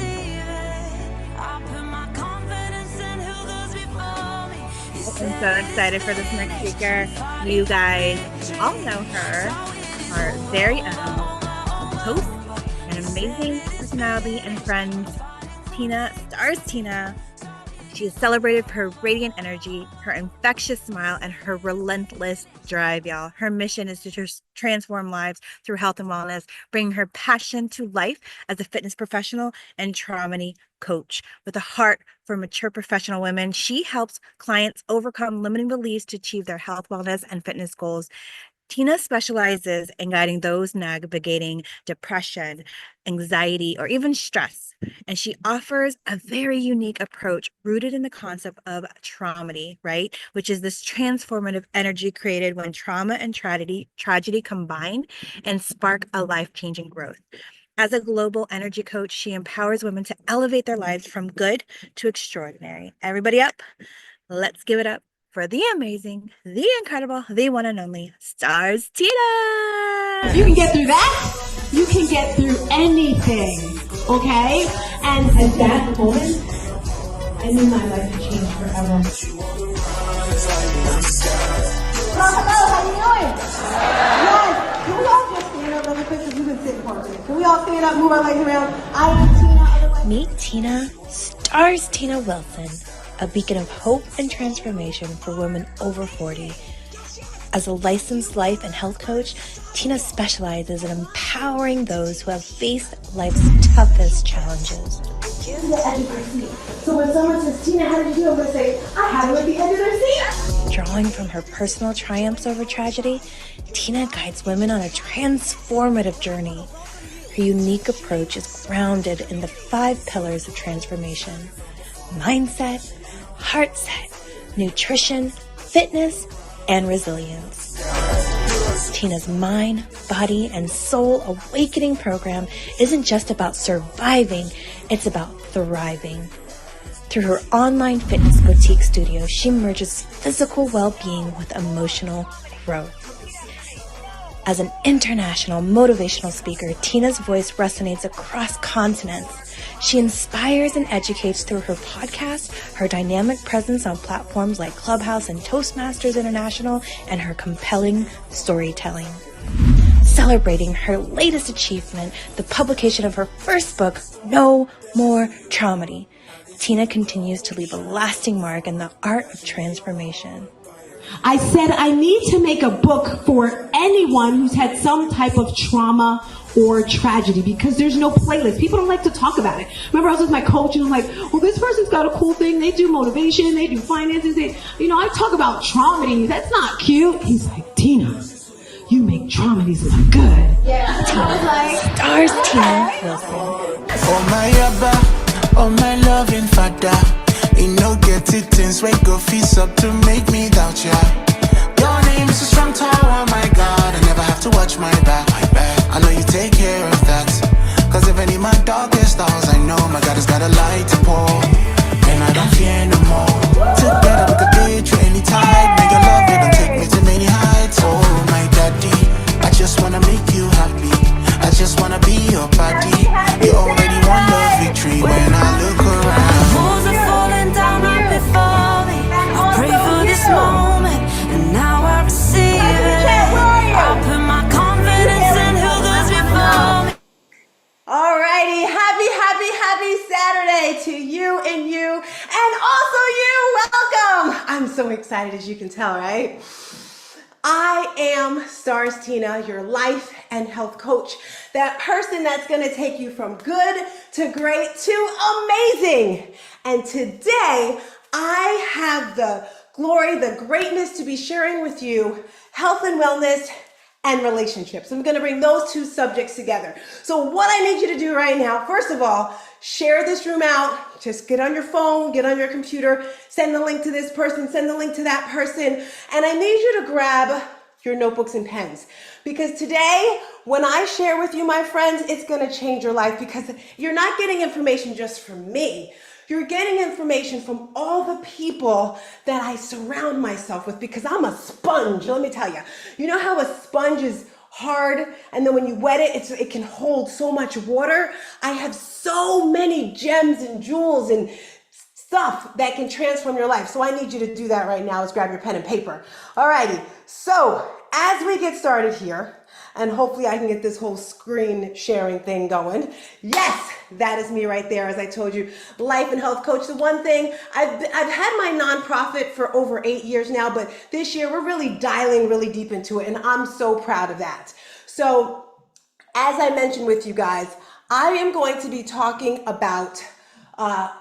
S1: I'm so excited for this next speaker. You guys all know her, our very own host, an amazing personality and friend, Tina, Stars Tina. She is celebrated for her radiant energy, her infectious smile, and her relentless drive, y'all. Her mission is to transform lives through health and wellness, bringing her passion to life as a fitness professional and trauma coach. With a heart for mature professional women, she helps clients overcome limiting beliefs to achieve their health, wellness, and fitness goals. Tina specializes in guiding those navigating depression, anxiety, or even stress. And she offers a very unique approach rooted in the concept of traumedy, right? Which is this transformative energy created when trauma and tragedy combine and spark a life-changing growth. As a global energy coach, she empowers women to elevate their lives from good to extraordinary. Everybody up. Let's give it up for the amazing, the incredible, the one and only Stars Tina.
S2: If you can get through that, you can get through anything, okay? And at that moment, I knew my life would change forever. Hello, how you doing? Yes. Can we all just stand up really quick because we've been sitting for a minute? Can we all stand up, move our legs around? I am Tina, otherwise...
S7: Meet Tina, stars Tina Wilson, a beacon of hope and transformation for women over 40. As a licensed life and health coach, Tina specializes in empowering those who have faced life's toughest challenges.
S2: The edge of their seat. So when someone says, Tina, how did you do? I'm going to say, I had them at the edge of their seat.
S7: Drawing from her personal triumphs over tragedy, Tina guides women on a transformative journey. Her unique approach is grounded in the 5 pillars of transformation: mindset, heart set, nutrition, fitness, and resilience. Tina's mind, body, and soul awakening program isn't just about surviving, it's about thriving. Through her online fitness boutique studio, she merges physical well-being with emotional growth. As an international motivational speaker, Tina's voice resonates across continents. She inspires and educates through her podcast, her dynamic presence on platforms like Clubhouse and Toastmasters International, and her compelling storytelling. Celebrating her latest achievement, the publication of her first book, No More Traumedy, Tina continues to leave a lasting mark in the art of transformation.
S8: I said I need to make a book for anyone who's had some type of trauma or tragedy, because there's no playlist. People don't like to talk about it. Remember, I was with my coach and I'm like, well, this person's got a cool thing. They do motivation, they do finances. I talk about traumedies. That's not cute. He's like, Tina, you make traumedies look good.
S2: Yeah.
S7: Stars Tina Wilson.
S9: Oh my Abba, oh my loving Father. You know get it things wake go feast up to make me doubt ya. Your name is a strong tower, my God. I never have to watch my back. I know you take care of that. Cause if any my darkest hours, I know my God has got a light to pour. And I don't fear no more. Together we could date through any tide. Make your love, you don't take me to many heights. Oh my daddy, I just wanna make you happy. I just wanna be your body. You already won the victory when I look around.
S4: Walls are falling down right before me. I pray for this moment, and now I receive it. I put my confidence in who goes before me.
S2: Alrighty, happy Saturday to you and also you. Welcome. I'm so excited, as you can tell, right? I am Stars Tina, your life and health coach, that person that's going to take you from good to great to amazing. And today I have the glory, the greatness to be sharing with you health and wellness and relationships. I'm going to bring those 2 subjects together. So what I need you to do right now, first of all, share this room out. Just get on your phone, get on your computer, send the link to this person, send the link to that person. And I need you to grab your notebooks and pens, because today, when I share with you, my friends, it's going to change your life, because you're not getting information just from me. You're getting information from all the people that I surround myself with, because I'm a sponge. Let me tell you. You know how a sponge is hard, and then when you wet it, it can hold so much water? I have so many gems and jewels and stuff that can transform your life. So I need you to do that right now. Let's grab your pen and paper. Alrighty. So as we get started here, and hopefully I can get this whole screen sharing thing going. Yes, that is me right there. As I told you, life and health coach. The one thing, I've had my nonprofit for over 8 years now, but this year we're really dialing really deep into it, and I'm so proud of that. So as I mentioned with you guys, I am going to be talking about, I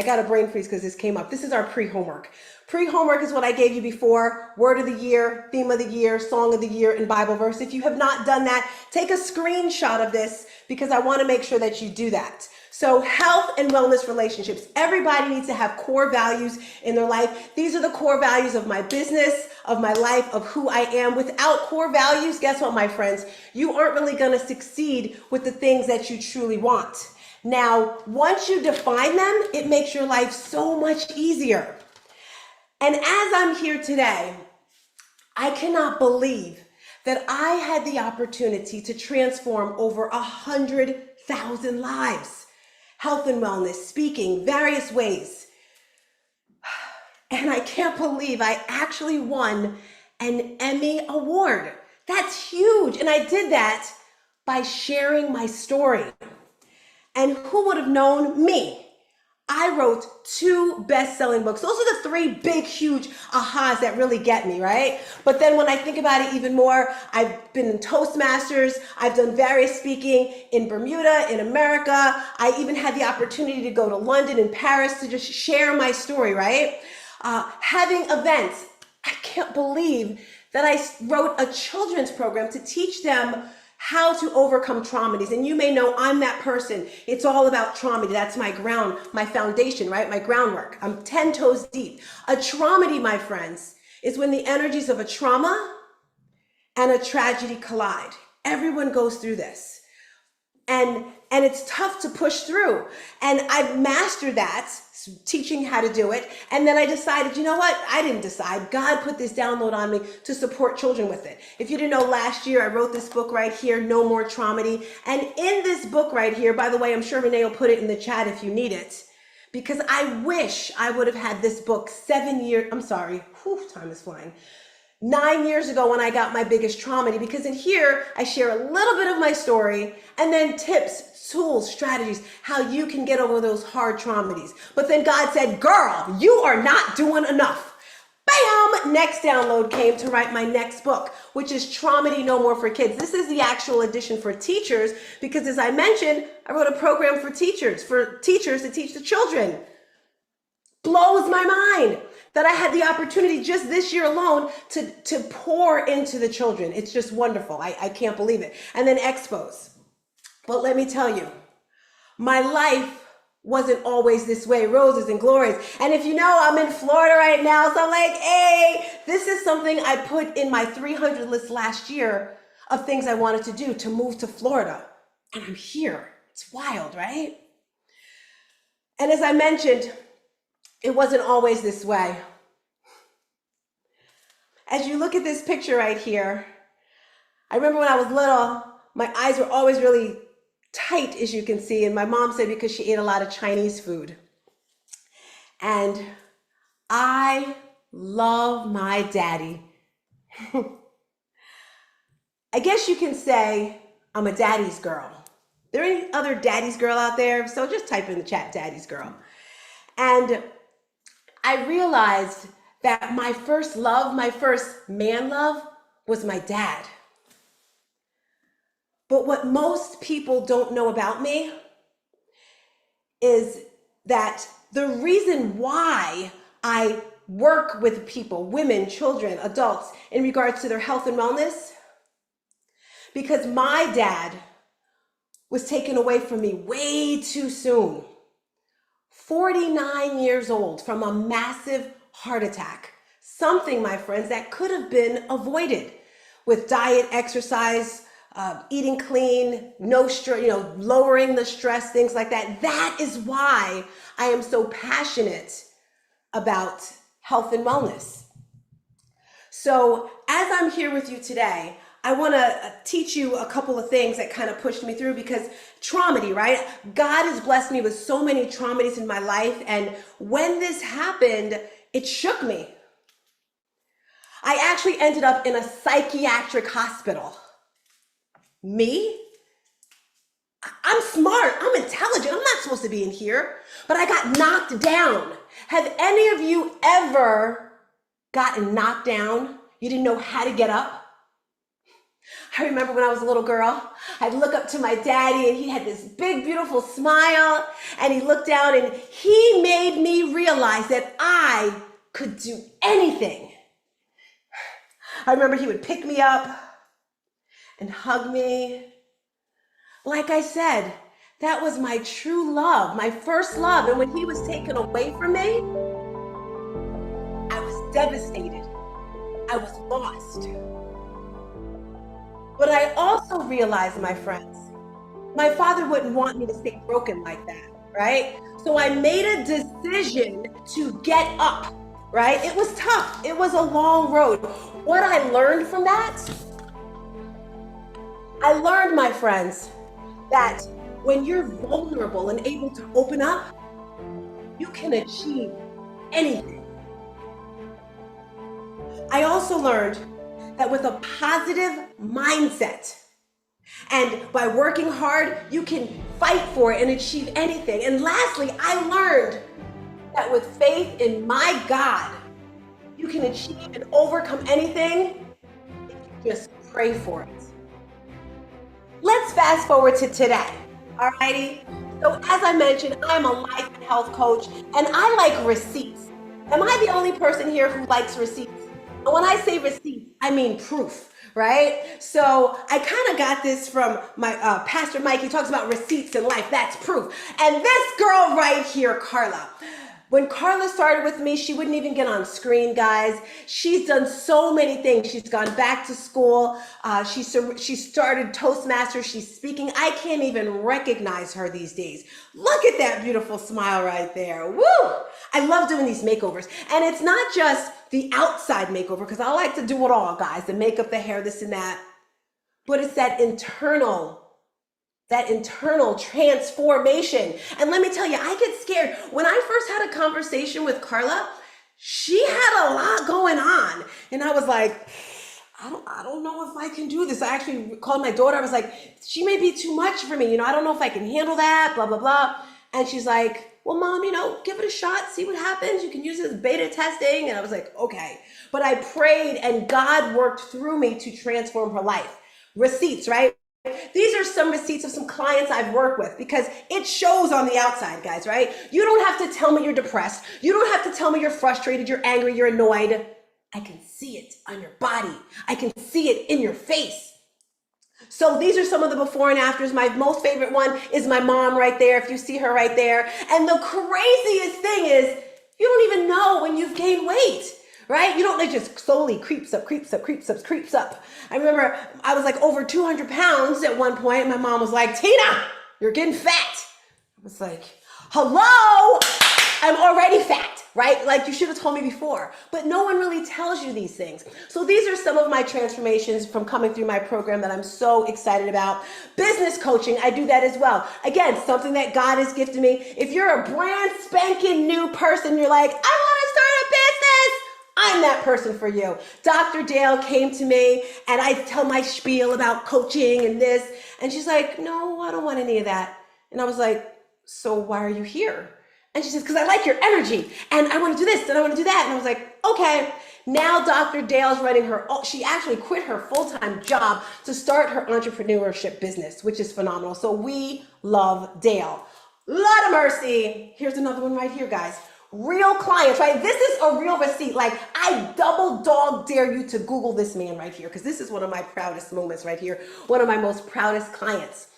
S2: got a brain freeze because this came up. This is our pre-homework. Pre-homework is what I gave you before: word of the year, theme of the year, song of the year, and Bible verse. If you have not done that, take a screenshot of this, because I want to make sure that you do that. So health and wellness relationships. Everybody needs to have core values in their life. These are the core values of my business, of my life, of who I am. Without core values, guess what, my friends? You aren't really going to succeed with the things that you truly want. Now, once you define them, it makes your life so much easier. And as I'm here today, I cannot believe that I had the opportunity to transform over 100,000 lives. Health and wellness, speaking, various ways. And I can't believe I actually won an Emmy Award. That's huge. And I did that by sharing my story. And who would have known? Me. I wrote 2 best-selling books. Those are the 3 big, huge ahas that really get me, right? But then when I think about it even more, I've been in Toastmasters. I've done various speaking in Bermuda, in America. I even had the opportunity to go to London and Paris to just share my story, right? Having events. I can't believe that I wrote a children's program to teach them how to overcome traumas. And you may know I'm that person. It's all about trauma. That's my ground, my foundation, right? My groundwork. I'm 10 toes deep. A traumedy, my friends, is when the energies of a trauma and a tragedy collide. Everyone goes through this. And it's tough to push through. And I've mastered that, teaching how to do it. And then I decided, you know what? I didn't decide. God put this download on me to support children with it. If you didn't know, last year I wrote this book right here, No More Traumedy. And in this book right here, by the way, I'm sure Renee will put it in the chat if you need it, because I wish I would have had this book 7 years, I'm sorry, time is flying. 9 years ago when I got my biggest traumedy, because in here I share a little bit of my story and then tips, tools, strategies, how you can get over those hard traumedies. But then God said, girl, you are not doing enough. Bam! Next download came to write my next book, which is Traumedy No More for Kids. This is the actual edition for teachers, because as I mentioned, I wrote a program for teachers to teach the children. Blows my mind that I had the opportunity just this year alone to pour into the children. It's just wonderful. I can't believe it. And then expos. But let me tell you, my life wasn't always this way, roses and glories. And if you know, I'm in Florida right now, so I'm like, hey, this is something I put in my 300 list last year of things I wanted to do, to move to Florida. And I'm here. It's wild, right? And as I mentioned, it wasn't always this way. As you look at this picture right here, I remember when I was little, my eyes were always really tight, as you can see, and my mom said because she ate a lot of Chinese food. And I love my daddy. I guess you can say I'm a daddy's girl. There any other daddy's girl out there? So just type in the chat, daddy's girl. And I realized that my first love, my first man love, was my dad. But what most people don't know about me is that the reason why I work with people, women, children, adults, in regards to their health and wellness, because my dad was taken away from me way too soon. 49 years old from a massive heart attack. Something, my friends, that could have been avoided with diet, exercise, eating clean, no stress, lowering the stress, things like that. That is why I am so passionate about health and wellness. So as I'm here with you today, I want to teach you a couple of things that kind of pushed me through, because traumedy, right? God has blessed me with so many traumedies in my life. And when this happened, it shook me. I actually ended up in a psychiatric hospital. Me? I'm smart, I'm intelligent, I'm not supposed to be in here, but I got knocked down. Have any of you ever gotten knocked down? You didn't know how to get up? I remember when I was a little girl, I'd look up to my daddy and he had this big, beautiful smile, and he looked down and he made me realize that I could do anything. I remember he would pick me up and hug me. Like I said, that was my true love, my first love. And when he was taken away from me, I was devastated. I was lost. But I also realized, my friends, my father wouldn't want me to stay broken like that, right? So I made a decision to get up, right? It was tough. It was a long road. What I learned from that, I learned, my friends, that when you're vulnerable and able to open up, you can achieve anything. I also learned that with a positive mindset and by working hard, you can fight for it and achieve anything. And lastly, I learned that with faith in my God, you can achieve and overcome anything if you just pray for it. Let's fast forward to today. Alrighty. So as I mentioned, I'm a life and health coach and I like receipts. Am I the only person here who likes receipts? And when I say receipts, I mean proof, right? So I kind of got this from my Pastor Mike. He talks about receipts in life. That's proof. And this girl right here, Carla. When Carla started with me, she wouldn't even get on screen, guys. She's done so many things. She's gone back to school. She started Toastmasters. She's speaking. I can't even recognize her these days. Look at that beautiful smile right there. Woo! I love doing these makeovers. And it's not just the outside makeover, because I like to do it all, guys. The makeup, the hair, this and that. But it's that internal transformation. And let me tell you, I get scared. When I first had a conversation with Carla, she had a lot going on. And I was like, I don't know if I can do this. I actually called my daughter. I was like, she may be too much for me. I don't know if I can handle that, blah, blah, blah. And she's like, well, Mom, give it a shot, see what happens. You can use it as beta testing. And I was like, okay. But I prayed and God worked through me to transform her life. Receipts, right? These are some receipts of some clients I've worked with because it shows on the outside, guys, right? You don't have to tell me you're depressed. You don't have to tell me you're frustrated, you're angry, you're annoyed. I can see it on your body. I can see it in your face. So these are some of the before and afters. My most favorite one is my mom right there, if you see her right there. And the craziest thing is you don't even know when you've gained weight. Right? You don't, it just slowly creeps up. I remember I was like over 200 pounds at one point. And my mom was like, Tina, you're getting fat. I was like, hello, I'm already fat, right? Like you should have told me before, but no one really tells you these things. So these are some of my transformations from coming through my program that I'm so excited about. Business coaching, I do that as well. Again, something that God has gifted me. If you're a brand spanking new person, you're like, I want to start a business. I'm that person for you. Dr. Dale came to me and I tell my spiel about coaching and this. And she's like, no, I don't want any of that. And I was like, so why are you here? And she says, because I like your energy and I want to do this and I want to do that. And I was like, okay. Now Dr. Dale's running she actually quit her full-time job to start her entrepreneurship business, which is phenomenal. So we love Dale. Lot of mercy. Here's another one right here, guys. Real clients, right? This is a real receipt. Like I double dog dare you to Google this man right here because this is one of my proudest moments right here. One of my most proudest clients.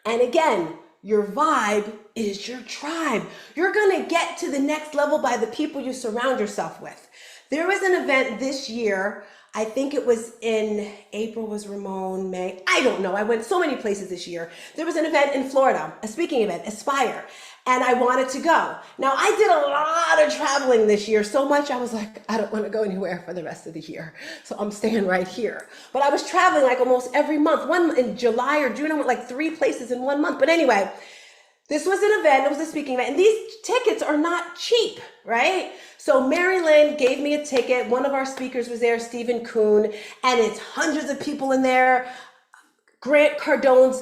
S2: And again, your vibe is your tribe. You're going to get to the next level by the people you surround yourself with. There was an event this year. I think it was in April, was Ramon, May. I don't know. I went so many places this year. There was an event in Florida, a speaking event, Aspire. And I wanted to go. Now, I did a lot of traveling this year, so much I was like, I don't want to go anywhere for the rest of the year. So I'm staying right here. But I was traveling like almost every month. One in July or June, I went like 3 places in 1 month. But anyway, this was an event. It was a speaking event. And these tickets are not cheap, right? So Mary Lynn gave me a ticket. One of our speakers was there, Stephen Kuhn. And it's hundreds of people in there. Grant Cardone's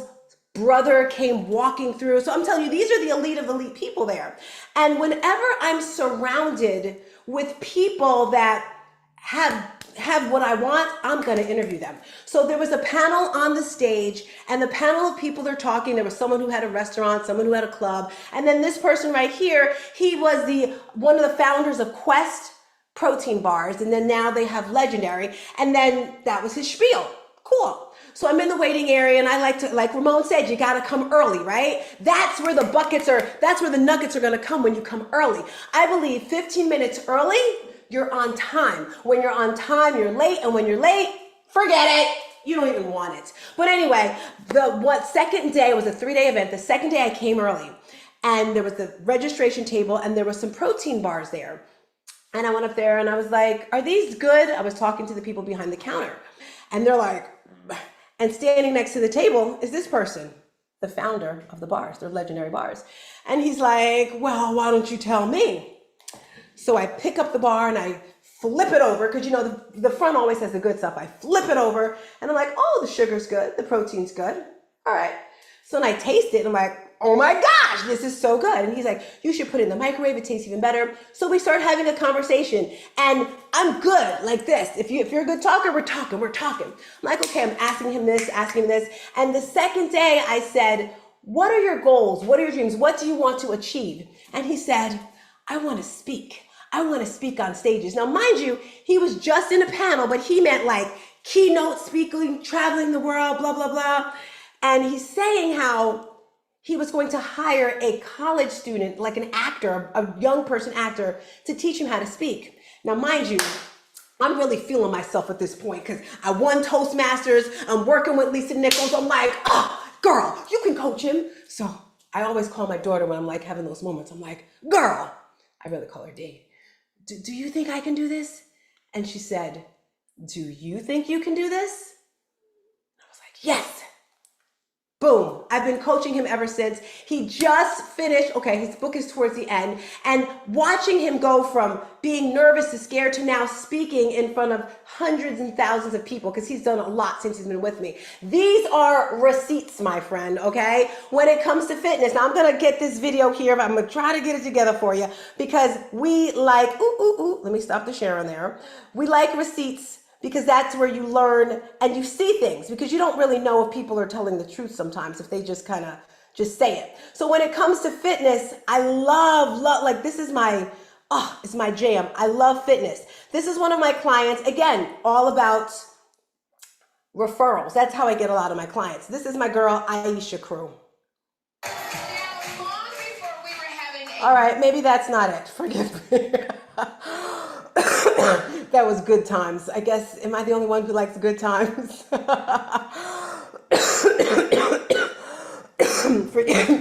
S2: brother came walking through. So I'm telling you, these are the elite of elite people there. And whenever I'm surrounded with people that have what I want, I'm going to interview them. So there was a panel on the stage and the panel of people they're talking. There was someone who had a restaurant, someone who had a club. And then this person right here, he was one of the founders of Quest protein bars. And then now they have Legendary. And then that was his spiel. Cool. So I'm in the waiting area and I like Ramon said, you got to come early, right? That's where that's where the nuggets are going to come when you come early. I believe 15 minutes early, you're on time. When you're on time, you're late. And when you're late, forget it. You don't even want it. But anyway, second day, it was a 3-day event. The second day I came early and there was the registration table and there was some protein bars there. And I went up there and I was like, are these good? I was talking to the people behind the counter and they're like, and standing next to the table is this person, the founder of the bars, they're Legendary bars. And he's like, well, why don't you tell me? So I pick up the bar and I flip it over, because you know the front always has the good stuff. I flip it over and I'm like, oh, the sugar's good, the protein's good. All right. So then I taste it and I'm like, oh my gosh, this is so good. And he's like, you should put it in the microwave, it tastes even better. So we start having a conversation and I'm good like this. If you're a good talker, we're talking. I'm like, okay, I'm asking him this. And the second day I said, what are your goals? What are your dreams? What do you want to achieve? And he said, I want to speak. I want to speak on stages. Now, mind you, he was just in a panel, but he meant like keynote speaking, traveling the world, blah, blah, blah. And he's saying how he was going to hire a college student, like an actor, a young person actor, to teach him how to speak. Now, mind you, I'm really feeling myself at this point because I won Toastmasters. I'm working with Lisa Nichols. I'm like, oh, girl, you can coach him. So I always call my daughter when I'm like having those moments. I'm like, girl, I really call her D. Do you think I can do this? And she said, do you think you can do this? I was like, yes. Boom. I've been coaching him ever since. He just finished, okay, his book is towards the end, and watching him go from being nervous to scared to now speaking in front of hundreds and thousands of people, because he's done a lot since he's been with me. These are receipts, my friend, okay? When it comes to fitness, now I'm going to get this video here, but I'm going to try to get it together for you, because we like, let me stop the share on there. We like receipts, because that's where you learn and you see things, because you don't really know if people are telling the truth sometimes, if they just kind of just say it. So when it comes to fitness, I love, like this is my, it's my jam. I love fitness. This is one of my clients, again, all about referrals. That's how I get a lot of my clients. This is my girl, Aisha Crew. All right, maybe that's not it. Forgive me. That was good times. I guess, am I the only one who likes good times?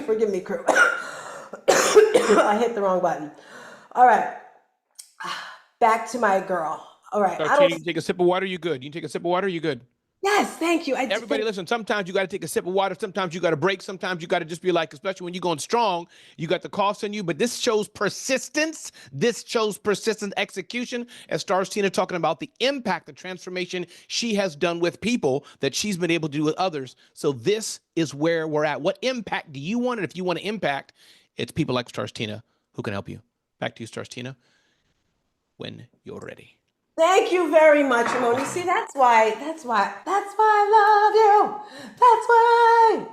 S2: Forgive me, crew. I hit the wrong button. All right. Back to my girl. All right.
S5: You can take a sip of water, you good. You can take a sip of water, you good.
S2: Yes, thank you.
S5: Everybody listen, sometimes you got to take a sip of water. Sometimes you got to break. Sometimes you got to just be like, especially when you're going strong, you got the coughs in you. But this shows persistence. This shows persistent execution. As Stars Tina talking about the impact, the transformation she has done with people that she's been able to do with others. So this is where we're at. What impact do you want? And if you want to impact, it's people like Stars Tina who can help you. Back to you, Stars Tina, when you're ready.
S2: Thank you very much, Ramon. You see, that's why I love you. That's why.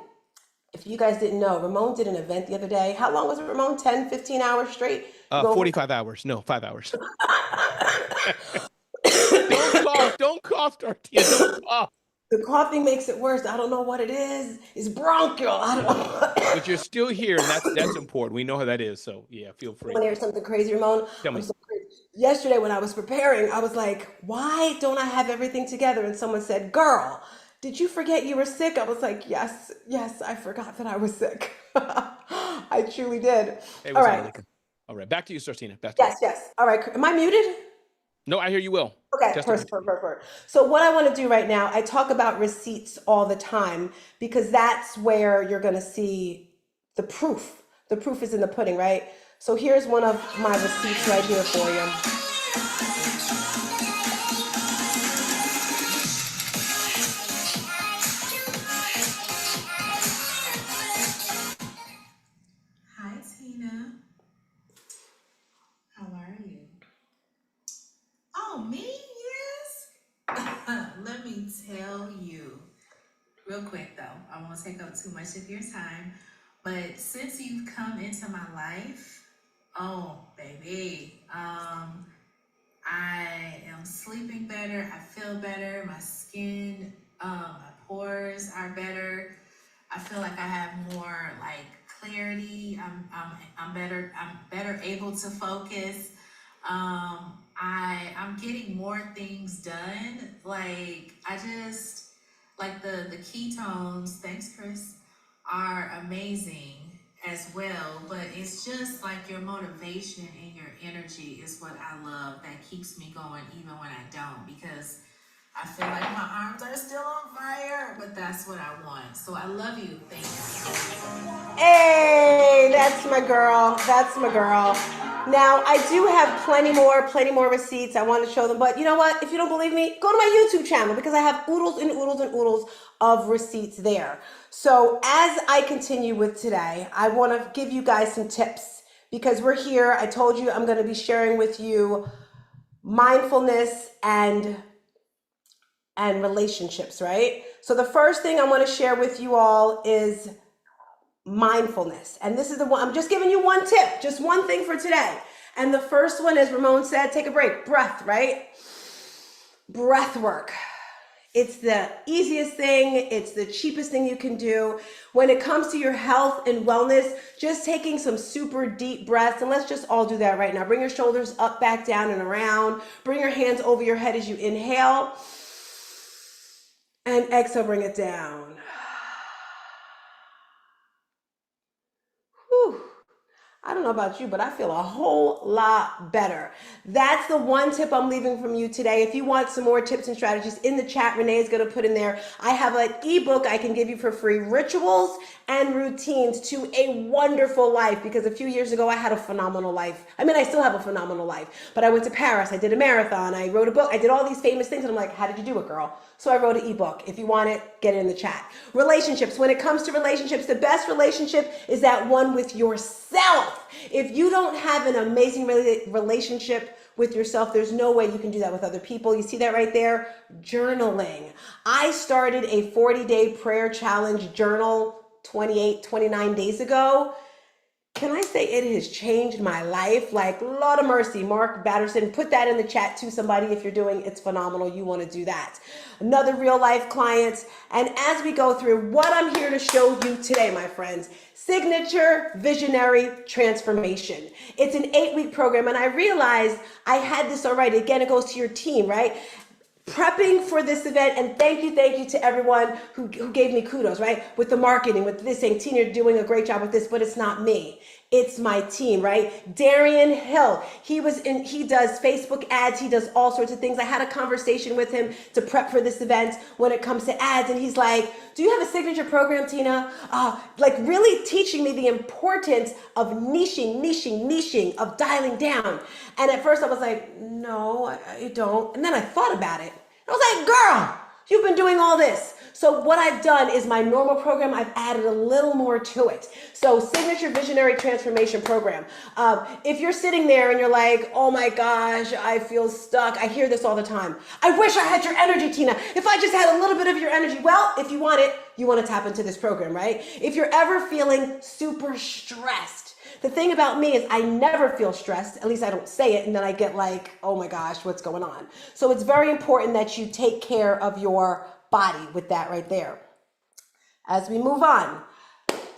S2: If you guys didn't know, Ramon did an event the other day. How long was it, Ramon? 10, 15 hours straight?
S5: 45 hours. No, 5 hours. Don't cough, Dartia. Don't cough.
S2: The coughing makes it worse. I don't know what it is. It's bronchial. I don't know.
S5: But you're still here, and that's important. We know how that is. So yeah, feel free.
S2: Want to hear something crazy, Ramon?
S5: Tell me.
S2: Yesterday when I was preparing, I was like, why don't I have everything together? And someone said, girl, did you forget you were sick? I was like, yes, I forgot that I was sick. I truly did. All right.
S5: All right. Back to you, Sartina.
S2: Yes. All right. Am I muted?
S5: No, I hear you well.
S2: Okay, perfect. So what I want to do right now, I talk about receipts all the time because that's where you're going to see the proof. The proof is in the pudding, right? So here's one of my receipts right here for you.
S10: Hi, Tina. How are you? Oh, me? Yes. Let me tell you. Real quick, though. I won't take up too much of your time. But since you've come into my life, oh, baby, I am sleeping better. I feel better. My skin, my pores are better. I feel like I have more like clarity. I'm better able to focus. I'm getting more things done. Like I just like the ketones. Thanks, Chris. Are amazing as well, but it's just like your motivation and your energy is what I love that keeps me going even when I don't, because I feel like my arms are still on fire, but that's what I want. So I love you. Thank you.
S2: Hey, that's my girl. Now, I do have plenty more receipts. I want to show them. But you know what? If you don't believe me, go to my YouTube channel because I have oodles and oodles and oodles of receipts there. So as I continue with today, I want to give you guys some tips because we're here. I told you I'm going to be sharing with you mindfulness and relationships, right? So the first thing I want to share with you all is mindfulness. And this is the one, I'm just giving you one tip, just one thing for today. And the first one, as Ramon said, take a break, breath, right? Breath work. It's the easiest thing. It's the cheapest thing you can do. When it comes to your health and wellness, just taking some super deep breaths. And let's just all do that right now. Bring your shoulders up, back, down, and around. Bring your hands over your head as you inhale. And exhale, bring it down. Whew. I don't know about you, but I feel a whole lot better. That's the one tip I'm leaving from you today. If you want some more tips and strategies in the chat, Renee is going to put in there. I have an ebook I can give you for free, Rituals and Routines to a Wonderful Life, because a few years ago I had a phenomenal life. I mean, I still have a phenomenal life, but I went to Paris, I did a marathon, I wrote a book, I did all these famous things, and I'm like, how did you do it, girl? So I wrote an ebook. If you want it, get it in the chat. Relationships. When it comes to relationships, the best relationship is that one with yourself. If you don't have an amazing relationship with yourself, there's no way you can do that with other people. You see that right there? Journaling. I started a 40-day prayer challenge journal 29 days ago. Can I say it has changed my life? Like, Lord of mercy, Mark Batterson, put that in the chat to somebody if you're doing, it's phenomenal. You want to do that. Another real life client. And as we go through what I'm here to show you today, my friends, Signature Visionary Transformation. It's an 8-week program. And I realized I had this already. Again, it goes to your team, right? Prepping for this event, and thank you to everyone who gave me kudos, right? With the marketing, with this saying, Tina, you're doing a great job with this, but it's not me. It's my team, right? Darian Hill, he does Facebook ads. He does all sorts of things. I had a conversation with him to prep for this event when it comes to ads. And he's like, do you have a signature program, Tina? Like really teaching me the importance of niching, of dialing down. And at first I was like, no, I don't. And then I thought about it. I was like, girl, you've been doing all this. So what I've done is my normal program, I've added a little more to it. So Signature Visionary Transformation Program. If you're sitting there and you're like, oh my gosh, I feel stuck. I hear this all the time. I wish I had your energy, Tina. If I just had a little bit of your energy. Well, if you want it, you want to tap into this program, right? If you're ever feeling super stressed, the thing about me is I never feel stressed, at least I don't say it, and then I get like, oh my gosh, what's going on? So it's very important that you take care of your body with that right there. As we move on,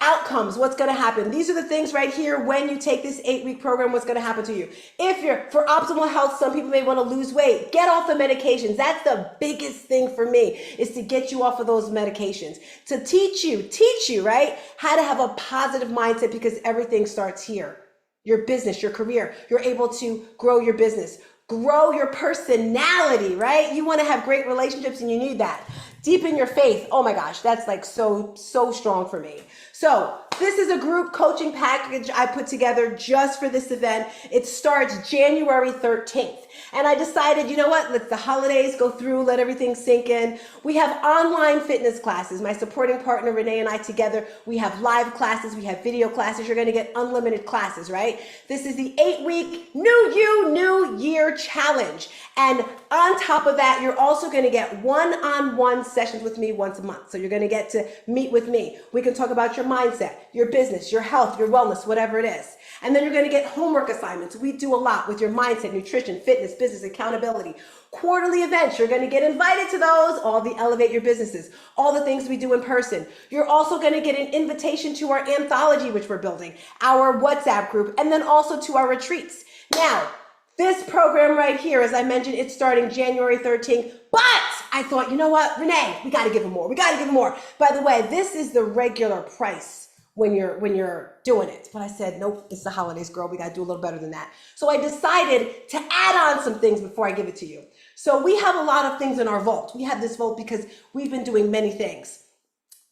S2: outcomes, what's going to happen? These are the things right here. When you take this 8-week program, what's going to happen to you? If you're for optimal health, some people may want to lose weight, get off the medications. That's the biggest thing for me, is to get you off of those medications, to teach you, right? How to have a positive mindset, because everything starts here. Your business, your career, you're able to grow your business, grow your personality, right? You want to have great relationships and you need that. Deepen your faith. Oh my gosh, that's like so strong for me. So this is a group coaching package I put together just for this event. It starts January 13th. And I decided, you know what, let the holidays go through, let everything sink in. We have online fitness classes. My supporting partner, Renee, and I together, we have live classes, we have video classes. You're going to get unlimited classes, right? This is the 8-week New You, New Year challenge. And on top of that, you're also going to get one-on-one sessions with me once a month. So you're going to get to meet with me. We can talk about your mindset, your business, your health, your wellness, whatever it is. And then you're going to get homework assignments. We do a lot with your mindset, nutrition, fitness, business, accountability. Quarterly events, you're going to get invited to those, all the Elevate Your Businesses, all the things we do in person. You're also going to get an invitation to our anthology, which we're building, our WhatsApp group, and then also to our retreats. Now, this program right here, as I mentioned, it's starting January 13th, but I thought, you know what, Renee, we got to give them more. We got to give them more. By the way, this is the regular price when you're doing it. But I said, nope, it's the holidays, girl. We got to do a little better than that. So I decided to add on some things before I give it to you. So we have a lot of things in our vault. We have this vault because we've been doing many things.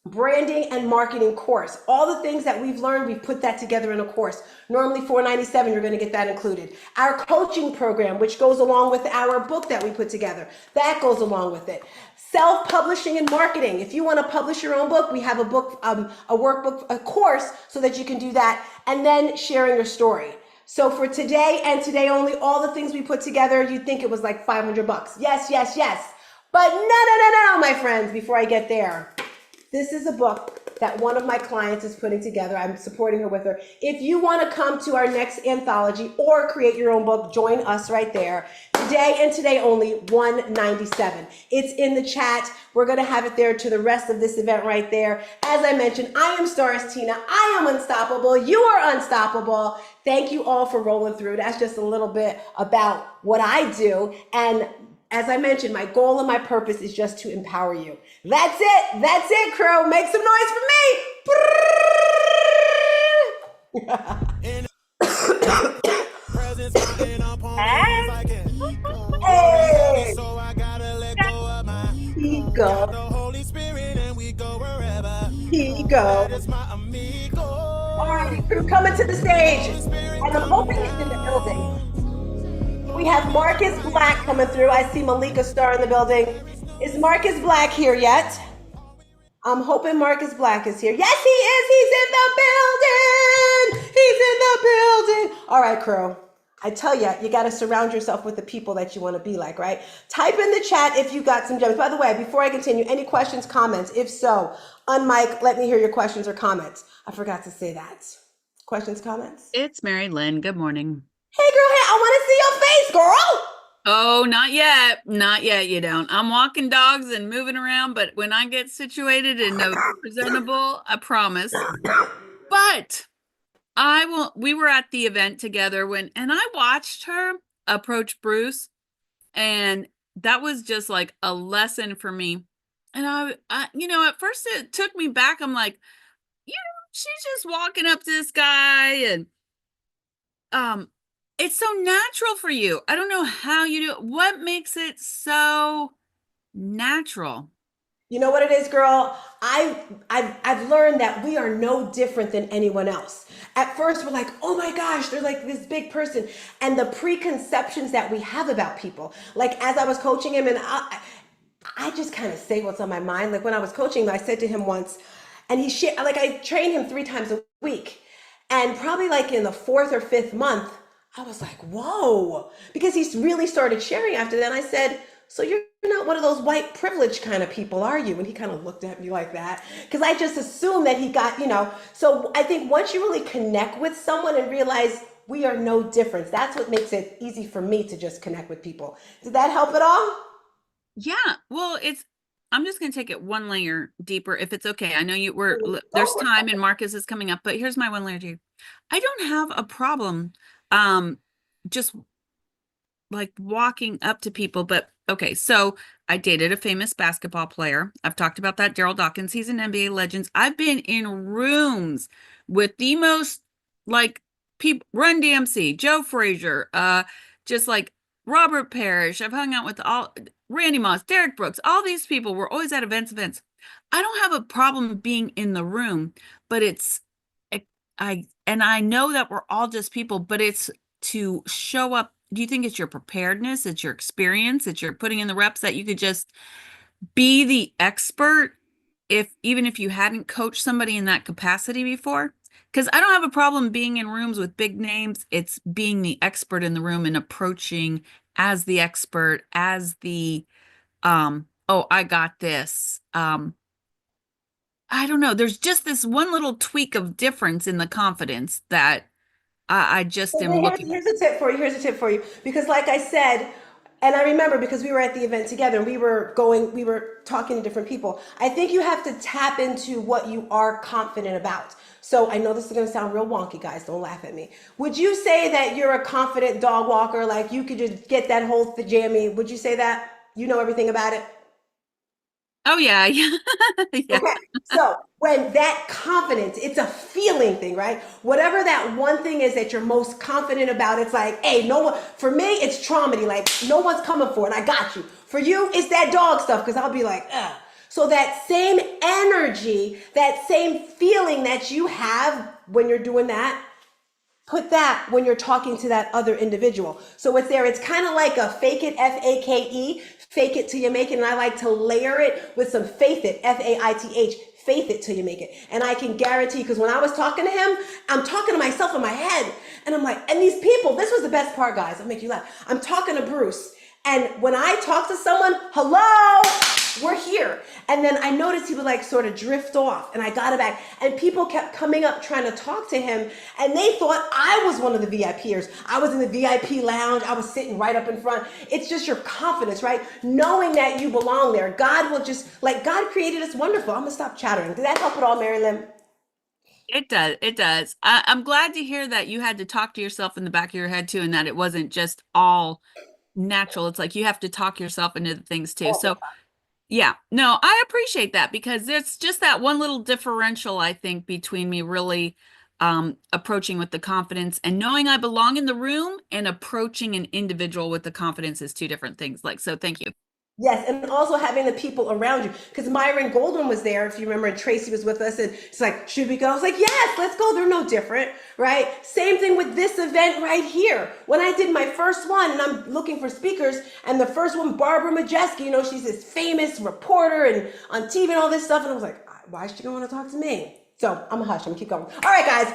S2: branding and marketing course. All the things that we've learned, we've put that together in a course. Normally $497, you're going to get that included. Our coaching program, which goes along with our book that we put together, that goes along with it. Self-publishing and marketing. If you want to publish your own book, we have a book, a workbook, a course so that you can do that. And then sharing your story. So for today and today only, all the things we put together, you'd think it was like $500. Yes, yes, yes. But no, my friends, before I get there. This is a book that one of my clients is putting together. I'm supporting her with her. If you want to come to our next anthology or create your own book, join us right there. Today and today only, $197. It's in the chat. We're going to have it there to the rest of this event right there. As I mentioned, I am Stars Tina. I am unstoppable. You are unstoppable. Thank you all for rolling through. That's just a little bit about what I do. And as I mentioned, my goal and my purpose is just to empower you. That's it. That's it, crew. Make some noise for me. Hey. Ego. Ego. All right, crew, coming to the stage. And I'm hoping it's in the building. We have Marcus Black coming through. I see Malika Starr in the building. Is Marcus Black here yet? I'm hoping Marcus Black is here. Yes, he is. He's in the building. He's in the building. All right, crew. I tell you, you got to surround yourself with the people that you want to be like, right? Type in the chat if you got some gems. By the way, before I continue, any questions, comments? If so, unmic, let me hear your questions or comments. I forgot to say that. Questions, comments?
S11: It's Mary Lynn. Good morning.
S2: Hey, girl, hey, I want to see your face, girl.
S11: Oh, not yet. Not yet, you don't. I'm walking dogs and moving around, but when I get situated and presentable, I promise. But we were at the event together and I watched her approach Bruce, and that was just like a lesson for me. And I at first it took me back. I'm like, she's just walking up to this guy and, it's so natural for you. I don't know how you do it. What makes it so natural?
S2: You know what it is, girl? I've learned that we are no different than anyone else. At first, we're like, oh my gosh, they're like this big person. And the preconceptions that we have about people. Like as I was coaching him, and I just kind of say what's on my mind. Like when I was coaching him, I said to him once, and I train him 3 times a week. And probably like in the 4th or 5th month, I was like, whoa, because he really started sharing after that. And I said, so you're not one of those white privilege kind of people, are you? And he kind of looked at me like that, because I just assumed that he got, So I think once you really connect with someone and realize we are no different, that's what makes it easy for me to just connect with people. Did that help at all?
S11: Yeah, well, I'm just going to take it one layer deeper, if it's okay. I know there's time and Marcus is coming up, but here's my one layer deeper. I don't have a problem just like walking up to people, but okay, so I dated a famous basketball player. I've talked about that, Daryl Dawkins. He's an NBA legend. I've been in rooms with the most like people, Run DMC, Joe Frazier, just like Robert Parrish. I've hung out with Randy Moss, Derek Brooks, all these people. Were always at events. I don't have a problem being in the room, but I know that we're all just people, but it's to show up. Do you think it's your preparedness? It's your experience? It's your putting in the reps that you could just be the expert even if you hadn't coached somebody in that capacity before? Because I don't have a problem being in rooms with big names. It's being the expert in the room and approaching as the expert, as the, I got this. I don't know. There's just this one little tweak of difference in the confidence that I just am looking.
S2: Here's a tip for you. Here's a tip for you. Because like I said, and I remember because we were at the event together and we were talking to different people. I think you have to tap into what you are confident about. So I know this is going to sound real wonky, guys. Don't laugh at me. Would you say that you're a confident dog walker? Like you could just get that whole jammy. Would you say that? You know everything about it?
S11: Oh, yeah. Yeah.
S2: Okay. So when that confidence, it's a feeling thing, right? Whatever that one thing is that you're most confident about, it's like, hey, no one, for me, it's traumedy. Like no one's coming for it. I got you. For you, it's that dog stuff. Cause I'll be like, ugh. So that same energy, that same feeling that you have when you're doing that, put that when you're talking to that other individual. So it's kind of like a fake it, F-A-K-E, fake it till you make it. And I like to layer it with some faith it, F-A-I-T-H, faith it till you make it. And I can guarantee, because when I was talking to him, I'm talking to myself in my head. And I'm like, and these people, this was the best part, guys. I'll make you laugh. I'm talking to Bruce. And when I talk to someone, hello, we're here. And then I noticed he would like sort of drift off, and I got it back. And people kept coming up trying to talk to him, and they thought I was one of the VIPers. I was in the VIP lounge. I was sitting right up in front. It's just your confidence, right? Knowing that you belong there. God will just, like, God created us wonderful. I'm gonna stop chattering. Did that help at all, Mary Lynn?
S11: It does. It does. I'm glad to hear that you had to talk to yourself in the back of your head too, and that it wasn't just all natural. It's like you have to talk yourself into the things too. So yeah, no, I appreciate that, because there's just that one little differential, I think, between me really approaching with the confidence and knowing I belong in the room, and approaching an individual with the confidence is two different things. Like, so thank you.
S2: Yes, and also having the people around you. Because Myron Goldwyn was there, if you remember, and Tracy was with us, and it's like, should we go? I was like, yes, let's go. They're no different, right? Same thing with this event right here. When I did my first one, and I'm looking for speakers, and the first one, Barbara Majeski, you know, she's this famous reporter and on TV and all this stuff, and I was like, why is she gonna want to talk to me? So I'm a hush, I'm gonna keep going. All right, guys,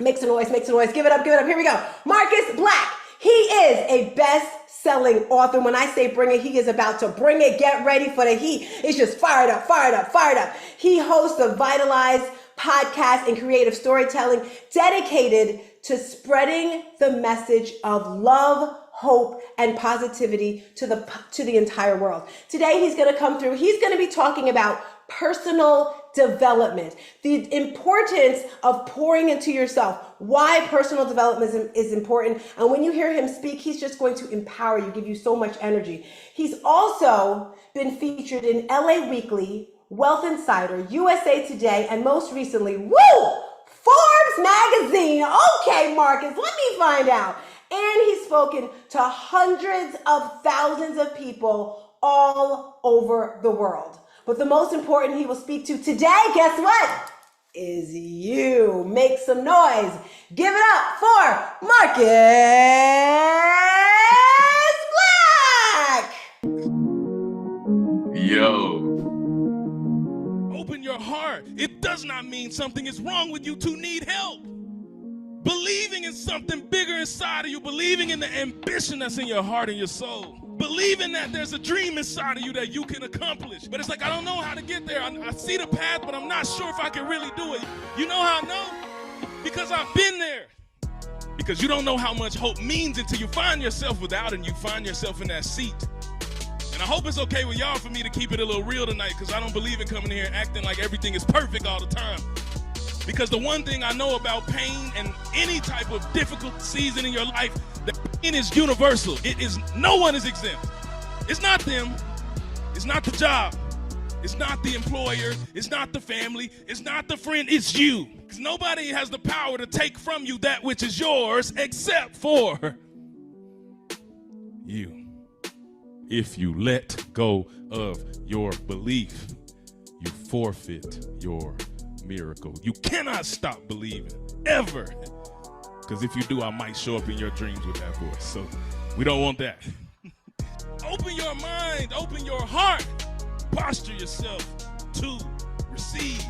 S2: make some noise, give it up, here we go. Marcus Black, he is a best-selling author. When I say bring it, he is about to bring it. Get ready for the heat. It's just fired up, fired up, fired up. He hosts the Vitalize podcast and creative storytelling dedicated to spreading the message of love, hope, and positivity to the entire world. Today, he's going to come through. He's going to be talking about personal development, the importance of pouring into yourself, why personal development is important. And when you hear him speak, he's just going to empower you, give you so much energy. He's also been featured in LA Weekly, Wealth Insider, USA Today, and most recently, Forbes magazine. Okay, Marcus, let me find out. And he's spoken to hundreds of thousands of people all over the world. But the most important he will speak to today, guess what? Is you. Make some noise. Give it up for Marcus Black.
S12: Yo. Open your heart. It does not mean something is wrong with you to need help. Believing in something bigger inside of you, believing in the ambition that's in your heart and your soul. Believing that there's a dream inside of you that you can accomplish. But it's like, I don't know how to get there. I see the path, but I'm not sure if I can really do it. You know how I know? Because I've been there. Because you don't know how much hope means until you find yourself without it, and you find yourself in that seat. And I hope it's okay with y'all for me to keep it a little real tonight, because I don't believe in coming here and acting like everything is perfect all the time. Because the one thing I know about pain and any type of difficult season in your life, that pain is universal. No one is exempt. It's not them. It's not the job. It's not the employer. It's not the family. It's not the friend. It's you. Because nobody has the power to take from you that which is yours except for you. If you let go of your belief, you forfeit your miracle. You cannot stop believing, ever. Because if you do, I might show up in your dreams with that voice. So we don't want that. Open your mind, open your heart, posture yourself to receive.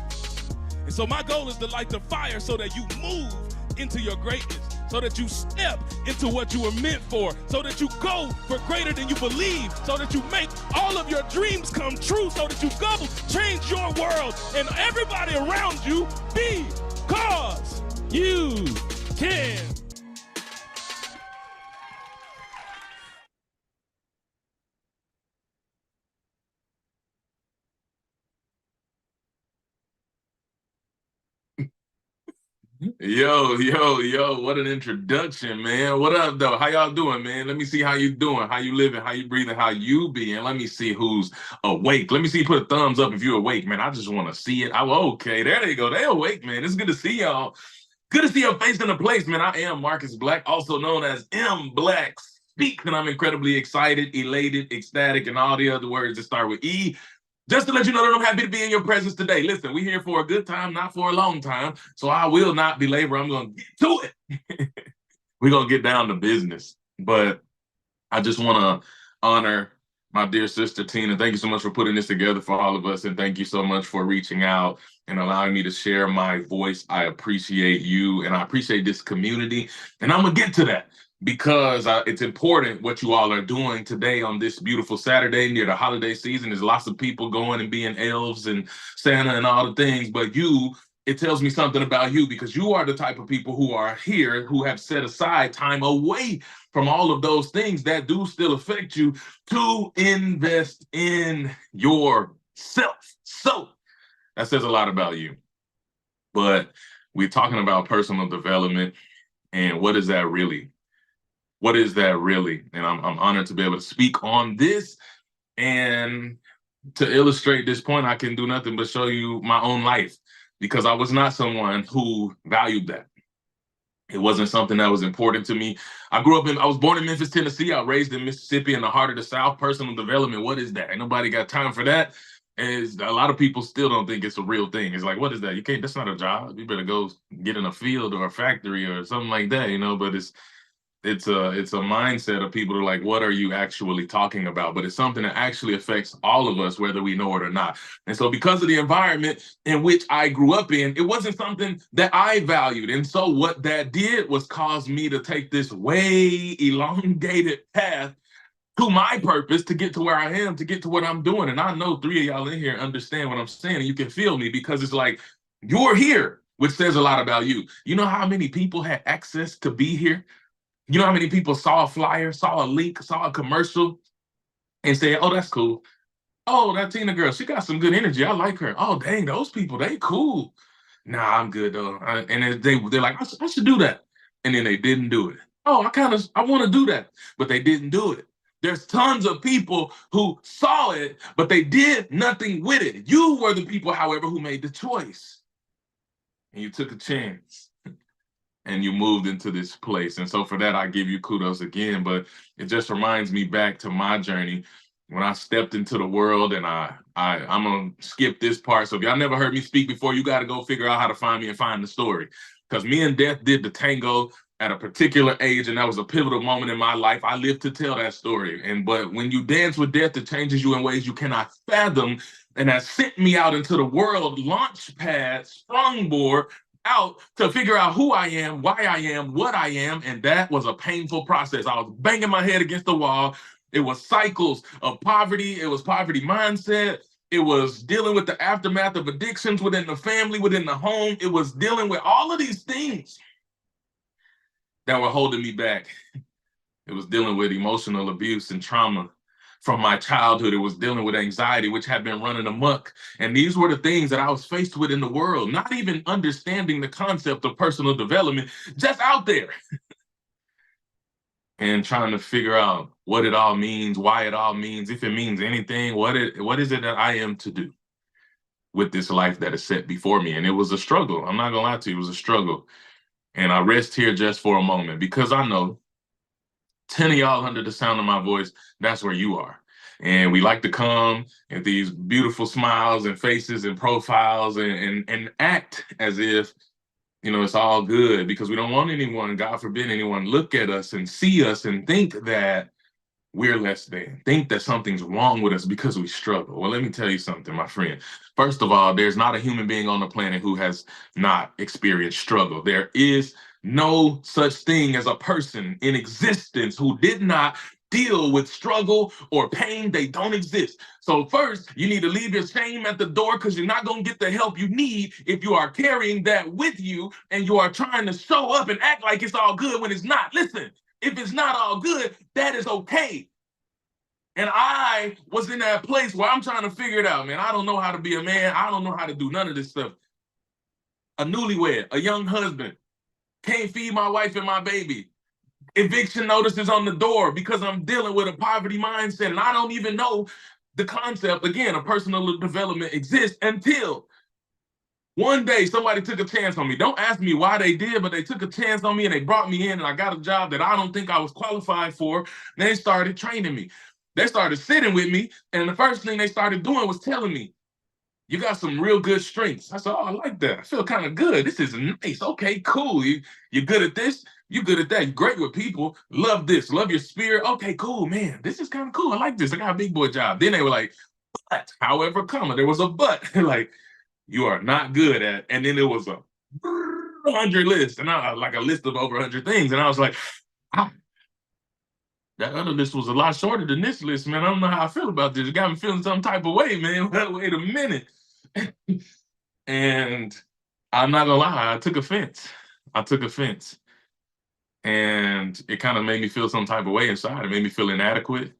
S12: And so my goal is to light the fire so that you move into your greatness, so that you step into what you were meant for, so that you go for greater than you believe, so that you make all of your dreams come true, so that you go change your world and everybody around you because you can.
S13: Yo, what an introduction, man. What up, though? How y'all doing, man? Let me see how you doing, how you living, how you breathing, how you being. Let me see who's awake. Let me see you put a thumbs up if you're awake, man. I just want to see it. Okay, there they go. They're awake, man. It's good to see y'all. Good to see your face in the place, man. I am Marcus Black, also known as M Black Speak, and I'm incredibly excited, elated, ecstatic, and all the other words that start with E. just to let you know that I'm happy to be in your presence today. Listen, we're here for a good time, not for a long time. So I will not belabor. I'm going to get to it. We're going to get down to business. But I just want to honor my dear sister, Tina. Thank you so much for putting this together for all of us. And thank you so much for reaching out and allowing me to share my voice. I appreciate you and I appreciate this community. And I'm going to get to that because it's important what you all are doing today on this beautiful Saturday near the holiday season. There's lots of people going and being elves and Santa and all the things, but it tells me something about you because you are the type of people who are here who have set aside time away from all of those things that do still affect you to invest in yourself. So that says a lot about you. But we're talking about personal development and what is that really? What is that really? And I'm honored to be able to speak on this. And to illustrate this point, I can do nothing but show you my own life because I was not someone who valued that. It wasn't something that was important to me. I was born in Memphis, Tennessee. I was raised in Mississippi in the heart of the South. Personal development, what is that? Ain't nobody got time for that. And a lot of people still don't think it's a real thing. It's like, what is that? You can't, that's not a job. You better go get in a field or a factory or something like that, but it's a mindset of people who are like, what are you actually talking about? But it's something that actually affects all of us, whether we know it or not. And so because of the environment in which I grew up in, it wasn't something that I valued. And so what that did was cause me to take this way elongated path to my purpose to get to where I am, to get to what I'm doing. And I know 3 of y'all in here understand what I'm saying, and you can feel me because it's like, you're here, which says a lot about you. You know how many people had access to be here? You know how many people saw a flyer, saw a link, saw a commercial, and said, oh, that's cool. Oh, that Tina girl, she got some good energy. I like her. Oh, dang, those people, they cool. Nah, I'm good, though. And they're like, I should do that. And then they didn't do it. Oh, I want to do that. But they didn't do it. There's tons of people who saw it, but they did nothing with it. You were the people, however, who made the choice. And you took a chance. And you moved into this place. And so for that, I give you kudos again. But it just reminds me back to my journey when I stepped into the world. And I'm going to skip this part. So if y'all never heard me speak before, you got to go figure out how to find me and find the story. Because me and Death did the tango at a particular age. And that was a pivotal moment in my life. I lived to tell that story. But when you dance with Death, it changes you in ways you cannot fathom. And that sent me out into the world, launch pad, sprungboard, out to figure out who I am, why I am, what I am. And that was a painful process. I was banging my head against the wall. It was cycles of poverty. It was poverty mindset. It was dealing with the aftermath of addictions within the family, within the home. It was dealing with all of these things that were holding me back. It was dealing with emotional abuse and trauma from my childhood. It was dealing with anxiety, which had been running amok. And these were the things that I was faced with in the world, not even understanding the concept of personal development, just out there. And trying to figure out what it all means, why it all means, if it means anything, what is it that I am to do with this life that is set before me. And it was a struggle. I'm not gonna lie to you, it was a struggle. And I rest here just for a moment because I know 10 of y'all under the sound of my voice, that's where you are. And we like to come at these beautiful smiles and faces and profiles and act as if, it's all good because we don't want anyone, God forbid anyone, look at us and see us and think that we're less than, think that something's wrong with us because we struggle. Well, let me tell you something, my friend. First of all, there's not a human being on the planet who has not experienced struggle. There is no such thing as a person in existence who did not deal with struggle or pain. They don't exist. So first, you need to leave your shame at the door because you're not going to get the help you need if you are carrying that with you and you are trying to show up and act like it's all good when it's not. Listen, if it's not all good, that is okay. And I was in that place where I'm trying to figure it out, man. I don't know how to be a man. I don't know how to do none of this stuff. A newlywed, a young husband, can't feed my wife and my baby. Eviction notices on the door because I'm dealing with a poverty mindset and I don't even know the concept, again, of personal development exists until one day somebody took a chance on me. Don't ask me why they did, but they took a chance on me and they brought me in and I got a job that I don't think I was qualified for. They started training me. They started sitting with me, and the first thing they started doing was telling me, you got some real good strengths. I said, oh, I like that. I feel kind of good. This is nice. Okay, cool. You're good at this. You're good at that. You're great with people. Love this. Love your spirit. Okay, cool, man. This is kind of cool. I like this. I got a big boy job. Then they were like, but, however, comma, there was a but. Like, you are not good at, and then there was a 100 list, and I like a list of over 100 things. And I was like, ah, that other list was a lot shorter than this list, man. I don't know how I feel about this. It got me feeling some type of way, man. Wait a minute. And I'm not gonna lie, I took offense. I took offense. And it kind of made me feel some type of way inside. It made me feel inadequate.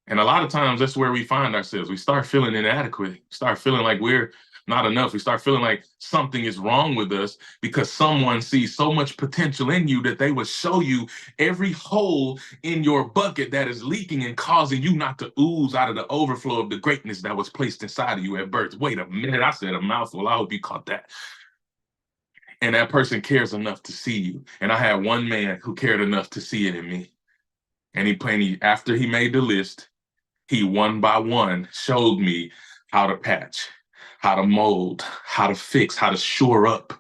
S13: And a lot of times that's where we find ourselves. We start feeling inadequate, start feeling like we're not enough. We start feeling like something is wrong with us because someone sees so much potential in you that they would show you every hole in your bucket that is leaking and causing you not to ooze out of the overflow of the greatness that was placed inside of you at birth. Wait a minute, I said a mouthful. I hope you caught that. And that person cares enough to see you. And I had one man who cared enough to see it in me. And after he made the list, he one by one showed me how to patch, how to mold, how to fix, how to shore up.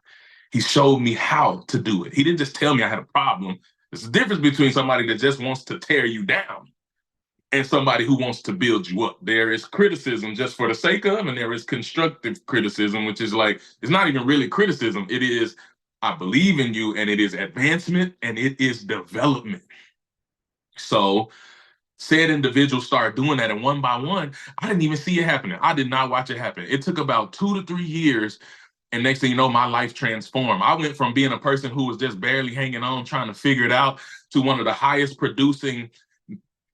S13: He showed me how to do it. He didn't just tell me I had a problem. There's a difference between somebody that just wants to tear you down and somebody who wants to build you up. There is criticism just for the sake of, and there is constructive criticism, which is like, it's not even really criticism. It is, I believe in you, and it is advancement, and it is development. So said individuals started doing that, and one by one, I didn't even see it happening. I did not watch it happen. It took about 2 to 3 years, and next thing you know, my life transformed. I went from being a person who was just barely hanging on, trying to figure it out, to one of the highest producing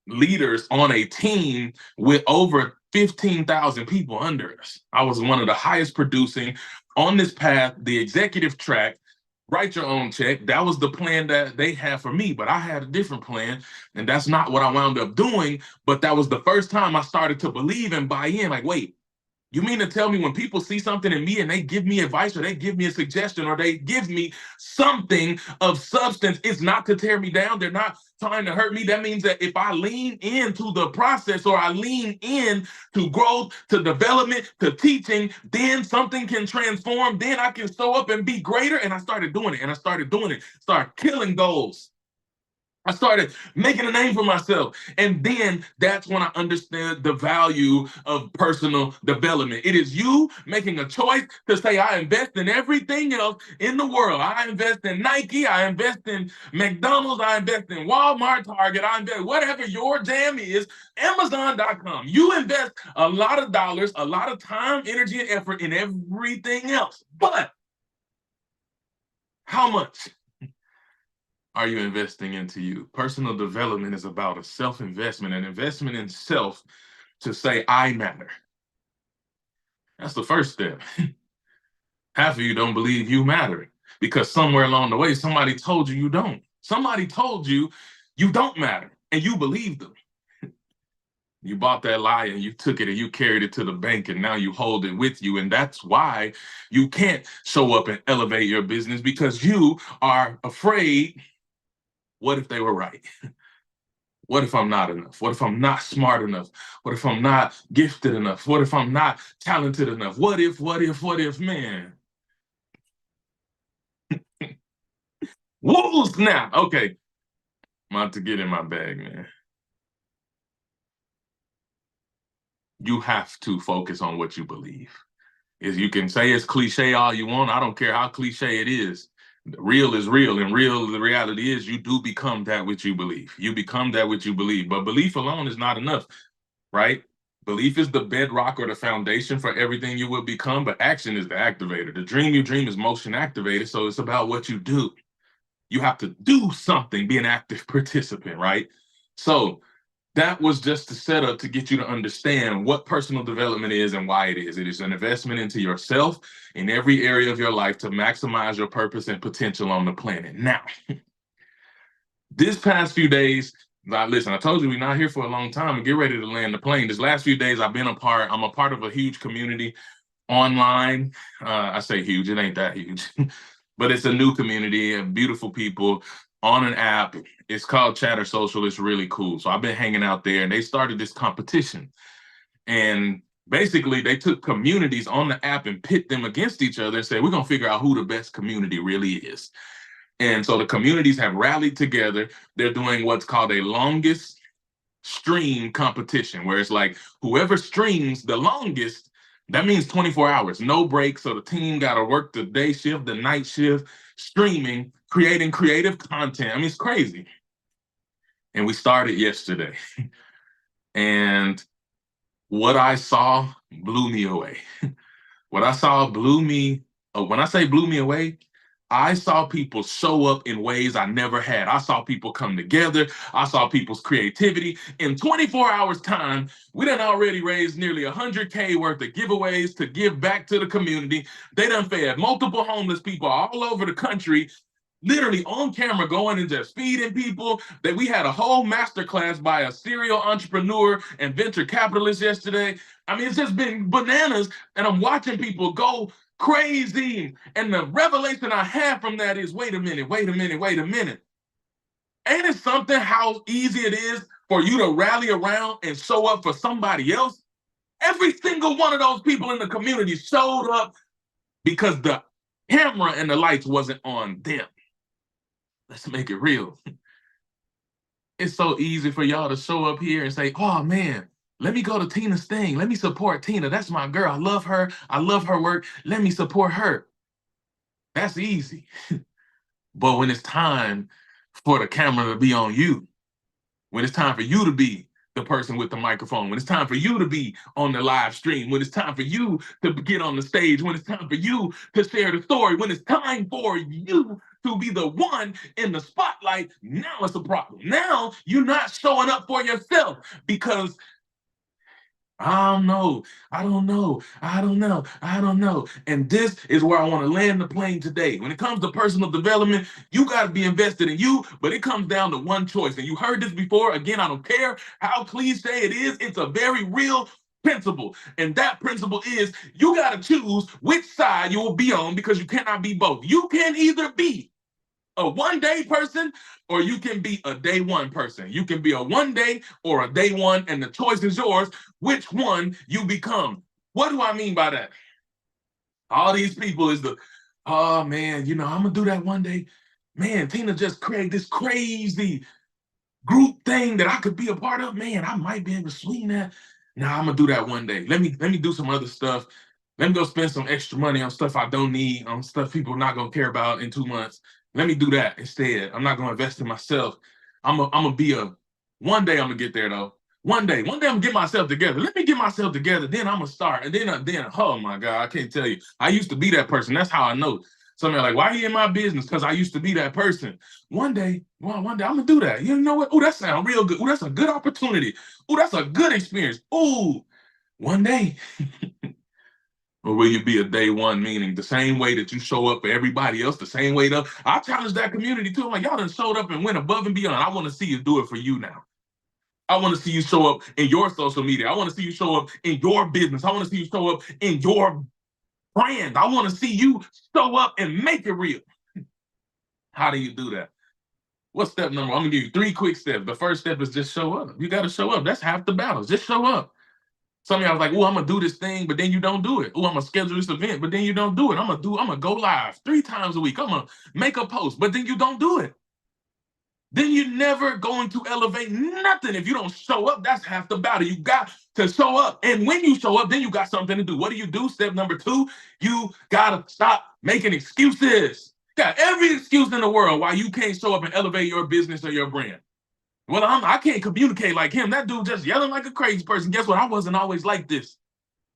S13: leaders on a team with over 15,000 people under us. I was one of the highest producing on this path, the executive track. Write your own check. That was the plan that they had for me, but I had a different plan, and that's not what I wound up doing. But that was the first time I started to believe and buy in. Like, wait, you mean to tell me when people see something in me and they give me advice or they give me a suggestion or they give me something of substance, it's not to tear me down. They're not trying to hurt me. That means that if I lean into the process, or I lean in to growth, to development, to teaching, then something can transform. Then I can show up and be greater. And I started doing it, and I started doing it. Started killing goals. I started making a name for myself. And then that's when I understood the value of personal development. It is you making a choice to say, I invest in everything else in the world. I invest in Nike. I invest in McDonald's. I invest in Walmart, Target. I invest whatever your jam is, Amazon.com. You invest a lot of dollars, a lot of time, energy, and effort in everything else. But how much are you investing into you? Personal development is about a self-investment, an investment in self to say, I matter. That's the first step. Half of you don't believe you matter because somewhere along the way, somebody told you you don't. Somebody told you you don't matter, and you believed them. You bought that lie and you took it and you carried it to the bank, and now you hold it with you. And that's why you can't show up and elevate your business, because you are afraid. What if they were right? What if I'm not enough? What if I'm not smart enough? What if I'm not gifted enough? What if I'm not talented enough? What if, man? Whoa, snap. Okay. I'm about to get in my bag, man. You have to focus on what you believe. You can say it's cliche all you want. I don't care how cliche it is. Real is real, and the reality is you do become that which you believe. You become that which you believe, but belief alone is not enough, right? Belief is the bedrock or the foundation for everything you will become, but action is the activator. The dream you dream is motion activated, so it's about what you do. You have to do something, be an active participant, right? So that was just the setup to get you to understand what personal development is and why it is. It is an investment into yourself in every area of your life to maximize your purpose and potential on the planet. Now, this past few days, listen, I told you we're not here for a long time, and get ready to land the plane. This last few days, I'm a part of a huge community online. I say huge, it ain't that huge, but it's a new community of beautiful people on an app. It's called Chatter Social. It's really cool. So I've been hanging out there, and they started this competition. And basically, they took communities on the app and pit them against each other and said, we're going to figure out who the best community really is. And so the communities have rallied together. They're doing what's called a longest stream competition, where it's like whoever streams the longest, that means 24 hours, no break. So the team got to work the day shift, the night shift, streaming, creating creative content. I mean, it's crazy. And we started yesterday. And what I saw blew me away. What I saw blew me, when I say blew me away, I saw people show up in ways I never had. I saw people come together. I saw people's creativity. In 24 hours time, we done already raised nearly 100K worth of giveaways to give back to the community. They done fed multiple homeless people all over the country, literally on camera, going and just feeding people. That we had a whole masterclass by a serial entrepreneur and venture capitalist yesterday. I mean, it's just been bananas, and I'm watching people go crazy. And the revelation I have from that is, wait a minute. Ain't it something how easy it is for you to rally around and show up for somebody else? Every single one of those people in the community showed up because the camera and the lights wasn't on them. Let's make it real. It's so easy for y'all to show up here and say, oh man, let me go to Tina's thing. Let me support Tina. That's my girl. I love her. I love her work. Let me support her. That's easy. But when it's time for the camera to be on you, when it's time for you to be the person with the microphone, when it's time for you to be on the live stream, when it's time for you to get on the stage, when it's time for you to share the story, when it's time for you to be the one in the spotlight, now it's a problem. Now you're not showing up for yourself because I don't know. And this is where I want to land the plane today. When it comes to personal development, you got to be invested in you, but it comes down to one choice. And you heard this before. Again, I don't care how cliche it is. It's a very real principle. And that principle is you got to choose which side you will be on, because you cannot be both. You can either be a one-day person, or you can be a day one person. You can be a one day or a day one, and the choice is yours which one you become. What do I mean by that? All these people is oh man, I'm gonna do that one day. Man, Tina just created this crazy group thing that I could be a part of. Man, I might be able to swing that. Nah, I'm gonna do that one day. Let me do some other stuff. Let me go spend some extra money on stuff I don't need, on stuff people are not gonna care about in 2 months. Let me do that instead. I'm not gonna invest in myself. I'm gonna be one day I'm gonna get there though. One day I'm gonna get myself together. Let me get myself together, then I'm gonna start. And then, oh my God, I can't tell you. I used to be that person. That's how I know. Somebody like, why are you in my business? Because I used to be that person. One day I'm gonna do that. You know what? Oh, that sounds real good. Oh, that's a good opportunity. Oh, that's a good experience. Oh, one day. Or will you be a day one, meaning the same way that you show up for everybody else, the same way that I challenge that community too. I'm like, y'all done showed up and went above and beyond. I want to see you do it for you now. I want to see you show up in your social media. I want to see you show up in your business. I want to see you show up in your brand. I want to see you show up and make it real. How do you do that? What's step number? I'm gonna give you 3 quick steps. The first step is just show up. You got to show up. That's half the battle. Just show up. Some of y'all was like, oh, I'm gonna do this thing, but then you don't do it. Oh, I'm gonna schedule this event, but then you don't do it. I'm gonna go live 3 times a week. I'm gonna make a post, but then you don't do it. Then you're never going to elevate nothing. If you don't show up, that's half the battle. You got to show up. And when you show up, then you got something to do. What do? Step number 2, you gotta stop making excuses. You got every excuse in the world why you can't show up and elevate your business or your brand. Well, I can't communicate like him. That dude just yelling like a crazy person. Guess what? I wasn't always like this.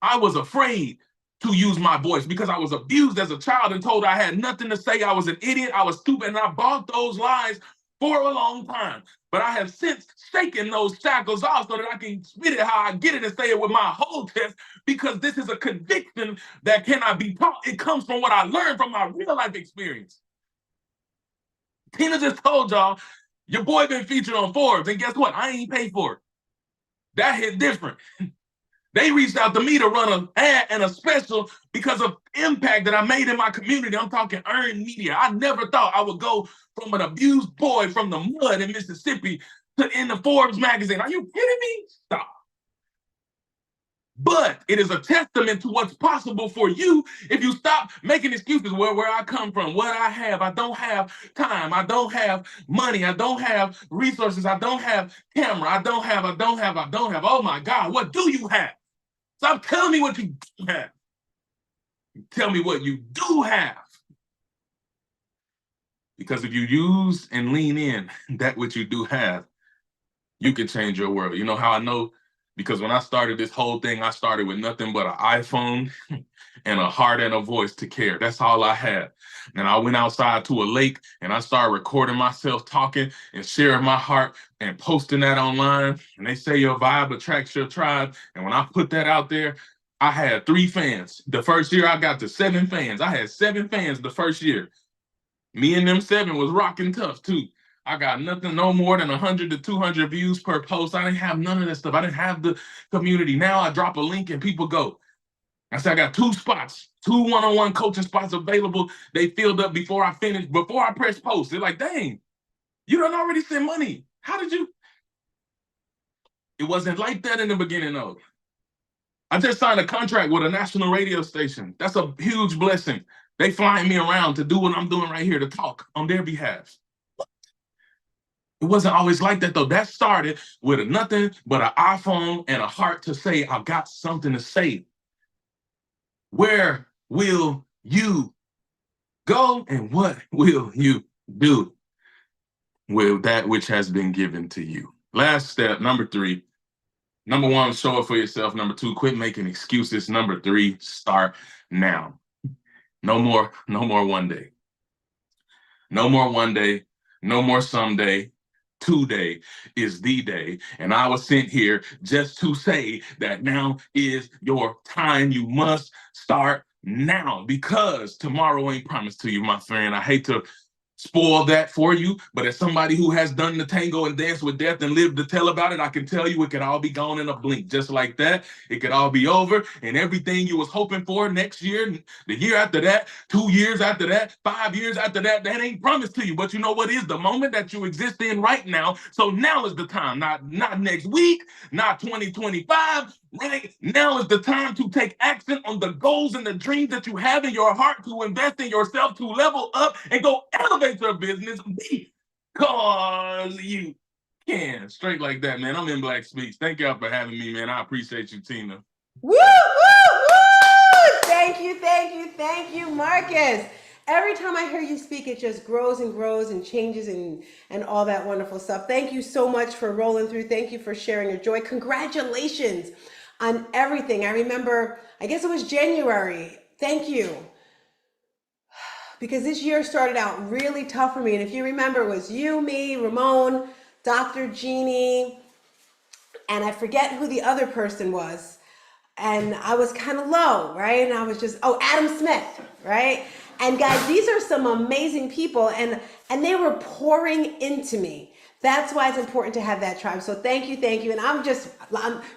S13: I was afraid to use my voice because I was abused as a child and told I had nothing to say. I was an idiot. I was stupid. And I bought those lies for a long time. But I have since shaken those shackles off so that I can spit it how I get it and say it with my whole chest, because this is a conviction that cannot be taught. It comes from what I learned from my real life experience. Tina just told y'all, your boy been featured on Forbes, and guess what? I ain't paid for it. That hit different. They reached out to me to run an ad and a special because of impact that I made in my community. I'm talking earned media. I never thought I would go from an abused boy from the mud in Mississippi to in the Forbes magazine. Are you kidding me? Stop. But it is a testament to what's possible for you if you stop making excuses where I come from, what I have. I don't have time. I don't have money. I don't have resources. I don't have camera. I don't have. Oh my God, what do you have? Stop telling me what you do have. Tell me what you do have. Because if you use and lean in that which you do have, you can change your world. You know how I know? Because when I started this whole thing, I started with nothing but an iPhone and a heart and a voice to care. That's all I had. And I went outside to a lake and I started recording myself talking and sharing my heart and posting that online. And they say your vibe attracts your tribe. And when I put that out there, I had 3 fans. The first year I got to 7 fans. I had 7 fans the first year. Me and them 7 was rocking tough too. I got nothing, no more than 100 to 200 views per post. I didn't have none of that stuff. I didn't have the community. Now I drop a link and people go. I said I got 2 spots, 2 one-on-one coaching spots available. They filled up before I finished, before I press post. They're like, dang, you done already sent money. How did you? It wasn't like that in the beginning though. I just signed a contract with a national radio station. That's a huge blessing. They flying me around to do what I'm doing right here, to talk on their behalf. It wasn't always like that though. That started with nothing but an iPhone and a heart to say, I've got something to say. Where will you go and what will you do with that which has been given to you? Last step, number 3. Number 1, show up for yourself. Number 2, quit making excuses. Number 3, start now. No more one day. No more one day. No more someday. Today is the day. And I was sent here just to say that now is your time. You must start now because tomorrow ain't promised to you, my friend. I hate to spoil that for you, but as somebody who has done the tango and danced with death and lived to tell about it, I can tell you it could all be gone in a blink. Just like that, it could all be over, and everything you was hoping for next year, the year after that, 2 years after that, 5 years after that, that ain't promised to you. But you know what is the moment that you exist in right now. So now is the time, not next week, not 2025. Right now is the time to take action on the goals and the dreams that you have in your heart, to invest in yourself, to level up and go elevate your business because you can. Straight like that, man. I'm in Black Speaks. Thank y'all for having me, man. I appreciate you, Tina.
S2: Woo, woo, woo! Thank you, Marcus. Every time I hear you speak, it just grows and grows and changes and all that wonderful stuff. Thank you so much for rolling through. Thank you for sharing your joy. Congratulations on everything. I remember, I guess it was January. Thank you. Because this year started out really tough for me. And if you remember, it was you, me, Ramon, Dr. Jeannie, and I forget who the other person was. And I was kind of low, right? And I was just, Adam Smith, right? And guys, these are some amazing people, and they were pouring into me. That's why it's important to have that tribe. So thank you. And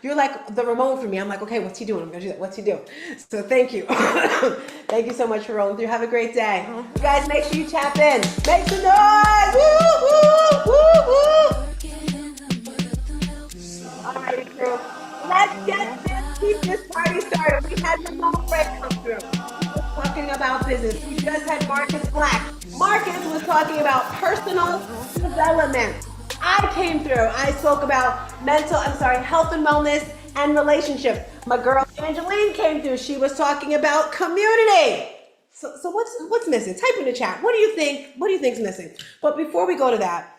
S2: you're like the Ramon for me. I'm like, okay, what's he doing? I'm gonna do that. What's he doing? So thank you. Thank you so much for rolling through. Have a great day. You guys, make sure you tap in. Make some noise. Woo, woo, woo, woo. All right, crew. Let's keep this party started. We had the long break come through. Talking about business. We just had Marcus Black. Marcus was talking about personal development. I came through. I spoke about health and wellness and relationships. My girl Angeline came through. She was talking about community. So what's missing? Type in the chat. What do you think? What do you think's missing? But before we go to that,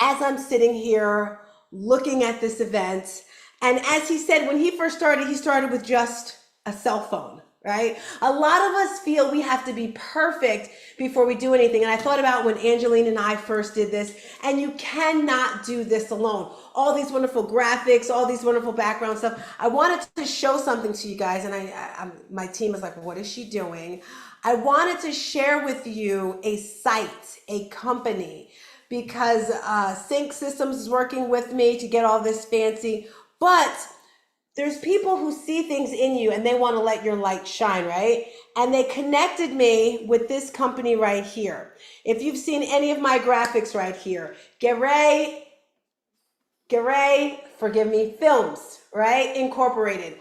S2: as I'm sitting here looking at this event, and as he said, when he first started, he started with just a cell phone. Right? A lot of us feel we have to be perfect before we do anything. And I thought about when Angeline and I first did this, and you cannot do this alone. All these wonderful graphics, all these wonderful background stuff. I wanted to show something to you guys, and my team is like, what is she doing? I wanted to share with you a site, a company, because Sync Systems is working with me to get all this fancy, but there's people who see things in you and they want to let your light shine, right? And they connected me with this company right here. If you've seen any of my graphics right here, Garay, forgive me, Films, right? Incorporated.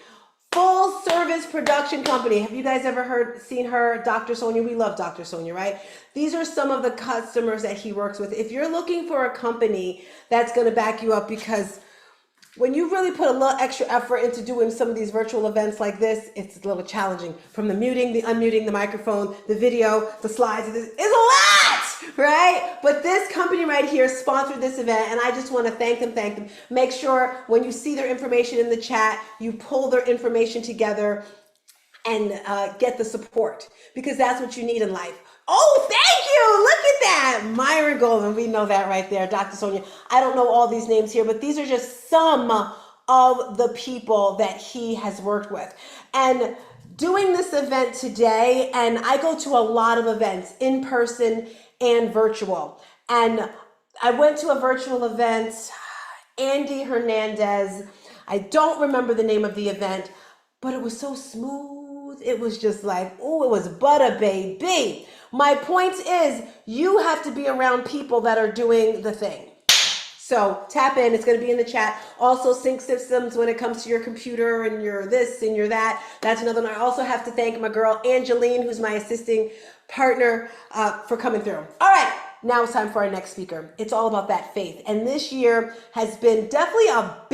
S2: Full service production company. Have you guys ever seen her, Dr. Sonia? We love Dr. Sonia, right? These are some of the customers that he works with. If you're looking for a company that's going to back you up, because when you really put a little extra effort into doing some of these virtual events like this, it's a little challenging. From the muting, the unmuting, the microphone, the video, the slides, it's a lot, right? But this company right here sponsored this event, and I just want to thank them. Make sure when you see their information in the chat, you pull their information together and get the support, because that's what you need in life. Oh, thank you. Look at that. Myron Golden. We know that right there. Dr. Sonia. I don't know all these names here, but these are just some of the people that he has worked with. And doing this event today, and I go to a lot of events, in person and virtual. And I went to a virtual event, Andy Hernandez. I don't remember the name of the event, but it was so smooth. It was just like, oh, it was butter, baby. My point is, you have to be around people that are doing the thing. So tap in, it's going to be in the chat. Also, sync systems when it comes to your computer and your this and your that. That's another one. I also have to thank my girl, Angeline, who's my assisting partner, for coming through. All right. Now it's time for our next speaker. It's all about that faith. And this year has been definitely a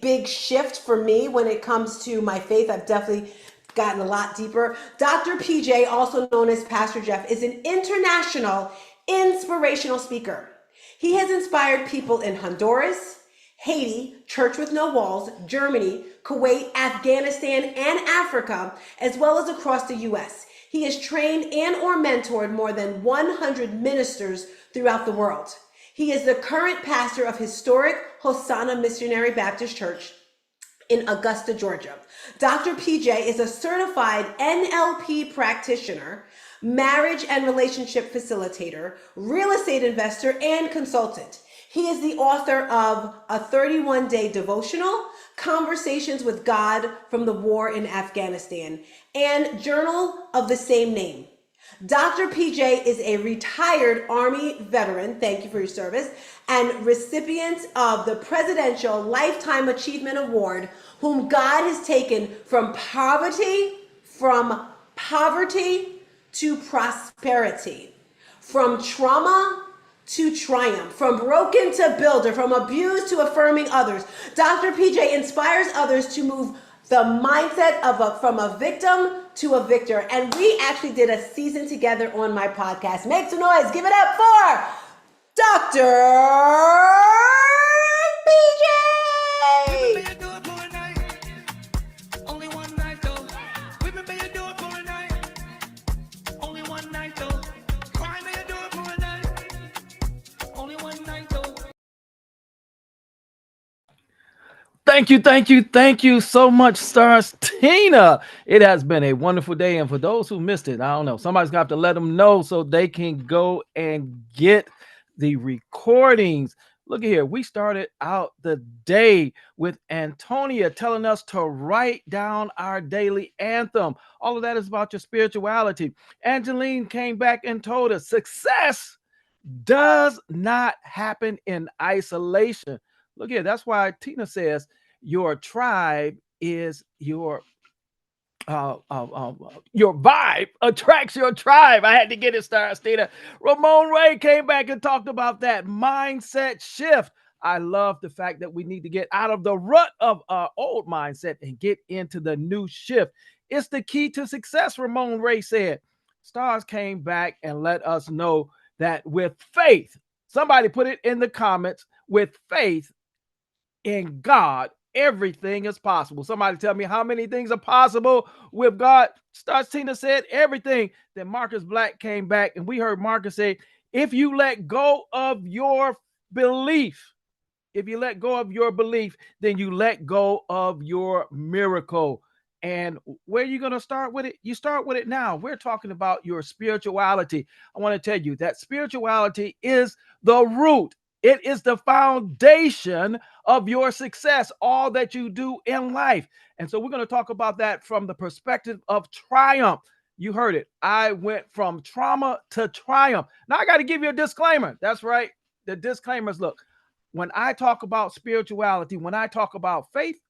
S2: big shift for me when it comes to my faith. I've definitely gotten a lot deeper. Dr. PJ, also known as Pastor Jeff, is an international inspirational speaker. He has inspired people in Honduras, Haiti, Church with No Walls, Germany, Kuwait, Afghanistan, and Africa, as well as across the U.S. He has trained and or mentored more than 100 ministers throughout the world. He is the current pastor of historic Hosanna Missionary Baptist Church in Augusta, Georgia. Dr. PJ is a certified NLP practitioner, marriage and relationship facilitator, real estate investor, and consultant. He is the author of a 31-day devotional, Conversations with God from the War in Afghanistan, and Journal of the same name. Dr. PJ is a retired Army veteran, thank you for your service, and recipient of the Presidential Lifetime Achievement Award, whom God has taken from poverty to prosperity, from trauma to triumph, from broken to builder, from abused to affirming others. Dr. PJ inspires others to move the mindset from a victim to a victor. And we actually did a season together on my podcast. Make some noise. Give it up for Dr. PJ.
S14: Thank you so much, Stars Tina. It has been a wonderful day. And for those who missed it, I don't know, somebody's gonna have to let them know so they can go and get the recordings. Look at here. We started out the day with Antonia telling us to write down our daily anthem. All of that is about your spirituality. Angeline came back and told us success does not happen in isolation. Look here. That's why Tina says your tribe is your vibe attracts your tribe. I had to get it started, Tina. Ramon Ray came back and talked about that mindset shift. I love the fact that we need to get out of the rut of our old mindset and get into the new shift. It's the key to success, Ramon Ray said. Stars came back and let us know that with faith, somebody put it in the comments, with faith in God, everything is possible. Somebody tell me how many things are possible with God. Stars Tina said everything. Then Marcus Black came back and we heard Marcus say, if you let go of your belief, then you let go of your miracle. And where are you going to start with it? You start with it now. We're talking about your spirituality. I want to tell you that spirituality is the root. It is the foundation of your success, all that you do in life. And so we're going to talk about that from the perspective of triumph. You heard it. I went from trauma to triumph. Now I got to give you a disclaimer. That's right. The disclaimers, look, when I talk about spirituality, when I talk about faith,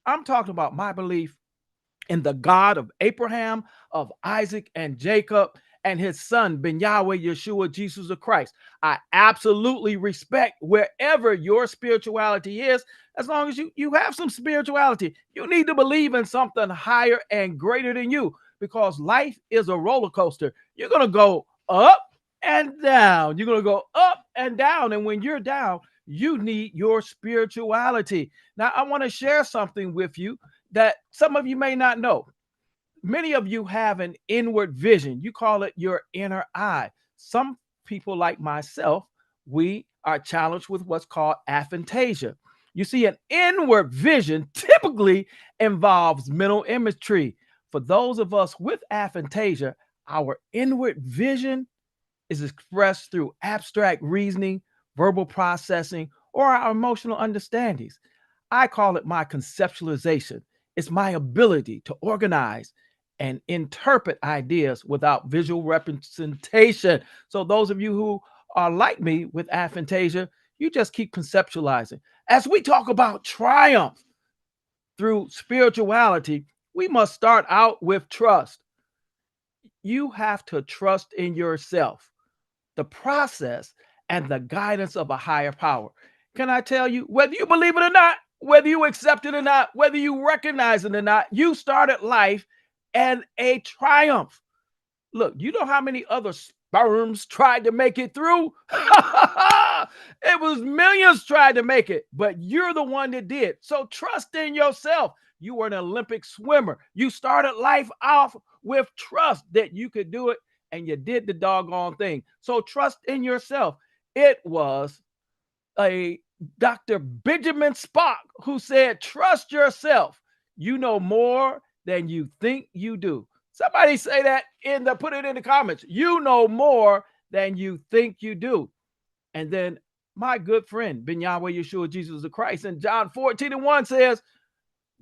S14: I'm talking about my belief in the God of Abraham, of Isaac, and Jacob, and his son, Ben Yahweh, Yeshua, Jesus of Christ. I absolutely respect wherever your spirituality is, as long as you have some spirituality. You need to believe in something higher and greater than you, because life is a roller coaster. You're going to go up and down. You're going to go up and down. And when you're down, you need your spirituality. Now, I want to share something with you that some of you may not know. Many of you have an inward vision. You call it your inner eye. Some people, like myself, we are challenged with what's called aphantasia. You see, an inward vision typically involves mental imagery. For those of us with aphantasia, our inward vision is expressed through abstract reasoning, verbal processing, or our emotional understandings. I call it my conceptualization. It's my ability to organize and interpret ideas without visual representation. So those of you who are like me with aphantasia, you just keep conceptualizing. As we talk about triumph through spirituality, we must start out with trust. You have to trust in yourself, the process, and the guidance of a higher power. Can I tell you, whether you believe it or not, whether you accept it or not, whether you recognize it or not, you started life and a triumph. Look, you know how many other sperms tried to make it through? It was millions tried to make it, but you're the one that did. So trust in yourself. You were an Olympic swimmer. You started life off with trust that you could do it, and you did the doggone thing. So trust in yourself. It was a Dr. Benjamin Spock who said, trust yourself. You know more than you think you do. Somebody say that put it in the comments. You know more than you think you do. And then my good friend, Ben Yahweh Yeshua, Jesus of Christ, in John 14:1 says,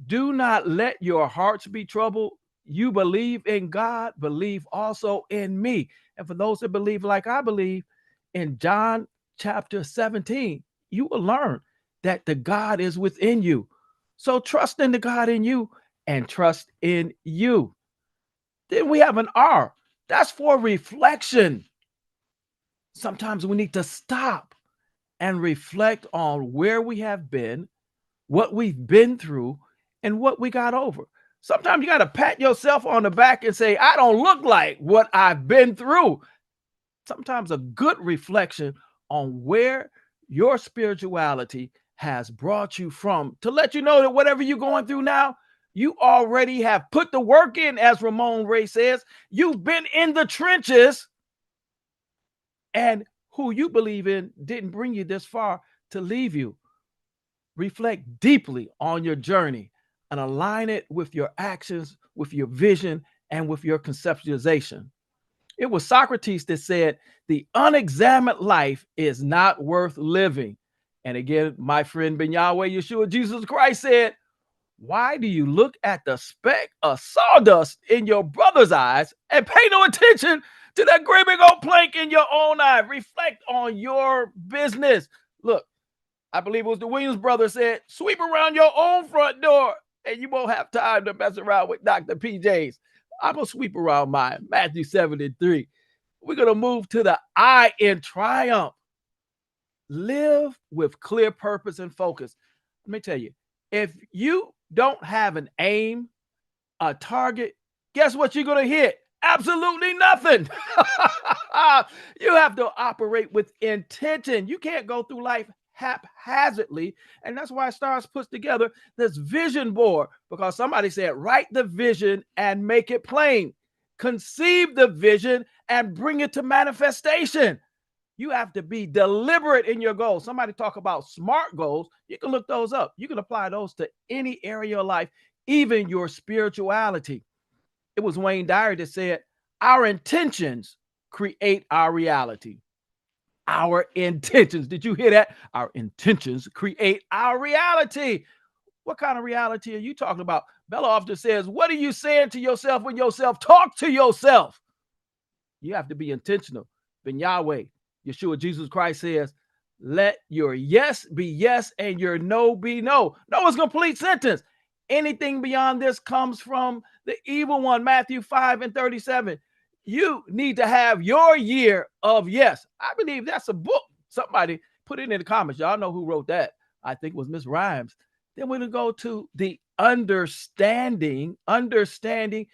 S14: do not let your hearts be troubled. You believe in God, believe also in me. And for those that believe like I believe, in John chapter 17, you will learn that the God is within you. So trust in the God in you and trust in you. Then we have an R. That's for reflection. Sometimes we need to stop and reflect on where we have been, what we've been through, and what we got over. Sometimes you got to pat yourself on the back and say, I don't look like what I've been through. Sometimes a good reflection on where your spirituality has brought you from, to let you know that whatever you're going through now, you already have put the work in, as Ramon Ray says. You've been in the trenches, and who you believe in didn't bring you this far to leave you. Reflect deeply on your journey and align it with your actions, with your vision, and with your conceptualization. It was Socrates that said, the unexamined life is not worth living. And again, my friend Ben Yahweh Yeshua, Jesus Christ said, why do you look at the speck of sawdust in your brother's eyes and pay no attention to that great big old plank in your own eye? Reflect on your business. Look, I believe it was the Williams brothers said, sweep around your own front door and you won't have time to mess around with Dr. PJ's. I'm going to sweep around mine. Matthew 7:3. We're going to move to the I in triumph. Live with clear purpose and focus. Let me tell you, if you don't have an aim, a target, guess what you're going to hit? Absolutely nothing. You have to operate with intention. You can't go through life haphazardly. And that's why Stars puts together this vision board, because somebody said, write the vision and make it plain. Conceive the vision and bring it to manifestation. You have to be deliberate in your goals. Somebody talk about SMART goals. You can look those up. You can apply those to any area of life, even your spirituality. It was Wayne Dyer that said, our intentions create our reality. our intentions. Did you hear that? Our intentions create our reality. What kind of reality are you talking about? Bella often says, what are you saying to yourself when yourself talk to yourself? You have to be intentional. Then Yahweh, Yeshua, Jesus Christ says, let your yes be yes and your no be no. No is a complete sentence. Anything beyond this comes from the evil one, Matthew 5:37. You need to have your year of yes. I believe that's a book. Somebody put it in the comments. Y'all know who wrote that. I think it was Miss Rhymes. Then we're going to go to the understanding. Understanding.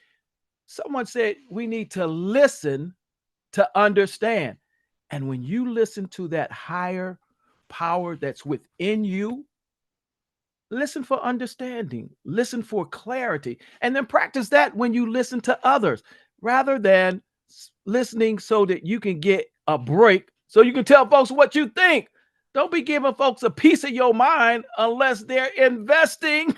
S14: Someone said we need to listen to understand. And when you listen to that higher power that's within you, listen for understanding, listen for clarity, and then practice that when you listen to others rather than listening so that you can get a break so you can tell folks what you think. Don't be giving folks a piece of your mind unless they're investing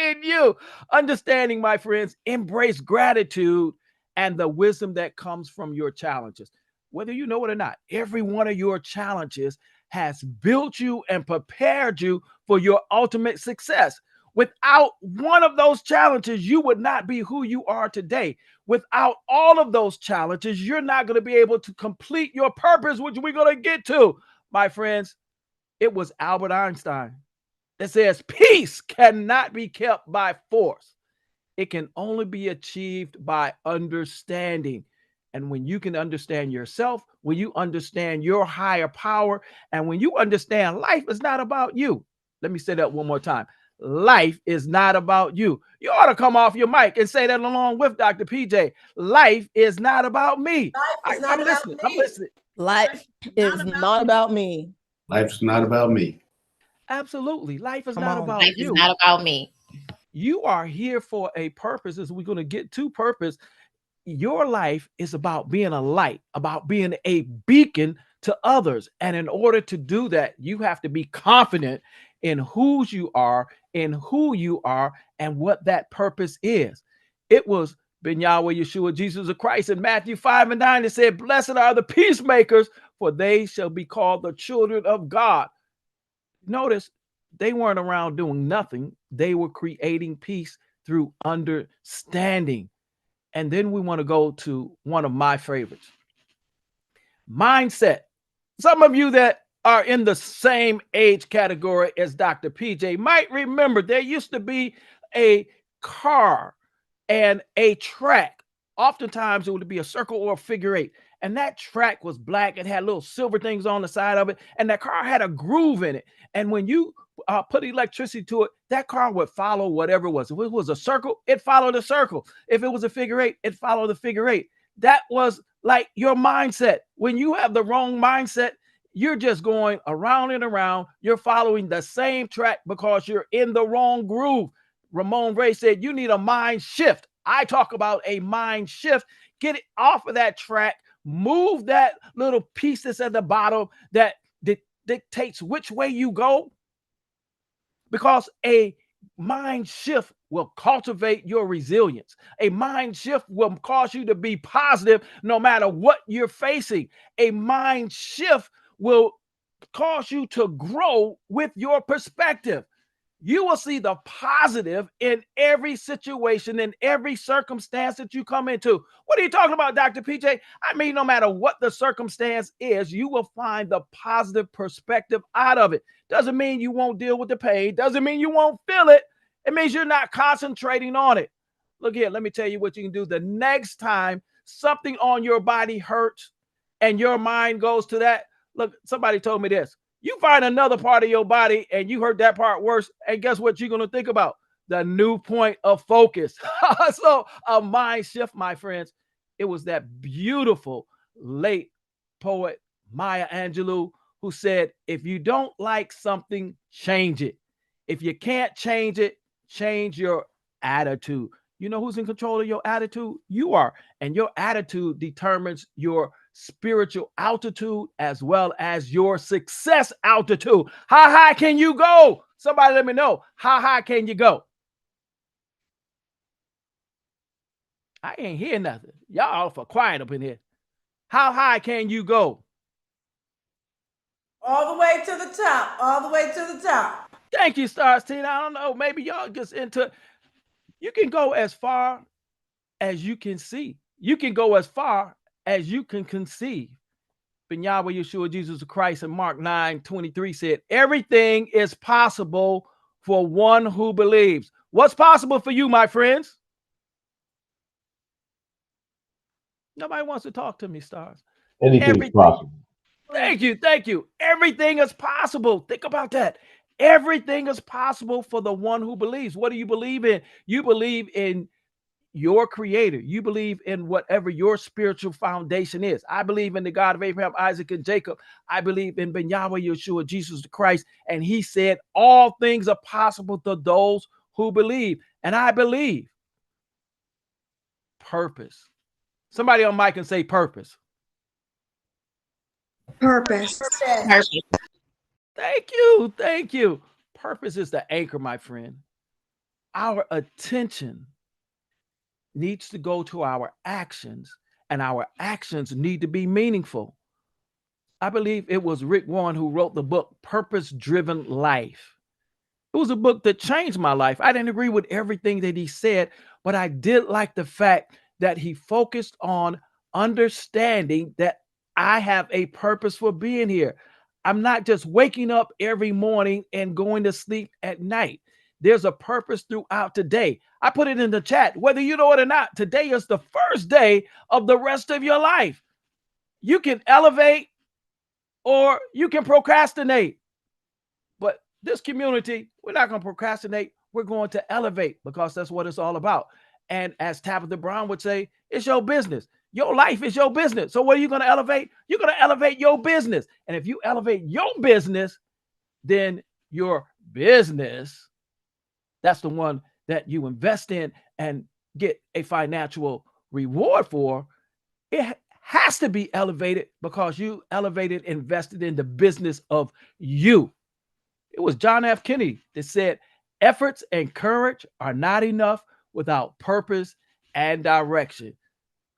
S14: in you. Understanding, my friends, embrace gratitude and the wisdom that comes from your challenges. Whether you know it or not, every one of your challenges has built you and prepared you for your ultimate success. Without one of those challenges, you would not be who you are today. Without all of those challenges, you're not going to be able to complete your purpose, which we're going to get to. My friends, it was Albert Einstein that says peace cannot be kept by force. It can only be achieved by understanding. And when you can understand yourself, when you understand your higher power, and when you understand life is not about you. Let me say that one more time. Life is not about you. You ought to come off your mic and say that along with Dr. PJ. Life is not about me. I'm listening. I'm listening.
S6: Life is not about me.
S15: Life's not about me.
S14: Absolutely. Life is
S3: Come
S14: not
S3: on.
S14: about
S16: Life is
S14: you.
S16: not about me.
S14: You are here for a purpose. As we're going to get to purpose, your life is about being a light, about being a beacon to others. And in order to do that, you have to be confident in whose you are, in who you are, and what that purpose is. It was Ben Yahweh, Yeshua, Jesus of Christ in Matthew 5:9. It said, blessed are the peacemakers, for they shall be called the children of God. Notice they weren't around doing nothing. They were creating peace through understanding. And then we want to go to one of my favorites, mindset. Some of you that are in the same age category as Dr. PJ might remember there used to be a car and a track. Oftentimes it would be a circle or a figure eight. And that track was black. It had little silver things on the side of it. And that car had a groove in it. And when you put electricity to it, that car would follow whatever it was. If it was a circle, it followed a circle. If it was a figure eight, it followed the figure eight. That was like your mindset. When you have the wrong mindset, you're just going around and around. You're following the same track because you're in the wrong groove. Ramon Ray said, you need a mind shift. I talk about a mind shift. Get it off of that track. Move that little piece that's at the bottom that dictates which way you go. Because a mind shift will cultivate your resilience. A mind shift will cause you to be positive no matter what you're facing. A mind shift will cause you to grow with your perspective. You will see the positive in every situation, in every circumstance that you come into. What are you talking about, Dr. PJ? I mean, no matter what the circumstance is, you will find the positive perspective out of it. Doesn't mean you won't deal with the pain. Doesn't mean you won't feel it. It means you're not concentrating on it. Look here, let me tell you what you can do. The next time something on your body hurts and your mind goes to that, look, somebody told me this. You find another part of your body and you hurt that part worse. And guess what you're going to think about? The new point of focus. So a mind shift, my friends. It was that beautiful late poet Maya Angelou who said, if you don't like something, change it. If you can't change it, change your attitude. You know who's in control of your attitude? You are. And your attitude determines your spiritual altitude as well as your success altitude. How high can you go? Somebody let me know. How high can you go? I ain't hear nothing. Y'all for quiet up in here. How high can you go?
S2: All the way to the top. All the way to the top.
S14: Thank you, Stars Tina. I don't know. Maybe y'all just into. You can go as far as you can see. You can go as far as you can conceive. But Yahweh Yeshua Jesus Christ in Mark 9:23 said, everything is possible for one who believes. What's possible for you, my friends? Nobody wants to talk to me, Stars.
S15: Anything's possible.
S14: Thank you. Thank you. Everything is possible. Think about that. Everything is possible for the one who believes. What do you believe in? You believe in your creator. You believe in whatever your spiritual foundation is. I believe in the God of Abraham, Isaac, and Jacob. I believe in Ben Yahweh Yeshua, Jesus the Christ. And he said, all things are possible to those who believe. And I believe. Purpose. Somebody on mic can say purpose.
S16: Purpose.
S14: Thank you. Thank you. Purpose is the anchor, my friend. Our attention needs to go to our actions, and our actions need to be meaningful. I believe it was Rick Warren who wrote the book Purpose Driven Life. It was a book that changed my life. I didn't agree with everything that he said, but I did like the fact that he focused on understanding that I have a purpose for being here. I'm not just waking up every morning and going to sleep at night. There's a purpose throughout the day. I put it in the chat, whether you know it or not. Today is the first day of the rest of your life. You can elevate or you can procrastinate. But this community, we're not going to procrastinate. We're going to elevate because that's what it's all about. And as Tabitha Brown would say, it's your business. Your life is your business. So what are you going to elevate? You're going to elevate your business. And if you elevate your business, then your business, that's the one that you invest in and get a financial reward for. It has to be elevated because you elevated, invested in the business of you. It was John F. Kennedy that said, efforts and courage are not enough without purpose and direction.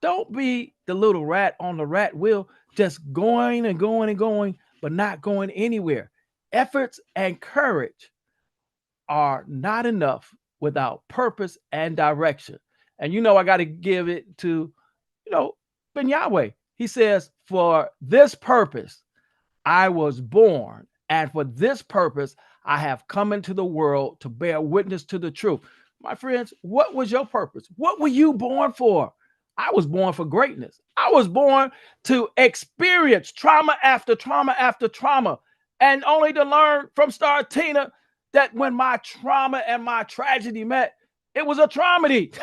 S14: Don't be the little rat on the rat wheel, just going and going and going, but not going anywhere. Efforts and courage are not enough without purpose and direction. And I got to give it to, Ben Yahweh. He says, for this purpose, I was born. And for this purpose, I have come into the world to bear witness to the truth. My friends, what was your purpose? What were you born for? I was born for greatness. I was born to experience trauma after trauma after trauma, and only to learn from Star Tina that when my trauma and my tragedy met, it was a traumedy.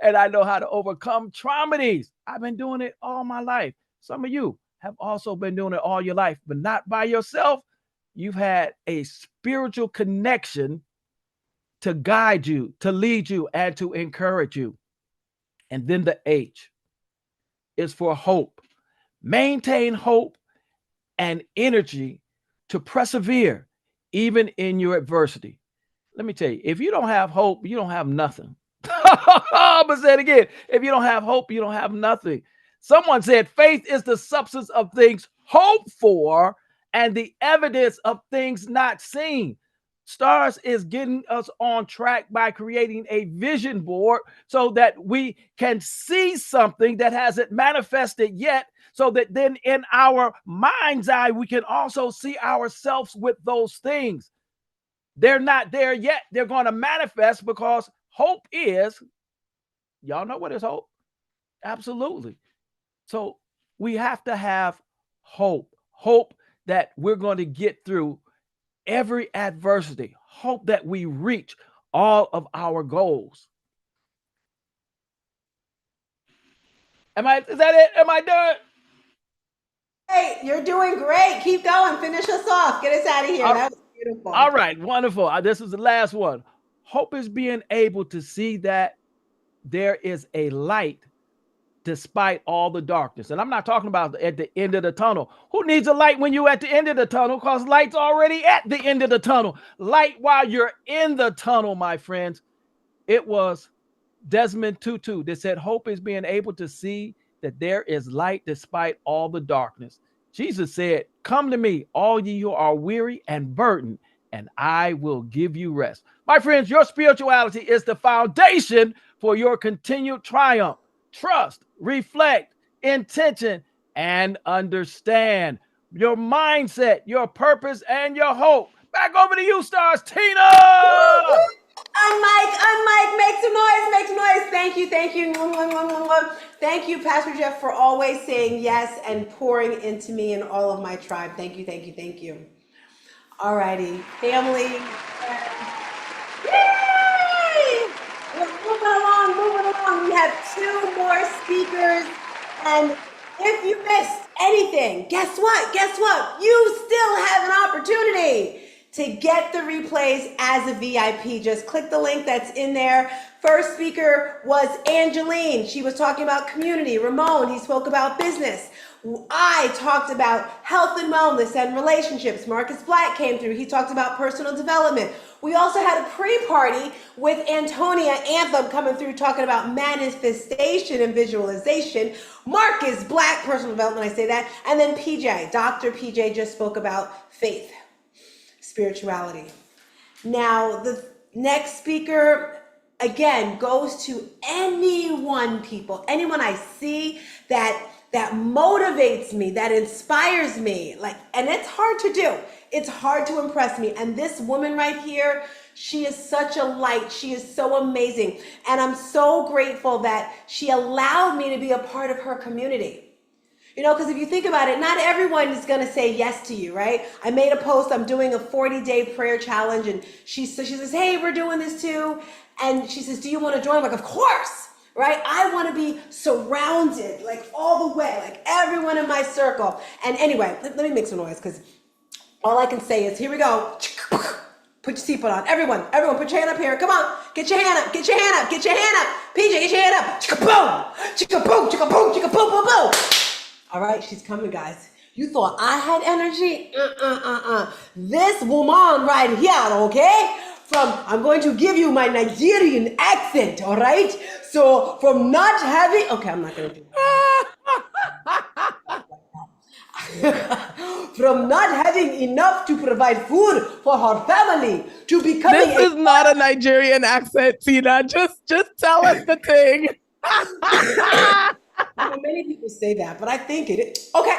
S14: And I know how to overcome traumedies. I've been doing it all my life. Some of you have also been doing it all your life, but not by yourself. You've had a spiritual connection to guide you, to lead you, and to encourage you. And then the H is for hope. Maintain hope and energy to persevere even in your adversity. Let me tell you, if you don't have hope, you don't have nothing. But say it again. If you don't have hope, you don't have nothing. Someone said faith is the substance of things hoped for and the evidence of things not seen. Stars is getting us on track by creating a vision board so that we can see something that hasn't manifested yet, so that then in our mind's eye, we can also see ourselves with those things. They're not there yet. They're going to manifest because hope is, y'all know what is hope? Absolutely. So we have to have hope that we're going to get through every adversity, hope that we reach all of our goals. Is that it? Am I done?
S2: Hey, you're doing great. Keep going. Finish us off. Get us out of here. That was beautiful.
S14: All right, wonderful. This is the last one. Hope is being able to see that there is a light despite all the darkness. And I'm not talking about at the end of the tunnel. Who needs a light when you're at the end of the tunnel? Because light's already at the end of the tunnel. Light while you're in the tunnel, my friends. It was Desmond Tutu that said hope is being able to see that there is light despite all the darkness. Jesus said, "Come to me, all ye who are weary and burdened, and I will give you rest." My friends, your spirituality is the foundation for your continued triumph. Trust, reflect, intention, and understand your mindset, your purpose, and your hope. Back over to you, Stars Tina.
S2: Unmic, make some noise, make some noise. Thank you. Thank you, Pastor Jeff, for always saying yes and pouring into me and all of my tribe. Thank you. Alrighty, family. Yay! We're moving along. We have 2 more speakers. And if you missed anything, guess what? You still have an opportunity to get the replays as a VIP. Just click the link that's in there. First speaker was Angeline. She was talking about community. Ramon, he spoke about business. I talked about health and wellness and relationships. Marcus Black came through. He talked about personal development. We also had a pre-party with Antonia Anthem coming through talking about manifestation and visualization. Marcus Black, personal development, I say that. And then PJ, Dr. PJ just spoke about faith, spirituality. Now, the next speaker, again, goes to anyone I see that motivates me, that inspires me. And it's hard to do. It's hard to impress me. And this woman right here, she is such a light. She is so amazing. And I'm so grateful that she allowed me to be a part of her community. You know, because if you think about it, not everyone is going to say yes to you, right? I made a post, I'm doing a 40-day prayer challenge, and she says, hey, we're doing this too. And she says, do you want to join? I'm like, of course, right? I want to be surrounded, all the way, everyone in my circle. And anyway, let me make some noise, because all I can say is, here we go. Put your seatbelt on. Everyone, put your hand up here. Come on, get your hand up. PJ, get your hand up. Chicka-boom, chicka-boom, chicka-boom, chicka-boom, boom, boom. All right, she's coming, guys. You thought I had energy? This woman right here, okay? I'm going to give you my Nigerian accent, all right? So from not having, okay, I'm not going to do that. From not having enough to provide food for her family to becoming
S6: This is not a Nigerian accent, Tina. Just tell us the thing.
S2: Many people say that, but I think it is. Okay.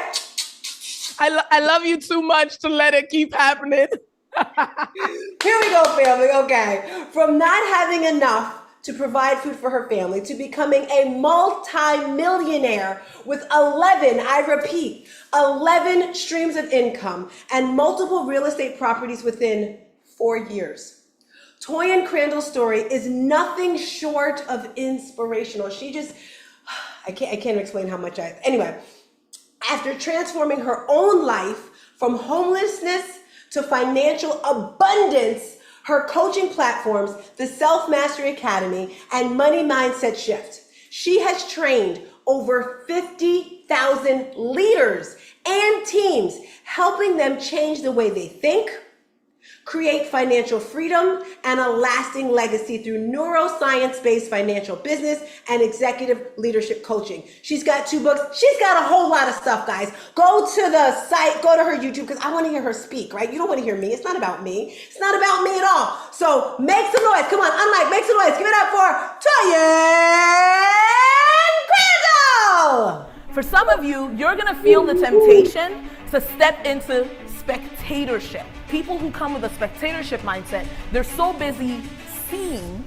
S6: I love you too much to let it keep happening.
S2: Here we go, family. Okay. From not having enough to provide food for her family to becoming a multi-millionaire with 11 streams of income and multiple real estate properties within 4 years. Toyin Crandall's story is nothing short of inspirational. She just, I can't explain how much anyway, after transforming her own life from homelessness to financial abundance, her coaching platforms, the Self-Mastery Academy and Money Mindset Shift, she has trained over 50,000 leaders and teams, helping them change the way they think, create financial freedom, and a lasting legacy through neuroscience-based financial business and executive leadership coaching. She's got 2 books. She's got a whole lot of stuff, guys. Go to the site, go to her YouTube, because I want to hear her speak, right? You don't want to hear me. It's not about me. It's not about me at all. So make some noise. Come on, unmic, make some noise. Give it up for Toyin Crandall.
S6: For some of you, you're going to feel the temptation to step into spectatorship. People who come with a spectatorship mindset, they're so busy seeing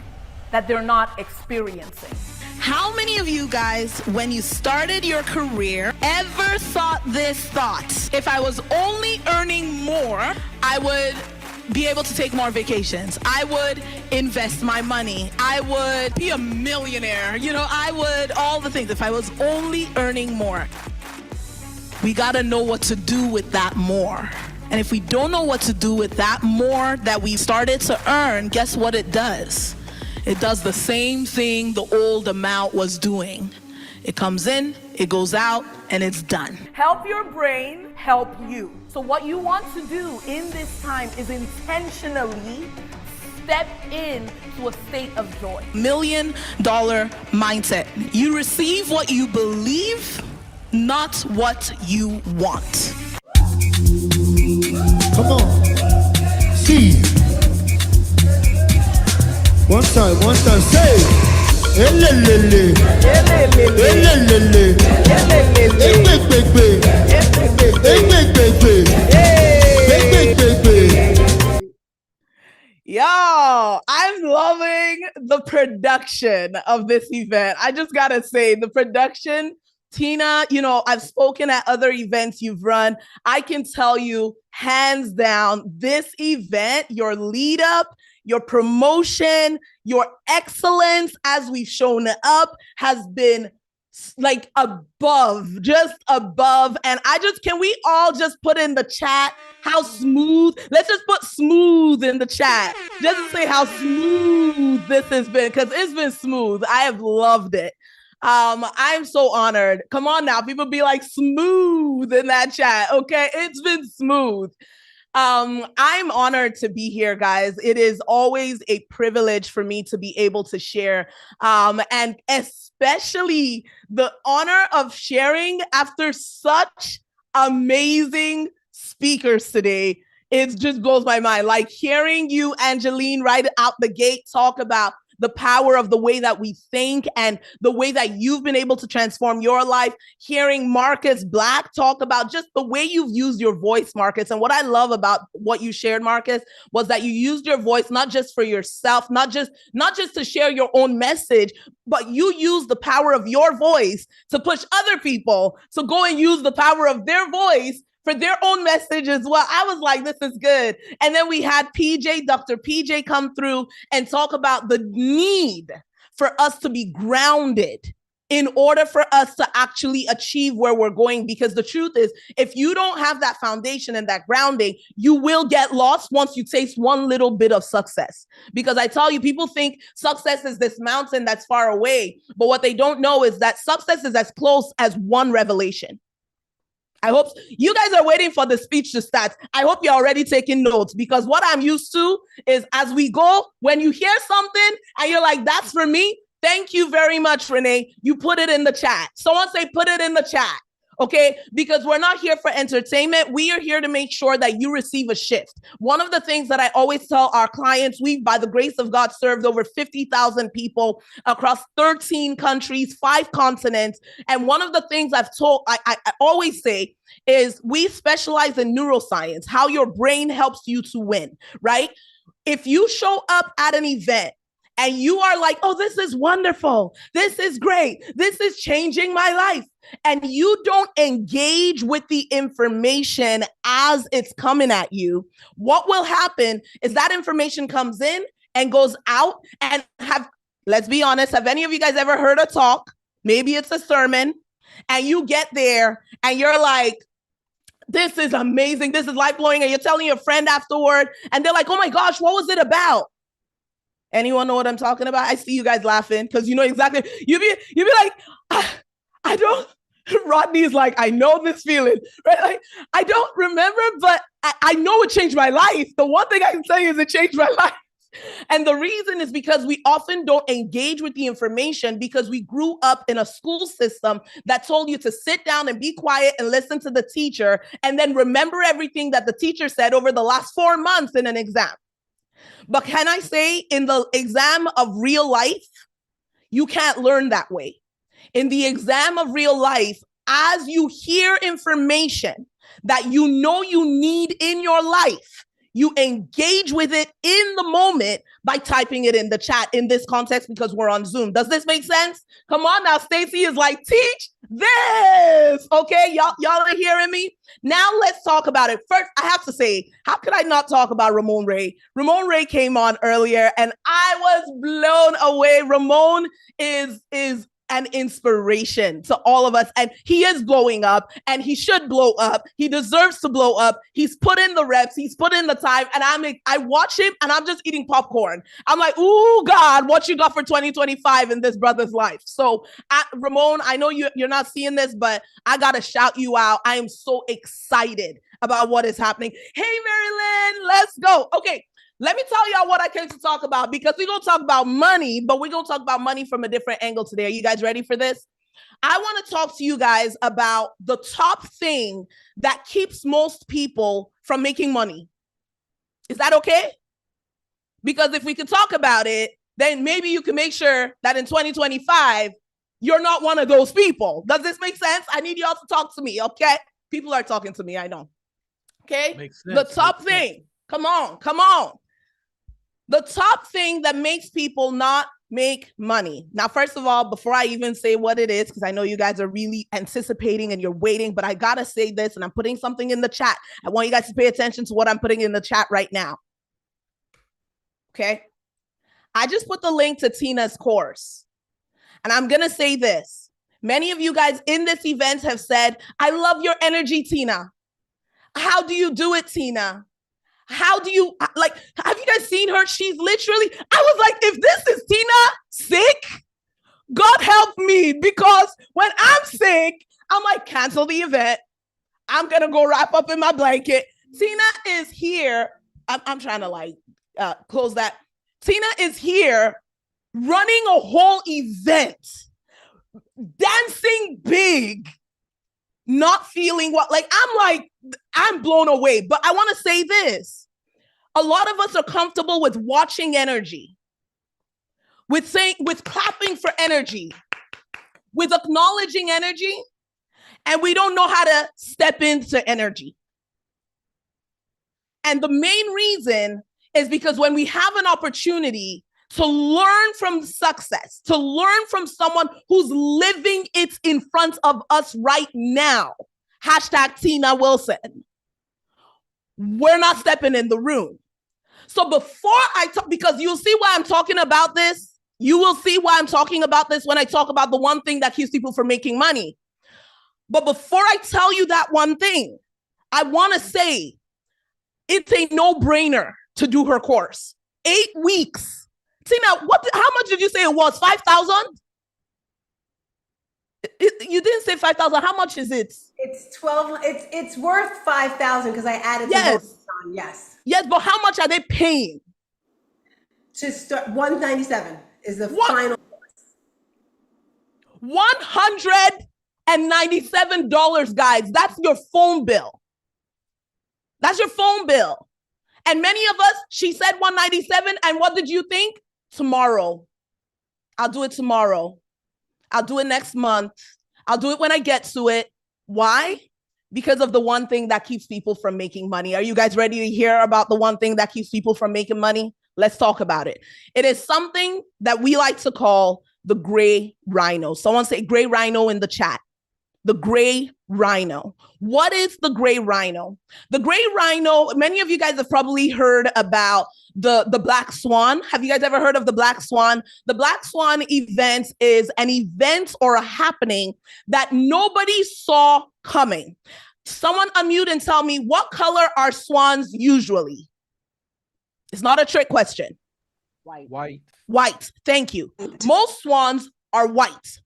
S6: that they're not experiencing.
S15: How many of you guys, when you started your career, ever thought this thought? If I was only earning more, I would be able to take more vacations. I would invest my money. I would be a millionaire. I would all the things if I was only earning more. We got to know what to do with that more. And if we don't know what to do with that more that we started to earn, guess what it does? It does the same thing the old amount was doing. It comes in, it goes out, and it's done.
S6: Help your brain help you. So what you want to do in this time is intentionally step into a state of joy.
S15: $1 million mindset. You receive what you believe, not what you want.
S16: Come on. See. One time, say. Elelele. Elelele.
S6: Yo, I'm loving the production of this event. I just gotta say, the production, Tina, you know, I've spoken at other events you've run. I can tell you, hands down, this event, your lead up, your promotion, your excellence as we've shown up has been like above, just above. And can we all just put in the chat how smooth? Let's just put smooth in the chat. Just to say how smooth this has been, because it's been smooth. I have loved it. I'm so honored. Come on now, people be like smooth in that chat. Okay, it's been smooth. I'm honored to be here, guys. It is always a privilege for me to be able to share, and especially the honor of sharing after such amazing speakers today. It just blows my mind. Like hearing you, Angeline, right out the gate, talk about the power of the way that we think and the way that you've been able to transform your life. Hearing Marcus Black talk about just the way you've used your voice, Marcus. And what I love about what you shared, Marcus, was that you used your voice not just for yourself, not just to share your own message, but you use the power of your voice to push other people to go and use the power of their voice for their own message as well. I was like, this is good. And then we had Dr. PJ come through and talk about the need for us to be grounded in order for us to actually achieve where we're going. Because the truth is, if you don't have that foundation and that grounding, you will get lost once you taste one little bit of success. Because I tell you, people think success is this mountain that's far away. But what they don't know is that success is as close as one revelation. I hope you guys are waiting for the speech to start. I hope you're already taking notes, because what I'm used to is as we go, when you hear something and you're like, that's for me. Thank you very much, Renee. You put it in the chat. Someone say, put it in the chat. Okay, because we're not here for entertainment. We are here to make sure that you receive a shift. One of the things that I always tell our clients, we've, by the grace of God, served over 50,000 people across 13 countries, 5 continents. And one of the things I always say is we specialize in neuroscience, how your brain helps you to win, right? If you show up at an event and you are like, oh, this is wonderful, this is great, this is changing my life, and you don't engage with the information as it's coming at you, what will happen is that information comes in and goes out. And let's be honest, have any of you guys ever heard a talk? Maybe it's a sermon, and you get there and you're like, this is amazing, this is life-blowing, and you're telling your friend afterward, and they're like, oh my gosh, what was it about? Anyone know what I'm talking about? I see you guys laughing because you know exactly. You be like, I don't. Rodney's like, I know this feeling, right? Like, I don't remember, but I know it changed my life. The one thing I can tell you is it changed my life. And the reason is because we often don't engage with the information because we grew up in a school system that told you to sit down and be quiet and listen to the teacher and then remember everything that the teacher said over the last 4 months in an exam. But can I say, in the exam of real life, you can't learn that way. In the exam of real life, as you hear information that you know you need in your life, you engage with it in the moment by typing it in the chat in this context because we're on Zoom. Does this make sense? Come on now, Stacy is like, teach this. Okay, y'all are hearing me? Now let's talk about it. First, I have to say, how could I not talk about Ramon Ray? Ramon Ray came on earlier and I was blown away. Ramon is an inspiration to all of us, and he is blowing up, and he should blow up. He deserves to blow up. He's put in the reps, he's put in the time, and I watch him and I'm just eating popcorn. I'm like, ooh, God, what you got for 2025 in this brother's life? So Ramon, I know you're not seeing this, but I gotta shout you out. I am so excited about what is happening. Hey, Marilyn, let's go. Okay. Let me tell y'all what I came to talk about, because we're going to talk about money, but we're going to talk about money from a different angle today. Are you guys ready for this? I want to talk to you guys about the top thing that keeps most people from making money. Is that okay? Because if we can talk about it, then maybe you can make sure that in 2025, you're not one of those people. Does this make sense? I need y'all to talk to me, okay? People are talking to me, I know. Okay?
S14: Makes sense.
S6: The top thing, come on. The top thing that makes people not make money. Now, first of all, before I even say what it is, because I know you guys are really anticipating and you're waiting, but I gotta say this, and I'm putting something in the chat. I want you guys to pay attention to what I'm putting in the chat right now. Okay? I just put the link to Tina's course. And I'm gonna say this. Many of you guys in this event have said, I love your energy, Tina. How do you do it, Tina? How do you, like, have you guys seen her? She's literally, I was like, if this is Tina sick, God help me, because when I'm sick, I'm like, cancel the event. I'm gonna go wrap up in my blanket. Tina is here. I'm trying to like close that. Tina is here running a whole event, dancing big, not feeling what, like, I'm blown away. But I want to say this. A lot of us are comfortable with watching energy, with clapping for energy, with acknowledging energy, and we don't know how to step into energy. And the main reason is because when we have an opportunity to learn from success, to learn from someone who's living it in front of us right now, hashtag Tina Wilson, we're not stepping in the room. So before I talk, because you'll see why I'm talking about this, you will see why I'm talking about this when I talk about the one thing that keeps people from making money. But before I tell you that one thing, I want to say it's a no-brainer to do her course. 8 weeks. Tina, how much did you say it was? 5,000? You didn't say 5,000. How much is it?
S2: It's 12. It's worth 5,000 because I added the bonus on. Yes.
S6: Yes, but how much are they paying?
S2: To start, 197 is the final.
S6: $197, guys. That's your phone bill. That's your phone bill. And many of us, she said 197, and what did you think? Tomorrow. I'll do it tomorrow. I'll do it next month. I'll do it when I get to it. Why? Because of the one thing that keeps people from making money. Are you guys ready to hear about the one thing that keeps people from making money? Let's talk about it. It is something that we like to call the gray rhino. Someone say gray rhino in the chat. The gray rhino. What is the gray rhino? The gray rhino, many of you guys have probably heard about the Black Swan. Have you guys ever heard of the Black Swan? The Black Swan event is an event or a happening that nobody saw coming. Someone unmute and tell me, what color are swans usually? It's not a trick question.
S14: White.
S6: White. Thank you. Most swans are white.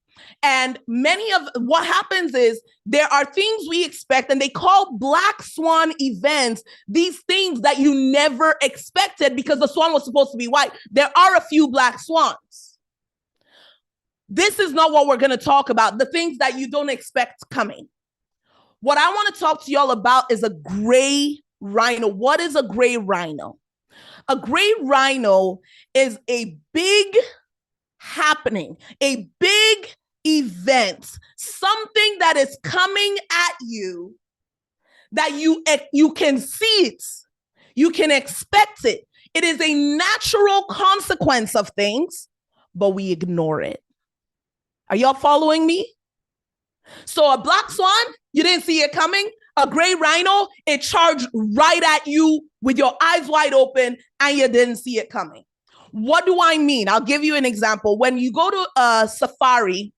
S6: And many of what happens is there are things we expect, and they call Black Swan events these things that you never expected because the swan was supposed to be white. There are a few black swans. This is not what we're going to talk about, the things that you don't expect coming. What I want to talk to y'all about is a gray rhino. What is a gray rhino? A gray rhino is a big happening, a big event, something that is coming at you that you can see it, you can expect it. It is a natural consequence of things, but we ignore it. Are y'all following me? So a black swan, you didn't see it coming. A gray rhino, it charged right at you with your eyes wide open and you didn't see it coming. What do I mean? I'll give you an example. When you go to a safari,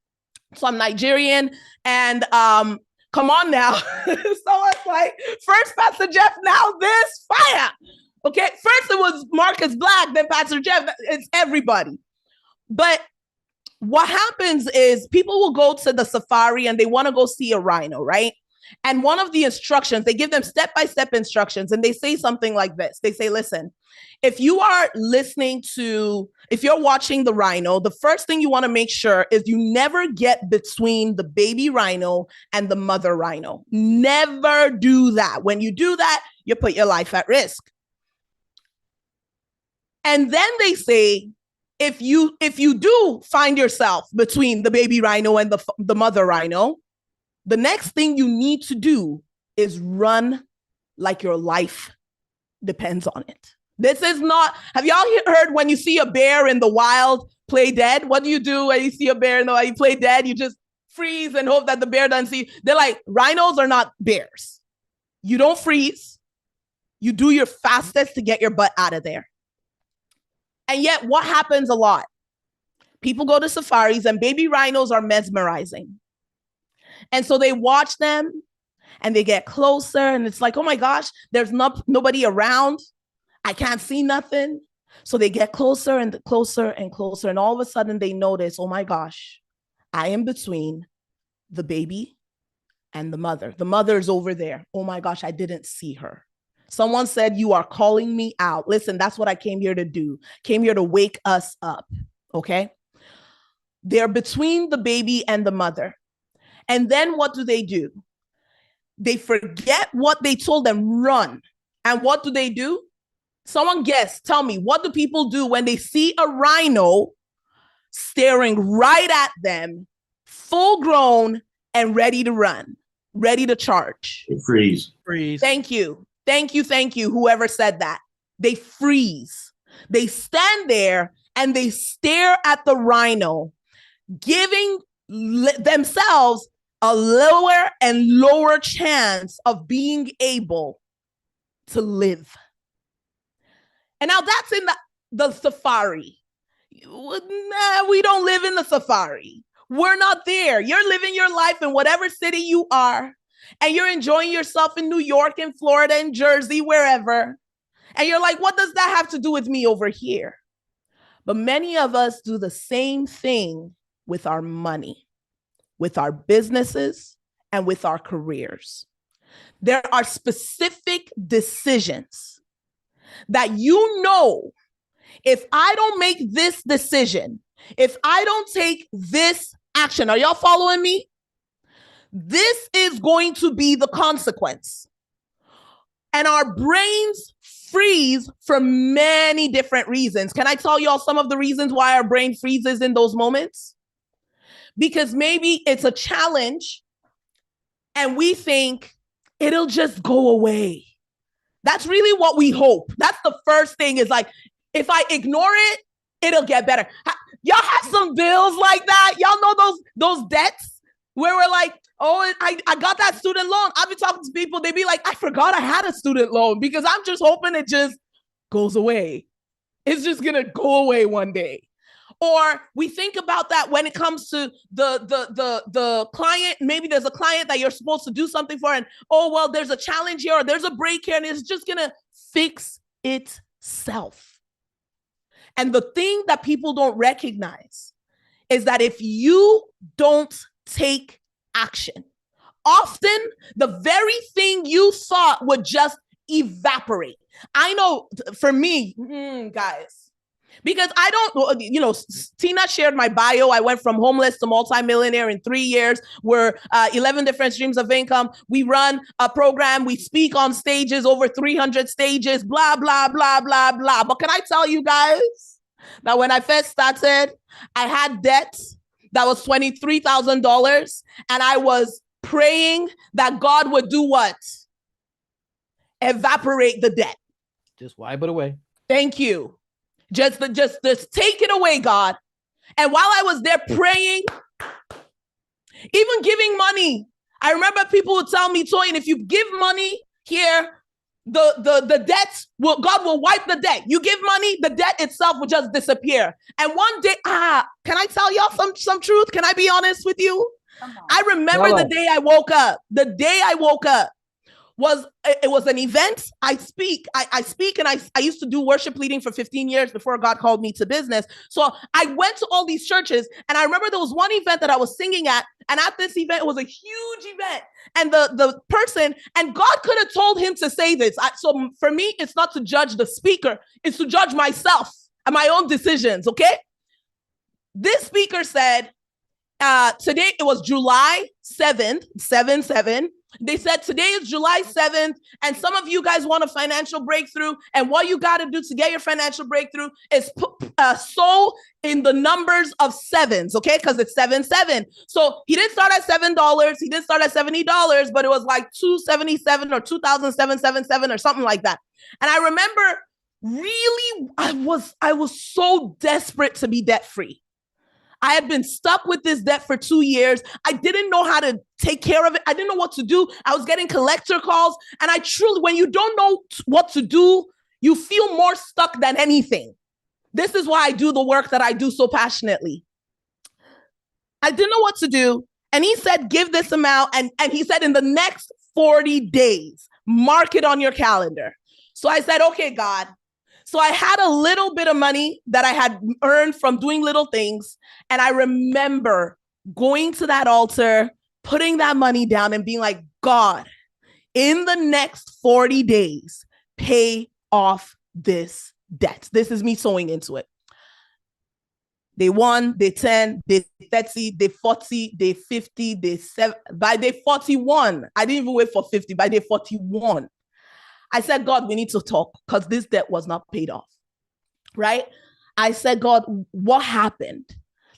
S6: so I'm Nigerian, and come on now. So it's like, first Pastor Jeff, now this fire. Okay, first it was Marcus Black, then Pastor Jeff, it's everybody. But what happens is people will go to the safari and they want to go see a rhino, right? And one of the instructions, they give them step-by-step instructions, and they say something like this. They say, listen, if you're watching the rhino, the first thing you want to make sure is you never get between the baby rhino and the mother rhino. Never do that. When you do that, you put your life at risk. And then they say, if you do find yourself between the baby rhino and the mother rhino, the next thing you need to do is run like your life depends on it. This is not, have y'all heard when you see a bear in the wild play dead? What do when you see a bear in the wild? You play dead, you just freeze and hope that the bear doesn't see you. They're like, rhinos are not bears. You don't freeze. You do your fastest to get your butt out of there. And yet what happens a lot? People go to safaris and baby rhinos are mesmerizing. And so they watch them and they get closer and it's like, oh my gosh, there's nobody around. I can't see nothing. So they get closer and closer and closer. And all of a sudden they notice, oh my gosh, I am between the baby and the mother. The mother is over there. Oh my gosh, I didn't see her. Someone said, you are calling me out. Listen, that's what I came here to do. Came here to wake us up, okay? They're between the baby and the mother. And then what do? They forget what they told them, run. And what do? Someone guess, tell me, what do people do when they see a rhino staring right at them, full grown and ready to run, ready to charge?
S16: Freeze.
S6: Thank you. Thank you, whoever said that. They freeze. They stand there and they stare at the rhino, giving themselves a lower and lower chance of being able to live. And now that's in the safari. Nah, we don't live in the safari. We're not there. You're living your life in whatever city you are. And you're enjoying yourself in New York and Florida and Jersey, wherever. And you're like, what does that have to do with me over here? But many of us do the same thing with our money, with our businesses, and with our careers. There are specific decisions that if I don't make this decision, if I don't take this action, are y'all following me? This is going to be the consequence. And our brains freeze for many different reasons. Can I tell y'all some of the reasons why our brain freezes in those moments? Because maybe it's a challenge and we think it'll just go away. That's really what we hope. That's the first thing, is like, if I ignore it, it'll get better. Y'all have some bills like that? Y'all know those debts where we're like, oh, I got that student loan. I've been talking to people, they be like, I forgot I had a student loan because I'm just hoping it just goes away. It's just gonna go away one day. Or we think about that when it comes to the client. Maybe there's a client that you're supposed to do something for, and oh, well, there's a challenge here or there's a break here, and it's just gonna fix itself. And the thing that people don't recognize is that if you don't take action, often the very thing you thought would just evaporate. I know for me, guys, because I don't, Tina shared my bio. I went from homeless to multimillionaire in 3 years. We're 11 different streams of income. We run a program. We speak on stages, over 300 stages, blah, blah, blah, blah, blah. But can I tell you guys that when I first started, I had debt that was $23,000. And I was praying that God would do what? Evaporate the debt.
S14: Just wipe it away.
S6: Thank you. Just take it away, God. And while I was there praying, even giving money, I remember people would tell me, Toyin, if you give money here, the debt God will wipe the debt. You give money, the debt itself will just disappear. And one day, can I tell y'all some truth? Can I be honest with you? I remember the day I woke up. The day I woke up was an event. I speak and I used to do worship leading for 15 years before God called me to business. So I went to all these churches, and I remember there was one event that I was singing at, And at this event, it was a huge event. And the person, and God could have told him to say this. So for me, it's not to judge the speaker, it's to judge myself and my own decisions, okay? This speaker said, today, it was July 7th, 7-7. They said today is July 7th, and some of you guys want a financial breakthrough, and what you got to do to get your financial breakthrough is sow in the numbers of sevens, okay? Because it's 7-7. So he didn't start at $7, he didn't start at $70, but it was like $277 or $2,777 or something like that. And I remember really, I was so desperate to be debt free. I had been stuck with this debt for 2 years. I didn't know how to take care of it. I didn't know what to do. I was getting collector calls. And I truly, when you don't know what to do, you feel more stuck than anything. This is why I do the work that I do so passionately. I didn't know what to do. And he said, give this amount. And he said, in the next 40 days, mark it on your calendar. So I said, okay, God. So I had a little bit of money that I had earned from doing little things. And I remember going to that altar, putting that money down and being like, God, in the next 40 days, pay off this debt. This is me sewing into it. Day 1, day 10, day 30, day 40, day 50, day 7. By day 41, I didn't even wait for 50. By day 41, I said, God, we need to talk because this debt was not paid off, right? I said, God, what happened?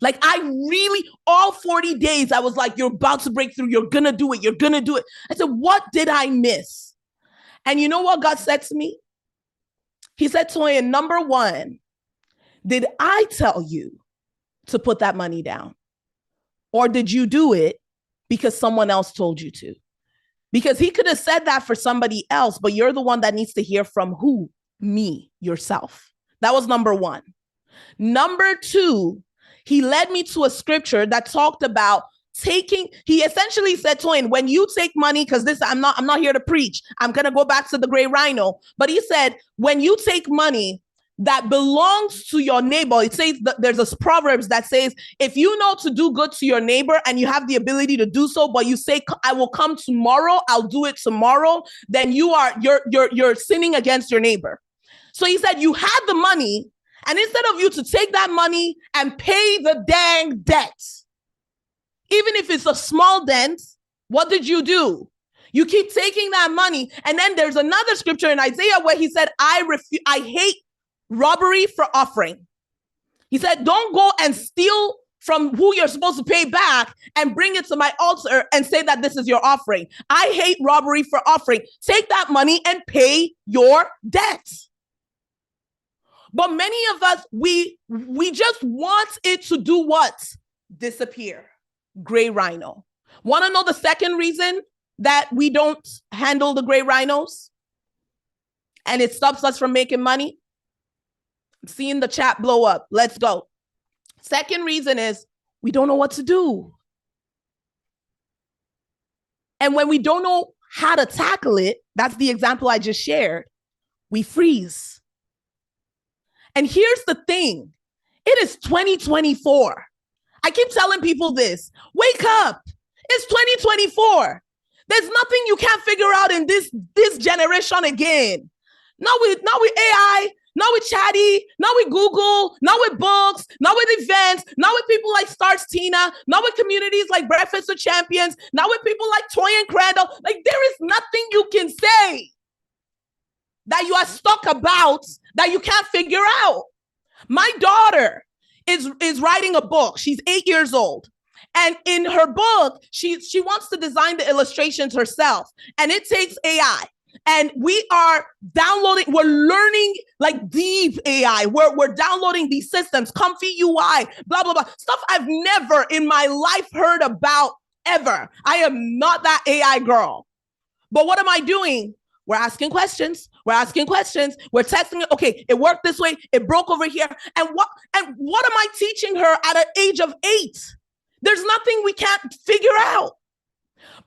S6: Like I really, all 40 days, I was like, you're about to break through. You're going to do it. You're going to do it. I said, what did I miss? And you know what God said to me? He said, Toyin, number 1, did I tell you to put that money down? Or did you do it because someone else told you to? Because he could have said that for somebody else, but you're the one that needs to hear from who? Me, yourself. That was number 1. Number 2, he led me to a scripture that talked about taking, he essentially said, Toyin, when you take money, because this, I'm not here to preach. I'm going to go back to the gray rhino. But he said, when you take money that belongs to your neighbor, it says that there's a Proverbs that says, if you know to do good to your neighbor and you have the ability to do so, but you say, I will come tomorrow, I'll do it tomorrow, then you're sinning against your neighbor. So he said, you had the money, and instead of you to take that money and pay the dang debt, even if it's a small dent, what did you do? You keep taking that money. And then there's another scripture in Isaiah where he said, I hate robbery for offering. He said, don't go and steal from who you're supposed to pay back and bring it to my altar and say that this is your offering. I hate robbery for offering. Take that money and pay your debt. But many of us, we just want it to do what? Disappear. Gray rhino. Want to know the second reason that we don't handle the gray rhinos and it stops us from making money? I'm seeing the chat blow up. Let's go. Second reason is we don't know what to do. And when we don't know how to tackle it, that's the example I just shared, we freeze. And here's the thing. It is 2024. I keep telling people this. Wake up. It's 2024. There's nothing you can't figure out in this generation again. Not with AI, not with Chatty, not with Google, not with books, not with events, not with people like Stars Tina, not with communities like Breakfast of Champions, not with people like Toyin Crandall. Like there is nothing you can say that you are stuck about that you can't figure out. My daughter is writing a book. She's 8 years old. And in her book, she wants to design the illustrations herself. And it takes AI. And we are downloading, we're learning like deep AI. We're downloading these systems, Comfy UI, blah, blah, blah. Stuff I've never in my life heard about ever. I am not that AI girl. But what am I doing? We're asking questions. We're asking questions. We're testing it. Okay, it worked this way. It broke over here. And what am I teaching her at an age of 8? There's nothing we can't figure out.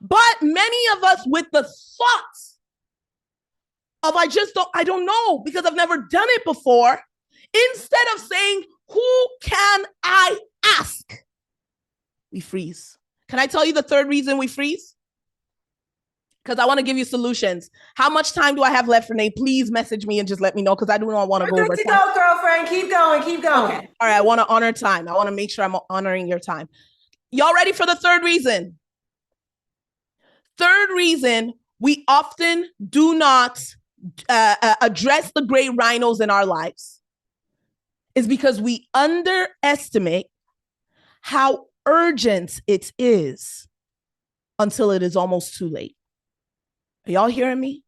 S6: But many of us with the thoughts of I don't know because I've never done it before, instead of saying, who can I ask? We freeze. Can I tell you the third reason we freeze? Because I want to give you solutions. How much time do I have left, Renee? Please message me and just let me know, because I do not want to go over
S2: Good to
S6: time.
S2: go, girlfriend. Keep going. Keep going.
S6: Okay. All right. I want to honor time. I want to make sure I'm honoring your time. Y'all ready for the third reason? Third reason we often do not address the gray rhinos in our lives is because we underestimate how urgent it is until it is almost too late. Are y'all hearing me?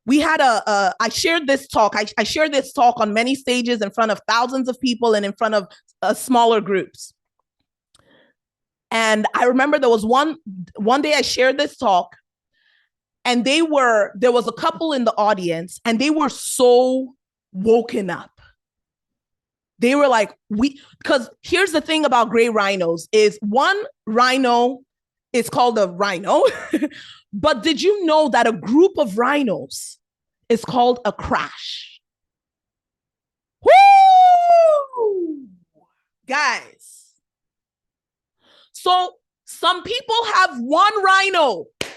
S6: We had I shared this talk. I shared this talk on many stages in front of thousands of people and in front of smaller groups. And I remember there was one day I shared this talk, and there was a couple in the audience, and they were so woken up. They were like, because here's the thing about gray rhinos is one rhino is called a rhino, but did you know that a group of rhinos is called a crash? Woo! Guys. So some people have one rhino. I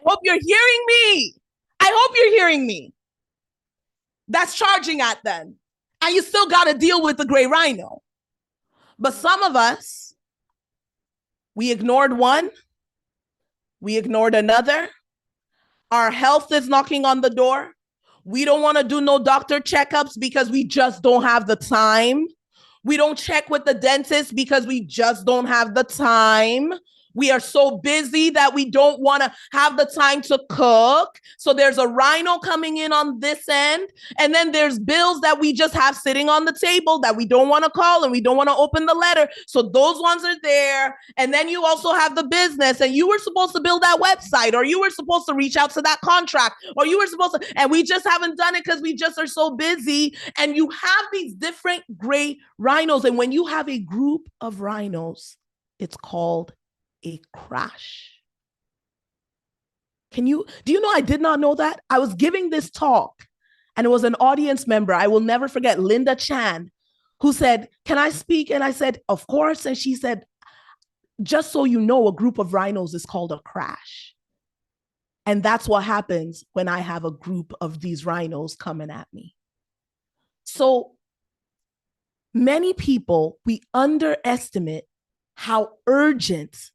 S6: hope you're hearing me. I hope you're hearing me. That's charging at them. And you still got to deal with the gray rhino. But some of us, we ignored one. We ignored another. Our health is knocking on the door. We don't want to do no doctor checkups because we just don't have the time. We don't check with the dentist because we just don't have the time. We are so busy that we don't want to have the time to cook. So there's a rhino coming in on this end. And then there's bills that we just have sitting on the table that we don't want to call and we don't want to open the letter. So those ones are there. And then you also have the business, and you were supposed to build that website, or you were supposed to reach out to that contract, or you were supposed to, and we just haven't done it because we just are so busy. And you have these different gray rhinos. And when you have a group of rhinos, it's called a crash. Do you know I did not know that? I was giving this talk, and it was an audience member, I will never forget, Linda Chan, who said, "Can I speak?" And I said, "Of course." And she said, "Just so you know, a group of rhinos is called a crash." And that's what happens when I have a group of these rhinos coming at me. So many people, we underestimate how urgent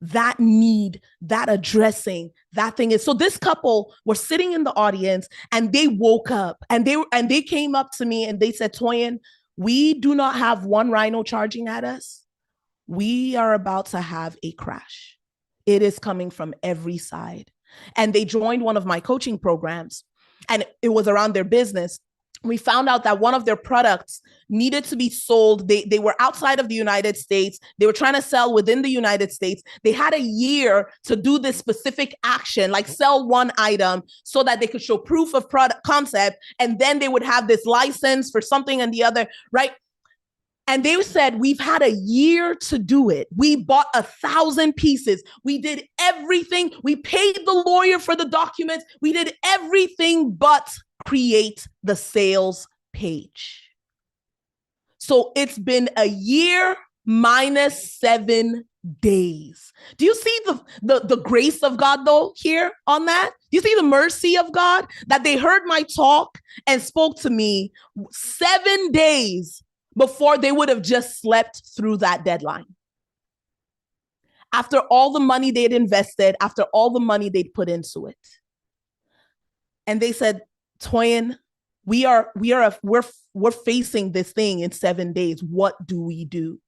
S6: that need, that addressing, that thing is. So this couple were sitting in the audience, and they woke up, and they came up to me and they said, "Toyin, we do not have one rhino charging at us. We are about to have a crash. It is coming from every side." And they joined one of my coaching programs, and it was around their business. We found out that one of their products needed to be sold. They were outside of the United States. They were trying to sell within the United States. They had a year to do this specific action, like sell one item, so that they could show proof of product concept. And then they would have this license for something and the other, right? And they said, "We've had a year to do it. We bought 1,000 pieces. We did everything. We paid the lawyer for the documents. We did everything but create the sales page." So it's been a year minus 7 days. Do you see the grace of God though here on that? Do you see the mercy of God that they heard my talk and spoke to me 7 days before they would have just slept through that deadline? After all the money they'd invested, after all the money they'd put into it. And they said, "Toyin, we're facing this thing in 7 days. What do we do?"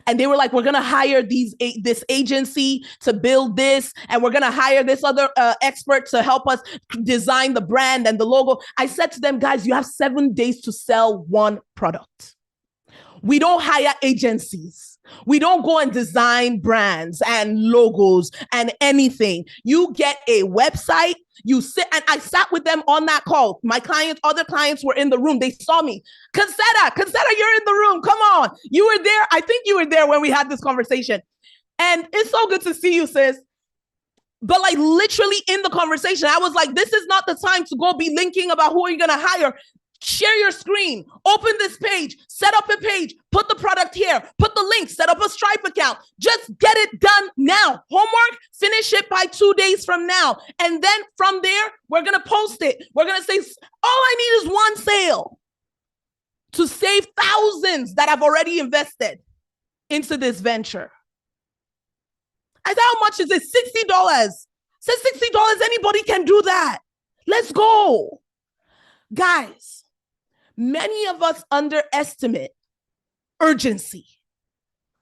S6: And they were like, "We're going to hire this agency to build this, and we're going to hire this other expert to help us design the brand and the logo." I said to them, "Guys, you have 7 days to sell one product. We don't hire agencies. We don't go and design brands and logos and anything. You get a website, you sit," and I sat with them on that call. My clients, other clients were in the room. They saw me. Concetta, you're in the room. Come on. You were there. I think you were there when we had this conversation. And it's so good to see you, sis. But like literally in the conversation, I was like, this is not the time to go be linking about who are you going to hire. Share your screen, open this page, set up a page, put the product here, put the link, set up a Stripe account. Just get it done now. Homework, finish it by 2 days from now. And then from there, we're going to post it. We're going to say, all I need is one sale to save thousands that I've already invested into this venture. I said, how much is it? $60. Said $60, anybody can do that. Let's go. Guys, many of us underestimate urgency.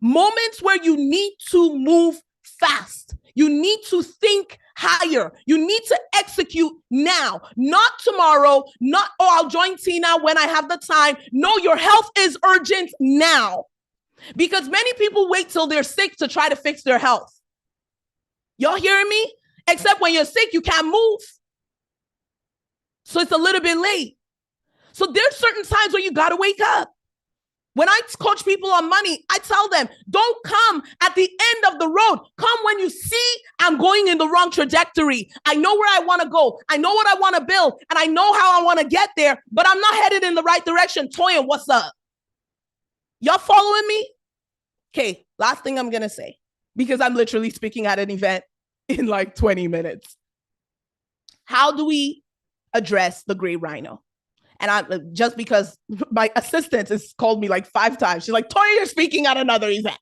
S6: Moments where you need to move fast. You need to think higher. You need to execute now, not tomorrow, not, oh, I'll join Tina when I have the time. No, your health is urgent now. Because many people wait till they're sick to try to fix their health. Y'all hearing me? Except when you're sick, you can't move. So it's a little bit late. So there's certain times where you got to wake up. When I coach people on money, I tell them, don't come at the end of the road. Come when you see I'm going in the wrong trajectory. I know where I want to go. I know what I want to build. And I know how I want to get there, but I'm not headed in the right direction. Toyin, what's up? Y'all following me? Okay, last thing I'm going to say, because I'm literally speaking at an event in like 20 minutes. How do we address the gray rhino? And I just because my assistant has called me like 5 times. She's like, Toya, you're speaking at another event.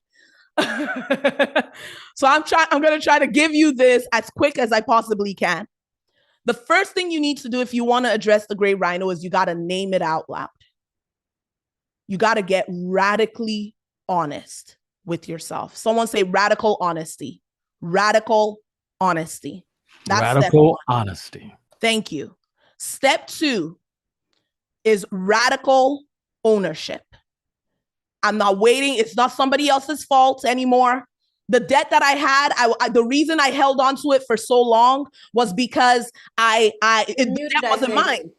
S6: So I'm going to try to give you this as quick as I possibly can. The first thing you need to do if you want to address the gray rhino is you got to name it out loud. You got to get radically honest with yourself. Someone say radical honesty. Radical honesty. That's
S14: radical honesty.
S6: Thank you. Step 2 is radical ownership. I'm not waiting. It's not somebody else's fault anymore. The debt that I had, the reason I held on to it for so long was because the debt wasn't mine.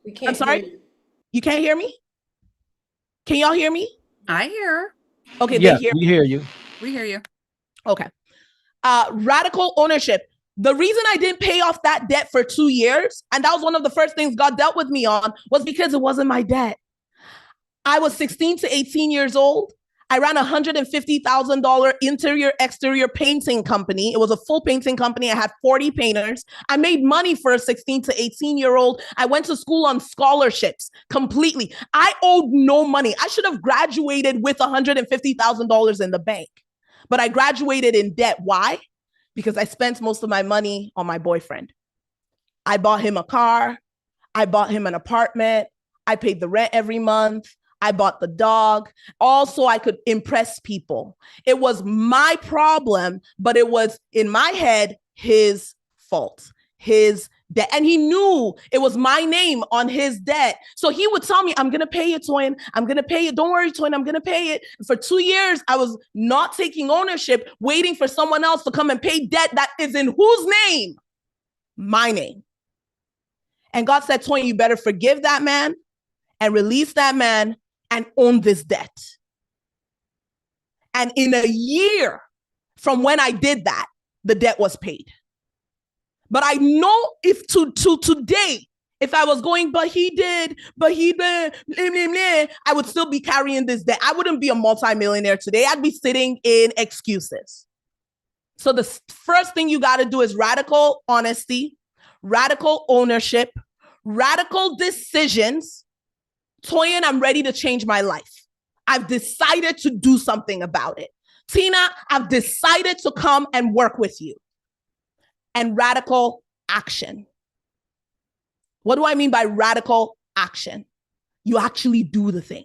S2: We can't.
S6: I'm sorry. You can't hear me? Can y'all hear me?
S11: I hear.
S6: Okay.
S14: Yes,
S6: they hear
S14: we
S6: me.
S14: hear you.
S11: We hear you.
S6: Okay. Radical ownership. The reason I didn't pay off that debt for 2 years, and that was one of the first things God dealt with me on, was because it wasn't my debt. I was 16 to 18 years old. I ran a $150,000 interior exterior painting company. It was a full painting company. I had 40 painters. I made money for a 16 to 18-year-old. I went to school on scholarships completely. I owed no money. I should have graduated with $150,000 in the bank, but I graduated in debt. Why? Because I spent most of my money on my boyfriend. I bought him a car. I bought him an apartment. I paid the rent every month. I bought the dog. Also, I could impress people. It was my problem, but it was in my head, his fault, his debt. And he knew it was my name on his debt. So he would tell me, I'm going to pay it, Toyin. I'm going to pay it. Don't worry, Toyin. I'm going to pay it. For 2 years, I was not taking ownership, waiting for someone else to come and pay debt that is in whose name? My name. And God said, Toyin, you better forgive that man and release that man and own this debt. And in a year from when I did that, the debt was paid. But I know if to today, if I was going, but he did, blah, blah, blah, I would still be carrying this debt. I wouldn't be a multimillionaire today. I'd be sitting in excuses. So the first thing you got to do is radical honesty, radical ownership, radical decisions. Toyin, I'm ready to change my life. I've decided to do something about it. Tina, I've decided to come and work with you. And radical action. What do I mean by radical action? You actually do the thing.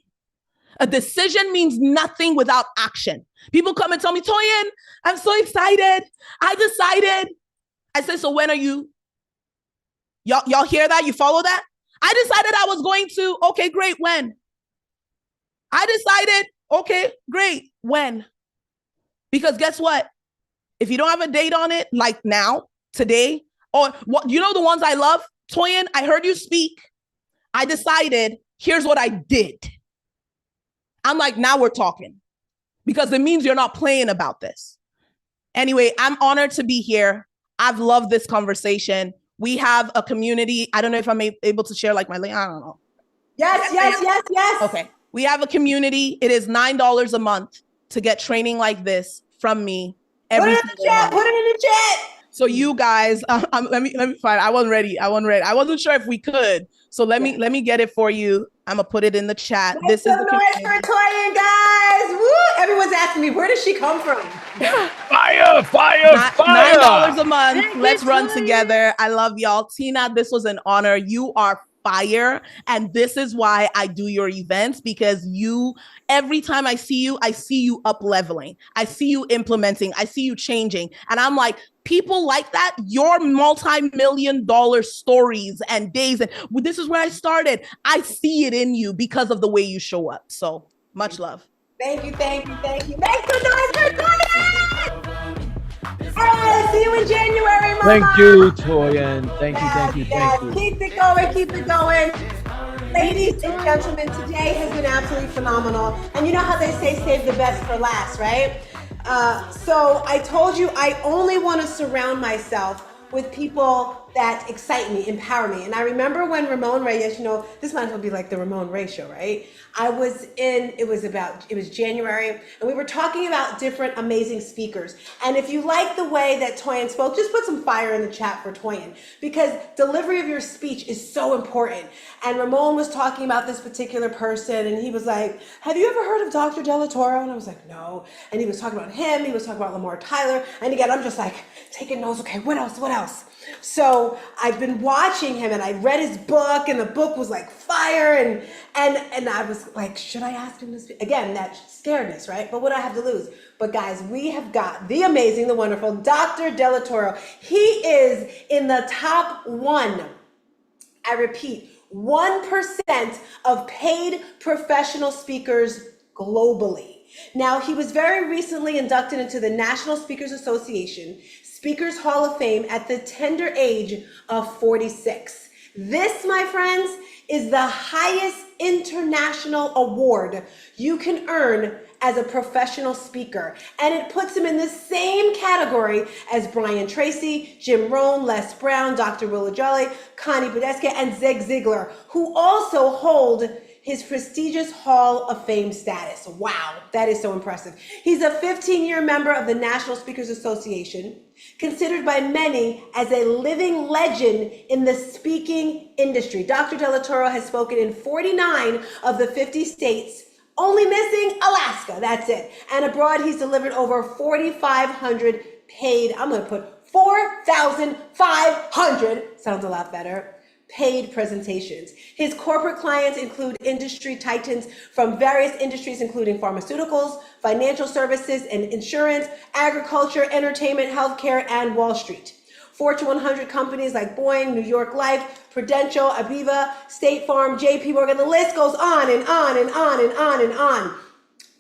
S6: A decision means nothing without action. People come and tell me, Toyin, I'm so excited. I decided. I said, so when are you? Y'all hear that? You follow that? I decided I was going to. Okay, great. When? I decided. Okay, great. When? Because guess what? If you don't have a date on it, like now, today, or what, you know the ones I love? Toyin, I heard you speak. I decided, here's what I did. I'm like, now we're talking. Because it means you're not playing about this. Anyway, I'm honored to be here. I've loved this conversation. We have a community. I don't know if I'm able to share like my link. I don't know.
S2: Yes.
S6: Okay. We have a community. It is $9 a month to get training like this from me every
S2: Put it in the
S6: single
S2: chat.
S6: month.
S2: Put it in the chat.
S6: So you guys, let me find. I wasn't ready. I wasn't sure if we could. So let me get it for you. I'm gonna put it in the chat.
S2: Make
S6: This is
S2: some
S6: the
S2: noise
S6: community.
S2: for Toyin, guys. Woo! Everyone's asking me, where does she come from?
S14: Fire!
S6: $9 a month.
S1: Thank you,
S6: Let's run
S1: Toyin.
S6: together. I love y'all. Tina, this was an honor. You are fire. And this is why I do your events, because every time I see you up leveling. I see you implementing. I see you changing. And I'm like, people like that, your multi-million-dollar stories and days. And this is where I started. I see it in you because of the way you show up. So much love.
S2: Thank you. Make some noise for Toyin! All right, see you in January, Mama.
S14: Thank you, Toyin. Thank you.
S2: Keep it going. Ladies and gentlemen, today has been absolutely phenomenal. And you know how they say save the best for last, right? So I told you I only want to surround myself with people that excite me, empower me. And I remember when Ramon Reyes, this might as well be like the Ramon Ray show, right? It was January, and we were talking about different amazing speakers. And if you like the way that Toyin spoke, just put some fire in the chat for Toyin, because delivery of your speech is so important. And Ramon was talking about this particular person, and he was like, have you ever heard of Dr. Delatoro? And I was like, no. And he was talking about him, he was talking about Lamar Tyler, and again, I'm just like, taking notes, okay, what else? So I've been watching him, and I read his book, and the book was like fire, and I was like, should I ask him to speak? Again, that scaredness, right? But what do I have to lose? But guys, we have got the amazing, the wonderful Dr. Delatoro. He is in the top 1, I repeat, 1% of paid professional speakers globally. Now, he was very recently inducted into the National Speakers Association Speakers Hall of Fame at the tender age of 46. This, my friends, is the highest international award you can earn as a professional speaker. And it puts him in the same category as Brian Tracy, Jim Rohn, Les Brown, Dr. Willa Jolly, Connie Badesca, and Zig Ziglar, who also hold his prestigious Hall of Fame status. Wow, that is so impressive. He's a 15-year member of the National Speakers Association, considered by many as a living legend in the speaking industry. Dr. Delatoro has spoken in 49 of the 50 states, only missing Alaska, that's it. And abroad, he's delivered over 4,500 paid, I'm gonna put 4,500, sounds a lot better, paid presentations. His corporate clients include industry titans from various industries, including pharmaceuticals, financial services and insurance, agriculture, entertainment, healthcare, and Wall Street. Fortune 100 companies like Boeing, New York Life, Prudential, Aviva, State Farm, JP Morgan, the list goes on and on and on and on and on.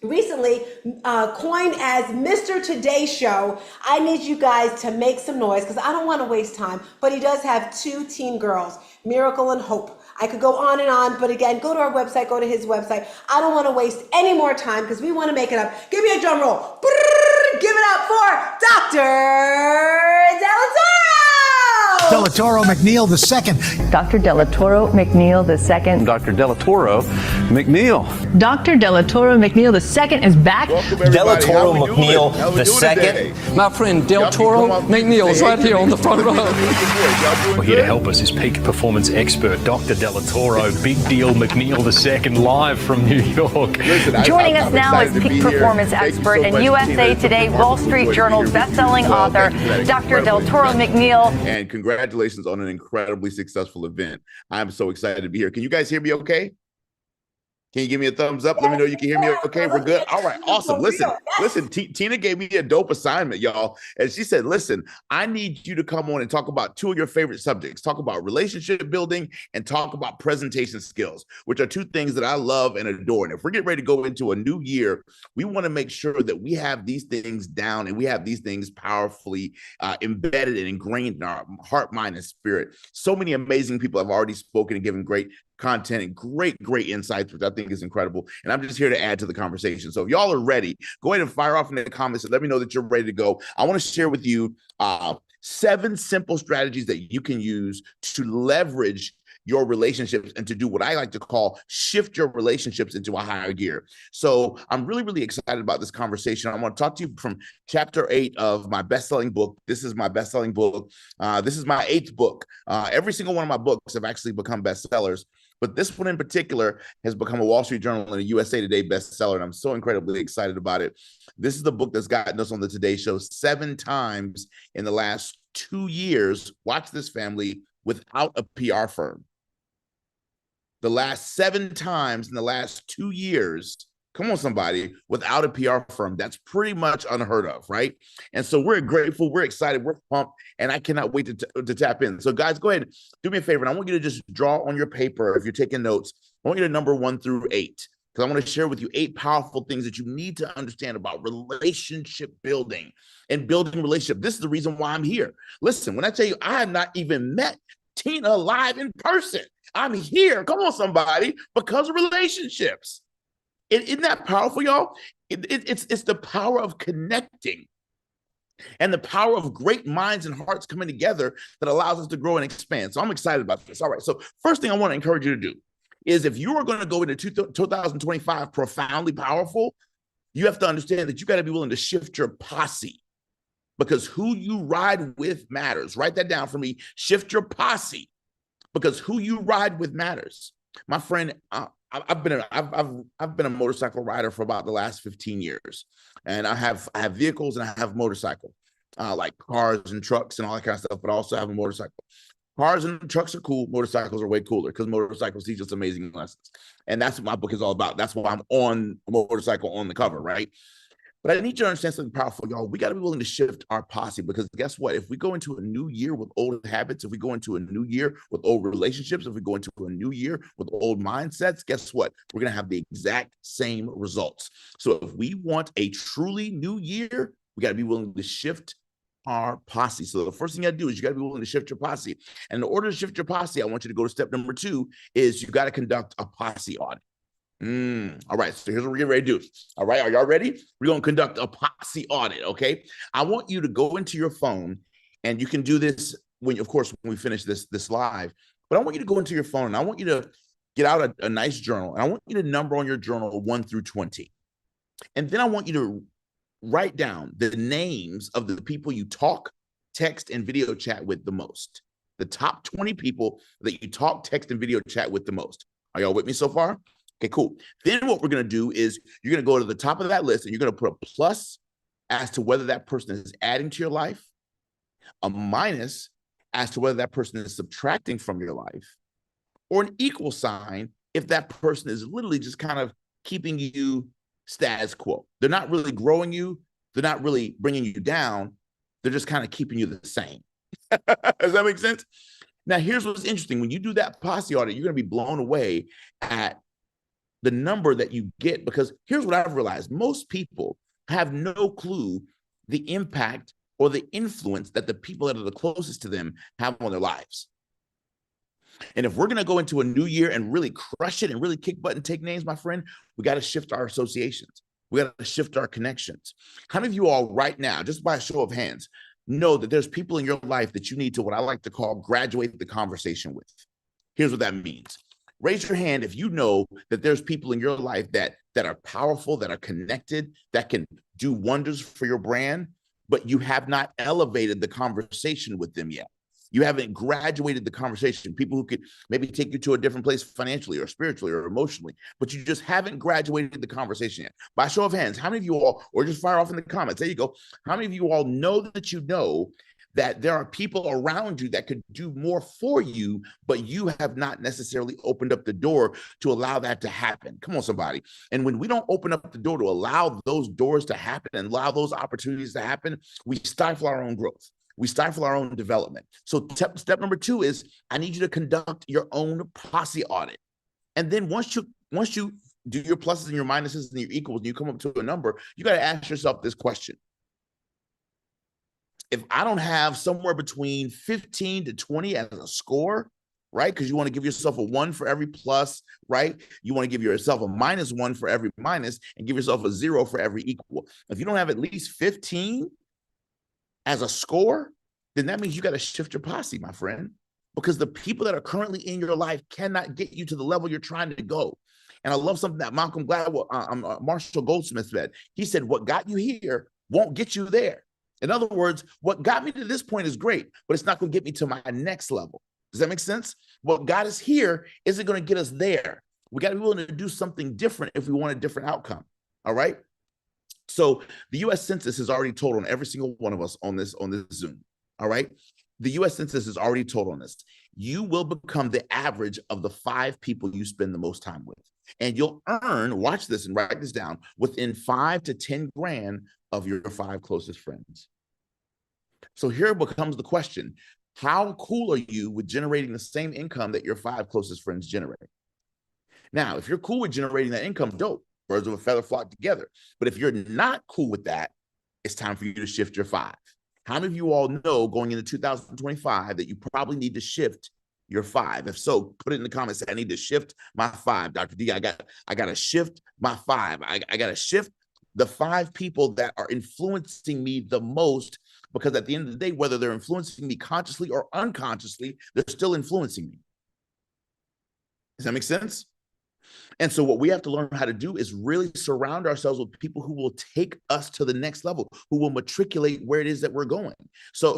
S2: Recently coined as Mr. Today Show. I need you guys to make some noise because I don't want to waste time, but he does have 2 teen girls, Miracle and Hope. I could go on and on, but again, go to our website, go to his website. I don't want to waste any more time because we want to make it up. Give me a drum roll. Give it up for Dr. Delatoro!
S17: Delatoro McNeil II.
S18: Dr. Delatoro McNeil II.
S17: Dr. Delatoro McNeil.
S18: Dr. Delatoro McNeil II is back.
S17: Delatoro McNeil II. My friend Delatoro McNeil is right here on the front row.
S19: Well, here to help us is peak performance expert Dr. Delatoro, Big Deal McNeil II, live from New York.
S18: Joining us now is peak performance expert and USA Today, Wall Street Journal bestselling author, Dr. Delatoro McNeil.
S20: And congratulations on an incredibly successful event. I'm so excited to be here. Can you guys hear me okay? Can you give me a thumbs up? Let me know you can hear me okay. We're good. All right, awesome. Listen, Tina gave me a dope assignment, y'all. And she said, listen, I need you to come on and talk about 2 of your favorite subjects. Talk about relationship building and talk about presentation skills, which are 2 things that I love and adore. And if we're getting ready to go into a new year, we want to make sure that we have these things down and we have these things powerfully embedded and ingrained in our heart, mind, and spirit. So many amazing people have already spoken and given great content and great insights, which I think is incredible. And I'm just here to add to the conversation. So if y'all are ready, go ahead and fire off in the comments and let me know that you're ready to go. I want to share with you 7 simple strategies that you can use to leverage your relationships and to do what I like to call shift your relationships into a higher gear. So I'm really, really excited about this conversation. I want to talk to you from chapter 8 of my best-selling book. This is my best-selling book. This is my 8th book. Every single one of my books have actually become bestsellers, but this one in particular has become a Wall Street Journal and a USA Today bestseller, and I'm so incredibly excited about it. This is the book that's gotten us on the Today Show 7 times in the last 2 years. Watch this, family, without a PR firm. The last 7 times in the last 2 years, come on, somebody, without a PR firm. That's pretty much unheard of, right? And so we're grateful, we're excited, we're pumped, and I cannot wait to tap in. So guys, go ahead, do me a favor, and I want you to just draw on your paper, if you're taking notes, I want you to number 1 through 8, because I want to share with you 8 powerful things that you need to understand about relationship building and building relationship. This is the reason why I'm here. Listen, when I tell you I have not even met Tina live in person, I'm here, come on, somebody, because of relationships. Isn't that powerful, y'all? It's the power of connecting and the power of great minds and hearts coming together that allows us to grow and expand. So I'm excited about this. All right, so first thing I want to encourage you to do is, if you are going to go into 2025 profoundly powerful, you have to understand that you got to be willing to shift your posse, because who you ride with matters. Write that down for me. Shift your posse, because who you ride with matters. My friend, I've been a motorcycle rider for about the last 15 years, and I have vehicles and I have motorcycle, like cars and trucks and all that kind of stuff. But I also have a motorcycle. Cars and trucks are cool. Motorcycles are way cooler, because motorcycles teach us amazing lessons, and that's what my book is all about. That's why I'm on a motorcycle on the cover, right? But I need you to understand something powerful, y'all. We got to be willing to shift our posse, because guess what? If we go into a new year with old habits, if we go into a new year with old relationships, if we go into a new year with old mindsets, guess what? We're going to have the exact same results. So if we want a truly new year, we got to be willing to shift our posse. So the first thing you got to do is you got to be willing to shift your posse. And in order to shift your posse, I want you to go to step number 2, is you got to conduct a posse audit. All right, so here's what we're getting ready to do. All right, are y'all ready? We're going to conduct a posse audit, okay? I want you to go into your phone, and you can do this when, of course, when we finish this live, but I want you to go into your phone, and I want you to get out a nice journal, and I want you to number on your journal 1 through 20. And then I want you to write down the names of the people you talk, text, and video chat with the most. The top 20 people that you talk, text, and video chat with the most. Are y'all with me so far? Okay, cool. Then what we're going to do is you're going to go to the top of that list, and you're going to put a plus as to whether that person is adding to your life, a minus as to whether that person is subtracting from your life, or an equal sign if that person is literally just kind of keeping you status quo. They're not really growing you. They're not really bringing you down. They're just kind of keeping you the same. Does that make sense? Now, here's what's interesting. When you do that posse audit, you're going to be blown away at the number that you get, because here's what I've realized. Most people have no clue the impact or the influence that the people that are the closest to them have on their lives. And if we're going to go into a new year and really crush it and really kick butt and take names, my friend, we got to shift our associations. We got to shift our connections. How many of you all right now, just by a show of hands, know that there's people in your life that you need to, what I like to call, graduate the conversation with? Here's what that means. Raise your hand if you know that there's people in your life that are powerful, that are connected, that can do wonders for your brand, but you have not elevated the conversation with them yet. You haven't graduated the conversation. People who could maybe take you to a different place financially or spiritually or emotionally, but you just haven't graduated the conversation yet. By show of hands, how many of you all, or just fire off in the comments, there you go. How many of you all know that there are people around you that could do more for you, but you have not necessarily opened up the door to allow that to happen? Come on, somebody. And when we don't open up the door to allow those doors to happen and allow those opportunities to happen, we stifle our own growth. We stifle our own development. So step number 2 is I need you to conduct your own posse audit. And then once you do your pluses and your minuses and your equals, and you come up to a number, you got to ask yourself this question. If I don't have somewhere between 15 to 20 as a score, right? Because you want to give yourself a 1 for every plus, right? You want to give yourself a -1 for every minus and give yourself a 0 for every equal. If you don't have at least 15 as a score, then that means you got to shift your posse, my friend. because the people that are currently in your life cannot get you to the level you're trying to go. And I love something that Malcolm Gladwell, Marshall Goldsmith said. He said, what got you here won't get you there. In other words, what got me to this point is great, but it's not going to get me to my next level. Does that make sense? What got us here isn't going to get us there. We got to be willing to do something different if we want a different outcome. All right. So the U.S. Census has already told on every single one of us on this Zoom. All right. The U.S. Census has already told on this. You will become the average of the 5 people you spend the most time with. And you'll earn, watch this and write this down, within 5 to 10 grand of your 5 closest friends. So here becomes the question. How cool are you with generating the same income that your 5 closest friends generate? Now, if you're cool with generating that income, dope. Birds of a feather flock together. But if you're not cool with that, it's time for you to shift your 5. How many of you all know going into 2025 that you probably need to shift your 5? If so, put it in the comments. Say, I need to shift my 5. Dr. D, I got to shift my 5. I got to shift the 5 people that are influencing me the most, because at the end of the day, whether they're influencing me consciously or unconsciously, they're still influencing me. Does that make sense? And so what we have to learn how to do is really surround ourselves with people who will take us to the next level, who will matriculate where it is that we're going. So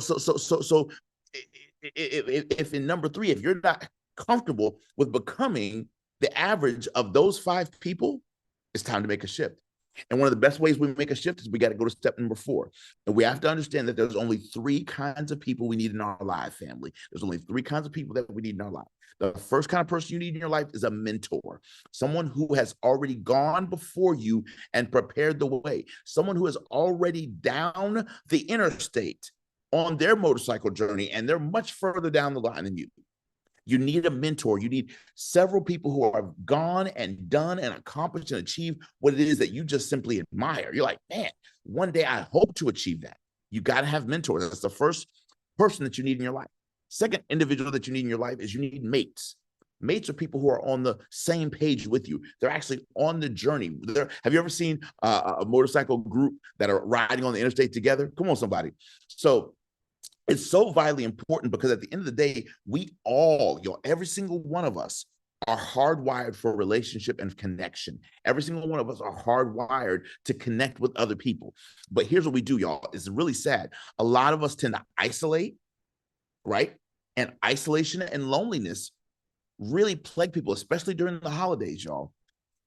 S20: if in number 3, if you're not comfortable with becoming the average of those 5 people, it's time to make a shift. And one of the best ways we make a shift is we got to go to step number 4. And we have to understand that there's only 3 kinds of people we need in our life, family. There's only 3 kinds of people that we need in our life. The first kind of person you need in your life is a mentor, someone who has already gone before you and prepared the way, someone who is already down the interstate on their motorcycle journey, and they're much further down the line than you. You need a mentor. You need several people who have gone and done and accomplished and achieved what it is that you just simply admire. You're like, man, one day I hope to achieve that. You got to have mentors. That's the first person that you need in your life. Second individual that you need in your life is you need mates. Mates are people who are on the same page with you. They're actually on the journey. Have you ever seen a motorcycle group that are riding on the interstate together? Come on, somebody. So it's so vitally important, because at the end of the day, we all, every single one of us are hardwired for relationship and connection. Every single one of us are hardwired to connect with other people. But here's what we do, y'all. It's really sad. A lot of us tend to isolate, right? And isolation and loneliness really plague people, especially during the holidays, y'all.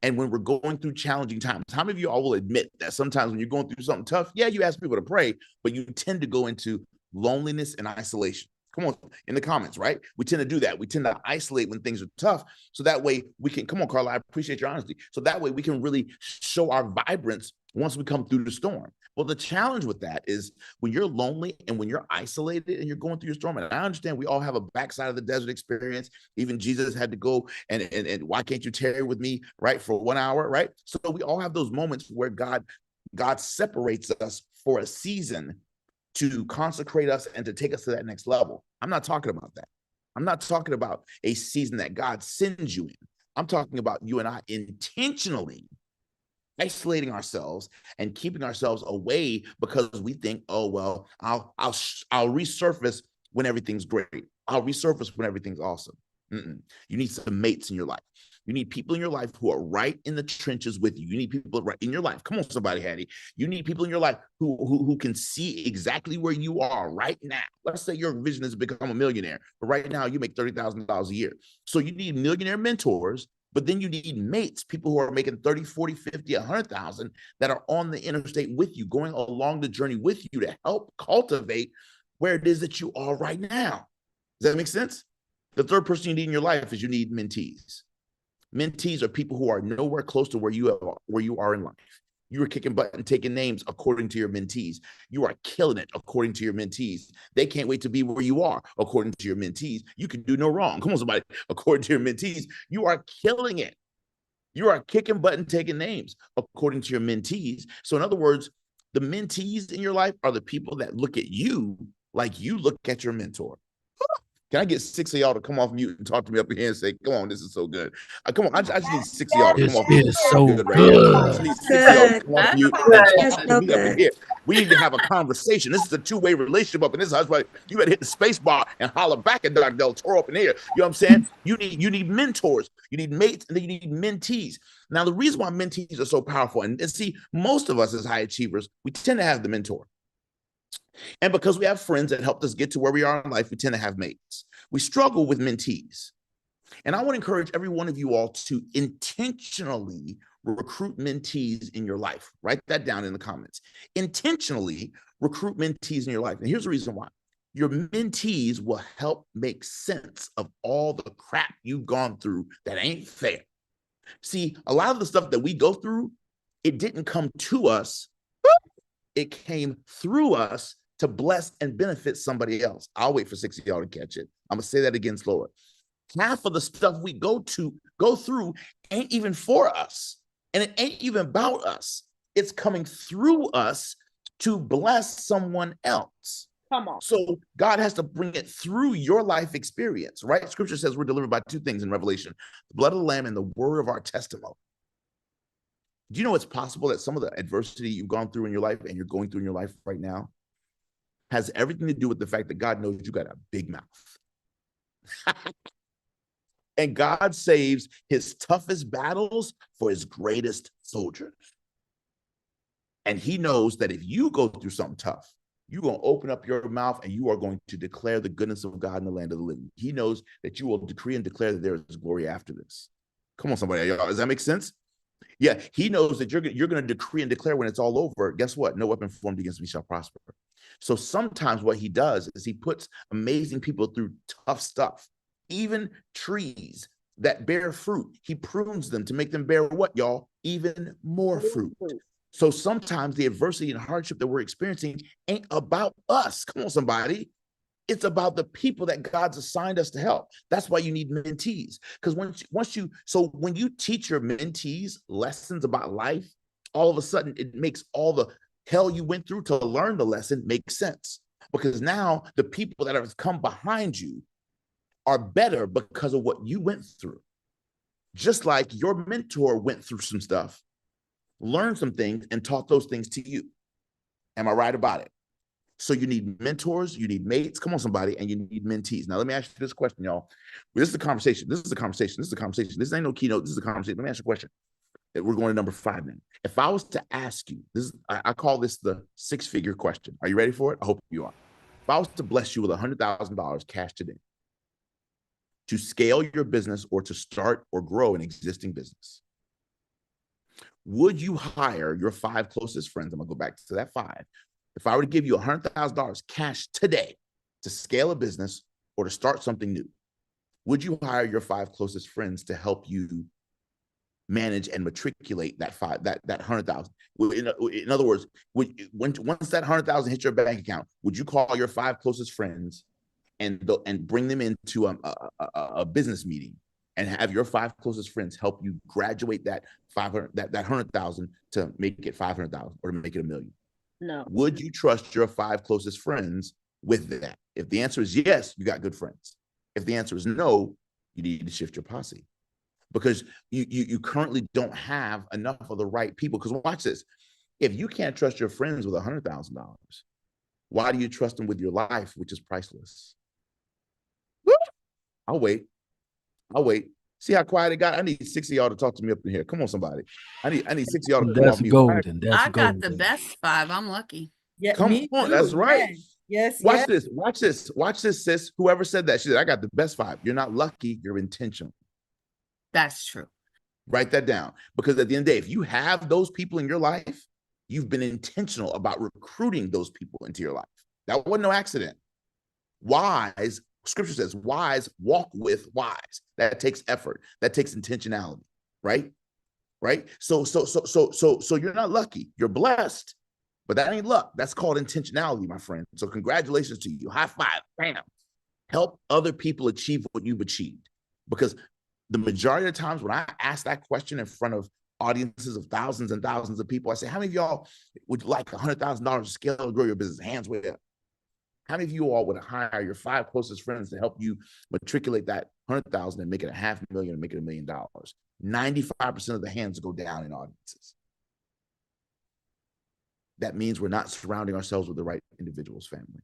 S20: And when we're going through challenging times, how many of you all will admit that sometimes when you're going through something tough, yeah, you ask people to pray, but you tend to go into loneliness and isolation? Come on, in the comments, right? We tend to do that. We tend to isolate when things are tough. So that way we can, come on, Carla, I appreciate your honesty. So that way we can really show our vibrance once we come through the storm. Well, the challenge with that is when you're lonely and when you're isolated and you're going through your storm, and I understand we all have a backside of the desert experience. Even Jesus had to go and why can't you tarry with me, right, for 1 hour, right? So we all have those moments where God separates us for a season to consecrate us and to take us to that next level. I'm not talking about that. I'm not talking about a season that God sends you in. I'm talking about you and I intentionally isolating ourselves and keeping ourselves away because we think, oh, well, I'll resurface when everything's great. I'll resurface when everything's awesome. You need some mates in your life. You need people in your life who are right in the trenches with you. You need people right in your life. Come on, somebody, Hattie. You need people in your life who can see exactly where you are right now. Let's say your vision is to become a millionaire, but right now you make $30,000 a year. So you need millionaire mentors, but then you need mates, people who are making 30, 40, 50, 100,000 that are on the interstate with you, going along the journey with you to help cultivate where it is that you are right now. Does that make sense? The third person you need in your life is you need mentees. Mentees are people who are nowhere close to where you are in life. You are kicking butt and taking names according to your mentees. You are killing it according to your mentees. They can't wait to be where you are according to your mentees. You can do no wrong. Come on, somebody. According to your mentees, you are killing it. You are kicking butt and taking names according to your mentees. So in other words, the mentees in your life are the people that look at you like you look at your mentor. Can I get 6 of y'all to come off mute and talk to me up here and say, come on, this is so good. Come on, I just need 6 of y'all to come off mute.
S14: This is so
S20: Good right here. I just
S14: good.
S20: need 6 of y'all to
S1: Good.
S20: come off mute and talk to me up in here. We need to have a conversation. This is a two-way relationship up in this house. Like, you better hit the space bar and holler back at Dr. Del Toro up in here. You know what I'm saying? You need mentors, you need mates, and then you need mentees. Now, the reason why mentees are so powerful, and see, most of us as high achievers, we tend to have the mentor. And because we have friends that helped us get to where we are in life, we tend to have mates. We struggle with mentees. And I want to encourage every one of you all to intentionally recruit mentees in your life. Write that down in the comments. Intentionally recruit mentees in your life. And here's the reason why. Your mentees will help make sense of all the crap you've gone through that ain't fair. See, a lot of the stuff that we go through, it didn't come to us. It came through us to bless and benefit somebody else. I'll wait for 6 of y'all to catch it. I'm gonna say that again slower. Half of the stuff we go through ain't even for us, and it ain't even about us. It's coming through us to bless someone else.
S1: Come on.
S20: So God has to bring it through your life experience, right? Scripture says we're delivered by 2 things in Revelation: the blood of the Lamb and the word of our testimony. Do you know it's possible that some of the adversity you've gone through in your life and you're going through in your life right now has everything to do with the fact that God knows you got a big mouth. And God saves his toughest battles for his greatest soldiers. And he knows that if you go through something tough, you're going to open up your mouth and you are going to declare the goodness of God in the land of the living. He knows that you will decree and declare that there is glory after this. Come on, somebody. Y'all, does that make sense? Yeah, he knows that you're going to decree and declare when it's all over. Guess what? No weapon formed against me shall prosper. So sometimes what he does is he puts amazing people through tough stuff. Even trees that bear fruit, he prunes them to make them bear what, y'all? Even more fruit. So sometimes the adversity and hardship that we're experiencing ain't about us. Come on, somebody. It's about the people that God's assigned us to help. That's why you need mentees. Because when you teach your mentees lessons about life, all of a sudden it makes all the hell you went through to learn the lesson make sense. Because now the people that have come behind you are better because of what you went through. Just like your mentor went through some stuff, learned some things, and taught those things to you. Am I right about it? So you need mentors, you need mates, come on somebody, and you need mentees. Now let me ask you this question, y'all. This is a conversation. This ain't no keynote. This is a conversation. Let me ask you a question. We're going to number 5 now. If I was to ask you, I call this the 6-figure question. Are you ready for it? I hope you are. If I was to bless you with $100,000 cash today to scale your business or to start or grow an existing business, would you hire your 5 closest friends? I'm gonna go back to that 5. If I were to give you $100,000 cash today to scale a business or to start something new, would you hire your 5 closest friends to help you manage and matriculate that 100,000? In other words, once that 100,000 hits your bank account, would you call your 5 closest friends and bring them into a business meeting and have your 5 closest friends help you graduate that 100,000 to make it 500,000 or to make it $1 million?
S1: No.
S20: Would you trust your 5 closest friends with that? If the answer is yes, you got good friends. If the answer is no, you need to shift your posse, because you currently don't have enough of the right people. Because watch this. If you can't trust your friends with $100,000, why do you trust them with your life, which is priceless? Woo! I'll wait. See how quiet it got? I need 6 of y'all to talk to me up in here. Come on, somebody. I need 6 of y'all to come off mute.
S14: Golden. That's
S11: I got
S14: golden.
S11: the best 5. I'm lucky.
S1: Yeah,
S20: Come on, that's right.
S1: Yes.
S20: Watch this, sis. Whoever said that, she said, I got the best 5. You're not lucky, you're intentional.
S11: That's true.
S20: Write that down. Because at the end of the day, if you have those people in your life, you've been intentional about recruiting those people into your life. That wasn't no accident. Wise, scripture says, wise walk with wise. That takes effort. That takes intentionality, right? So you're not lucky. You're blessed, but that ain't luck. That's called intentionality, my friend. So congratulations to you. High five. Bam. Help other people achieve what you've achieved. Because the majority of the times when I ask that question in front of audiences of thousands and thousands of people, I say, how many of y'all would like $100,000 to scale and grow your business? Hands way up. How many of you all would hire your 5 closest friends to help you matriculate that 100,000 and make it $500,000 and make it $1 million? 95% of the hands go down in audiences. That means we're not surrounding ourselves with the right individuals, family.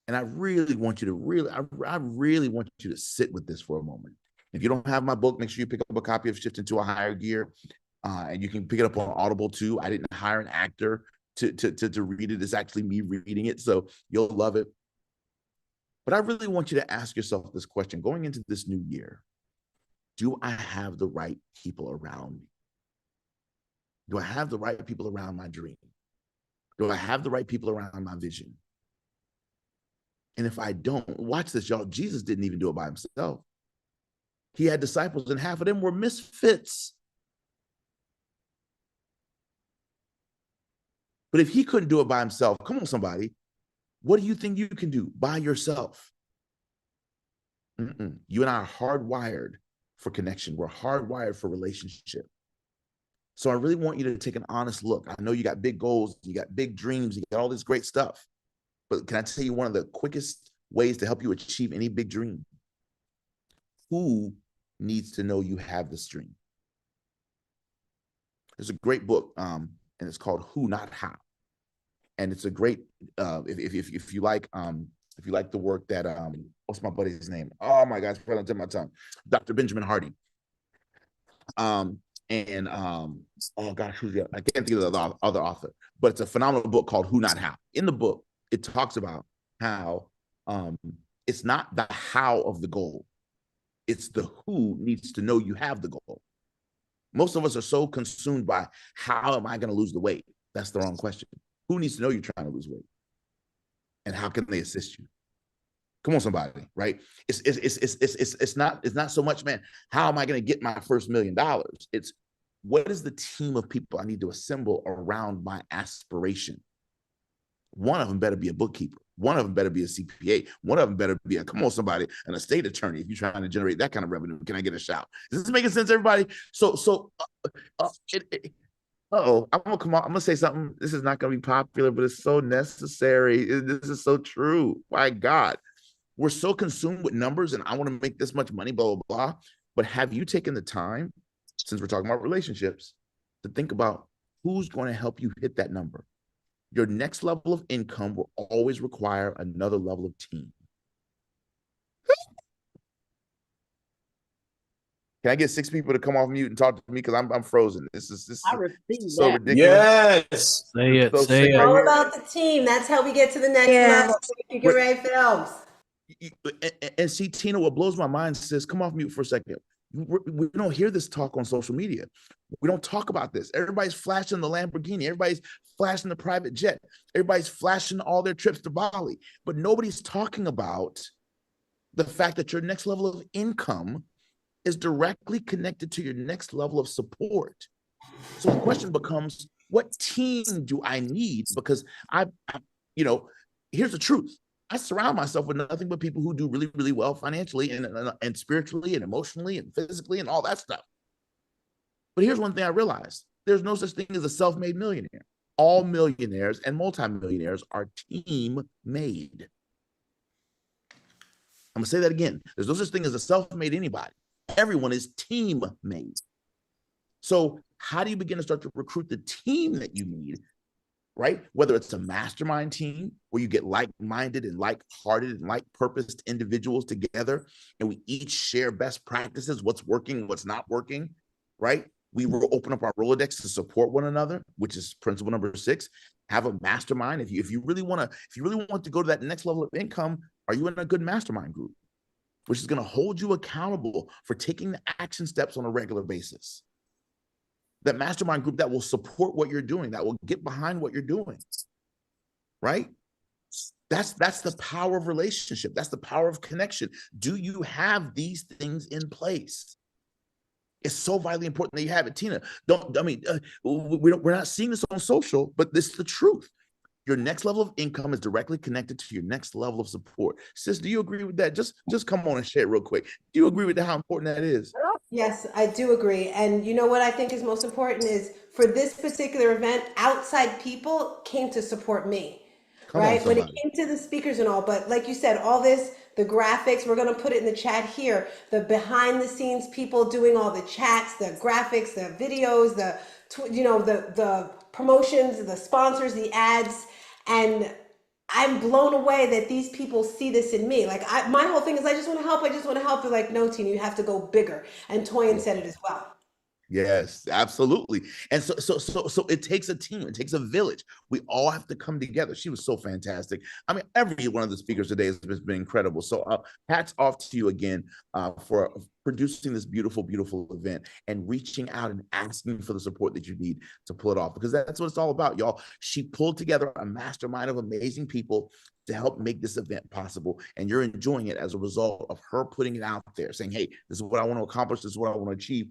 S20: And I really want you to I really want you to sit with this for a moment. If you don't have my book, make sure you pick up a copy of Shift into a Higher Gear. And you can pick it up on Audible too. I didn't hire an actor to read it. It's actually me reading it, so you'll love it. But I really want you to ask yourself this question going into this new year. Do I have the right people around me? Do I have the right people around my dream? Do I have the right people around my vision? And if I don't, watch this, y'all. Jesus didn't even do it by himself. He had disciples, and half of them were misfits. But if he couldn't do it by himself, come on, somebody, what do you think you can do by yourself? You and I are hardwired for connection. We're hardwired for relationship. So I really want you to take an honest look. I know you got big goals, you got big dreams, you got all this great stuff. But can I tell you one of the quickest ways to help you achieve any big dream? Who needs to know you have this dream? There's a great book, and it's called Who, Not How. And it's a great if you like the work that what's my buddy's name? Oh my gosh, right on the tip of my tongue. Dr. Benjamin Hardy. Oh gosh, who's the, I can't think of the other author, but it's a phenomenal book called Who, Not How. In the book, it talks about how it's not the how of the goal, it's the who needs to know you have the goal. Most of us are so consumed by how am I going to lose the weight? That's the wrong question. Who needs to know you're trying to lose weight? And how can they assist you? Come on, somebody, right? It's not so much, man, how am I going to get my first $1 million? It's what is the team of people I need to assemble around my aspiration? One of them better be a bookkeeper. One of them better be a CPA. One of them better be come on, somebody, an estate attorney. If you're trying to generate that kind of revenue, can I get a shout? Is this making sense, everybody? I'm gonna come on. I'm gonna say something. This is not gonna be popular, but it's so necessary. This is so true. My God, we're so consumed with numbers, and I want to make this much money, blah blah blah. But have you taken the time, since we're talking about relationships, to think about who's going to help you hit that number? Your next level of income will always require another level of team. Can I get 6 people to come off mute and talk to me? Because I'm frozen. This is so ridiculous.
S14: Yes. Say it. Say it.
S2: All about the team. That's how we get to the next level. You get right films.
S20: And see, Tina, what blows my mind says, come off mute for a second. We don't hear this talk on social media. We don't talk about this. Everybody's flashing the Lamborghini. Everybody's flashing the private jet. Everybody's flashing all their trips to Bali. But nobody's talking about the fact that your next level of income is directly connected to your next level of support. So the question becomes, what team do I need? Because here's the truth. I surround myself with nothing but people who do really, really well financially and spiritually and emotionally and physically and all that stuff. But here's one thing I realized. There's no such thing as a self-made millionaire. All millionaires and multimillionaires are team-made. I'm gonna say that again. There's no such thing as a self-made anybody. Everyone is team-made. So how do you begin to start to recruit the team that you need, right? Whether it's a mastermind team where you get like-minded and like-hearted and like-purposed individuals together, and we each share best practices, what's working, what's not working, right? We will open up our Rolodex to support one another, which is principle number 6. Have a mastermind. If you really want to go to that next level of income, are you in a good mastermind group, which is going to hold you accountable for taking the action steps on a regular basis? That mastermind group that will support what you're doing, that will get behind what you're doing, right? That's the power of relationship. That's the power of connection. Do you have these things in place? It's so vitally important that you have it, Tina. We're not seeing this on social, but this is the truth. Your next level of income is directly connected to your next level of support. Sis, do you agree with that? Just come on and share it real quick. Do you agree with how important that is?
S2: Yes, I do agree. And you know what I think is most important is for this particular event, outside people came to support me.
S20: Come on,
S2: right? When it
S20: somebody.
S2: came to the speakers and all, but like you said, all this, the graphics, we're going to put it in the chat here, the behind the scenes people doing all the chats, the graphics, the videos, the promotions, the sponsors, the ads. And I'm blown away that these people see this in me. Like my whole thing is, I just want to help. I just want to help. They're like, no, Tina, you have to go bigger. And Toyin said it as well.
S20: Yes, absolutely. And so it takes a team, it takes a village. We all have to come together. She was so fantastic. I mean, every one of the speakers today has been incredible. So hats off to you again for producing this beautiful, beautiful event and reaching out and asking for the support that you need to pull it off, because that's what it's all about, y'all. She pulled together a mastermind of amazing people to help make this event possible. And you're enjoying it as a result of her putting it out there, saying, hey, this is what I want to accomplish. This is what I want to achieve.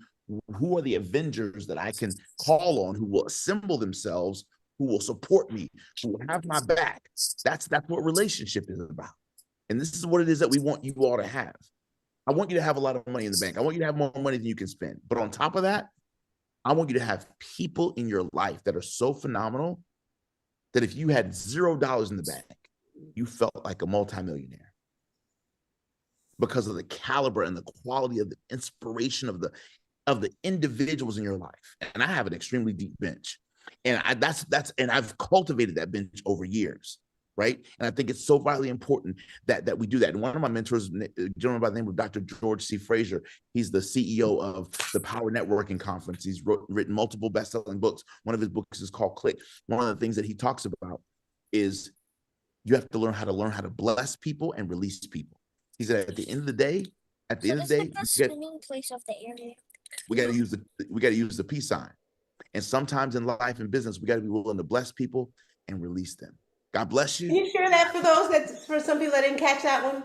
S20: Who are the Avengers that I can call on, who will assemble themselves, who will support me, who will have my back? That's what relationship is about. And this is what it is that we want you all to have. I want you to have a lot of money in the bank. I want you to have more money than you can spend. But on top of that, I want you to have people in your life that are so phenomenal that if you had $0 in the bank, you felt like a multimillionaire because of the caliber and the quality of the inspiration of the individuals in your life. And I have an extremely deep bench, and I've cultivated that bench over years, right? And I think it's so vitally important that we do that. And one of my mentors, a gentleman by the name of Dr. George C. Fraser, he's the CEO of the Power Networking Conference. He's written multiple best-selling books. One of his books is called Click. One of the things that he talks about is you have to learn how to bless people and release people. He said at the end of the day,
S21: swimming place of the area.
S20: we got to use the peace sign. And sometimes in life and business, we got to be willing to bless people and release them. God bless you.
S2: Can you share that for some people that didn't catch that one?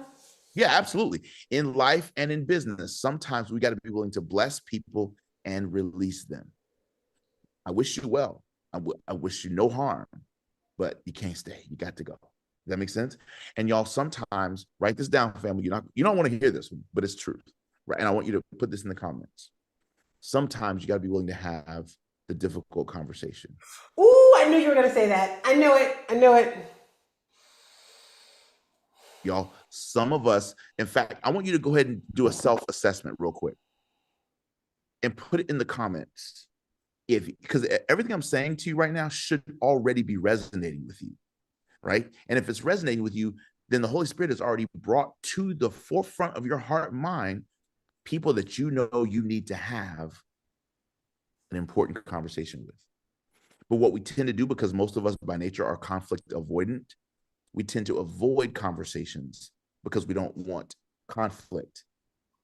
S20: Yeah, absolutely. In life and in business, sometimes we got to be willing to bless people and release them. I wish you well. I wish you no harm, but you can't stay. You got to go. Does that make sense? And y'all, sometimes write this down, family. You don't want to hear this one, but it's truth, right? And I want you to put this in the comments. Sometimes you got to be willing to have the difficult conversation.
S2: Ooh, I knew you were going to say that. I knew it.
S20: Y'all, some of us, in fact, I want you to go ahead and do a self-assessment real quick and put it in the comments. Because everything I'm saying to you right now should already be resonating with you, right? And if it's resonating with you, then the Holy Spirit has already brought to the forefront of your heart and mind people that you know you need to have an important conversation with. But what we tend to do, because most of us by nature are conflict avoidant, we tend to avoid conversations because we don't want conflict.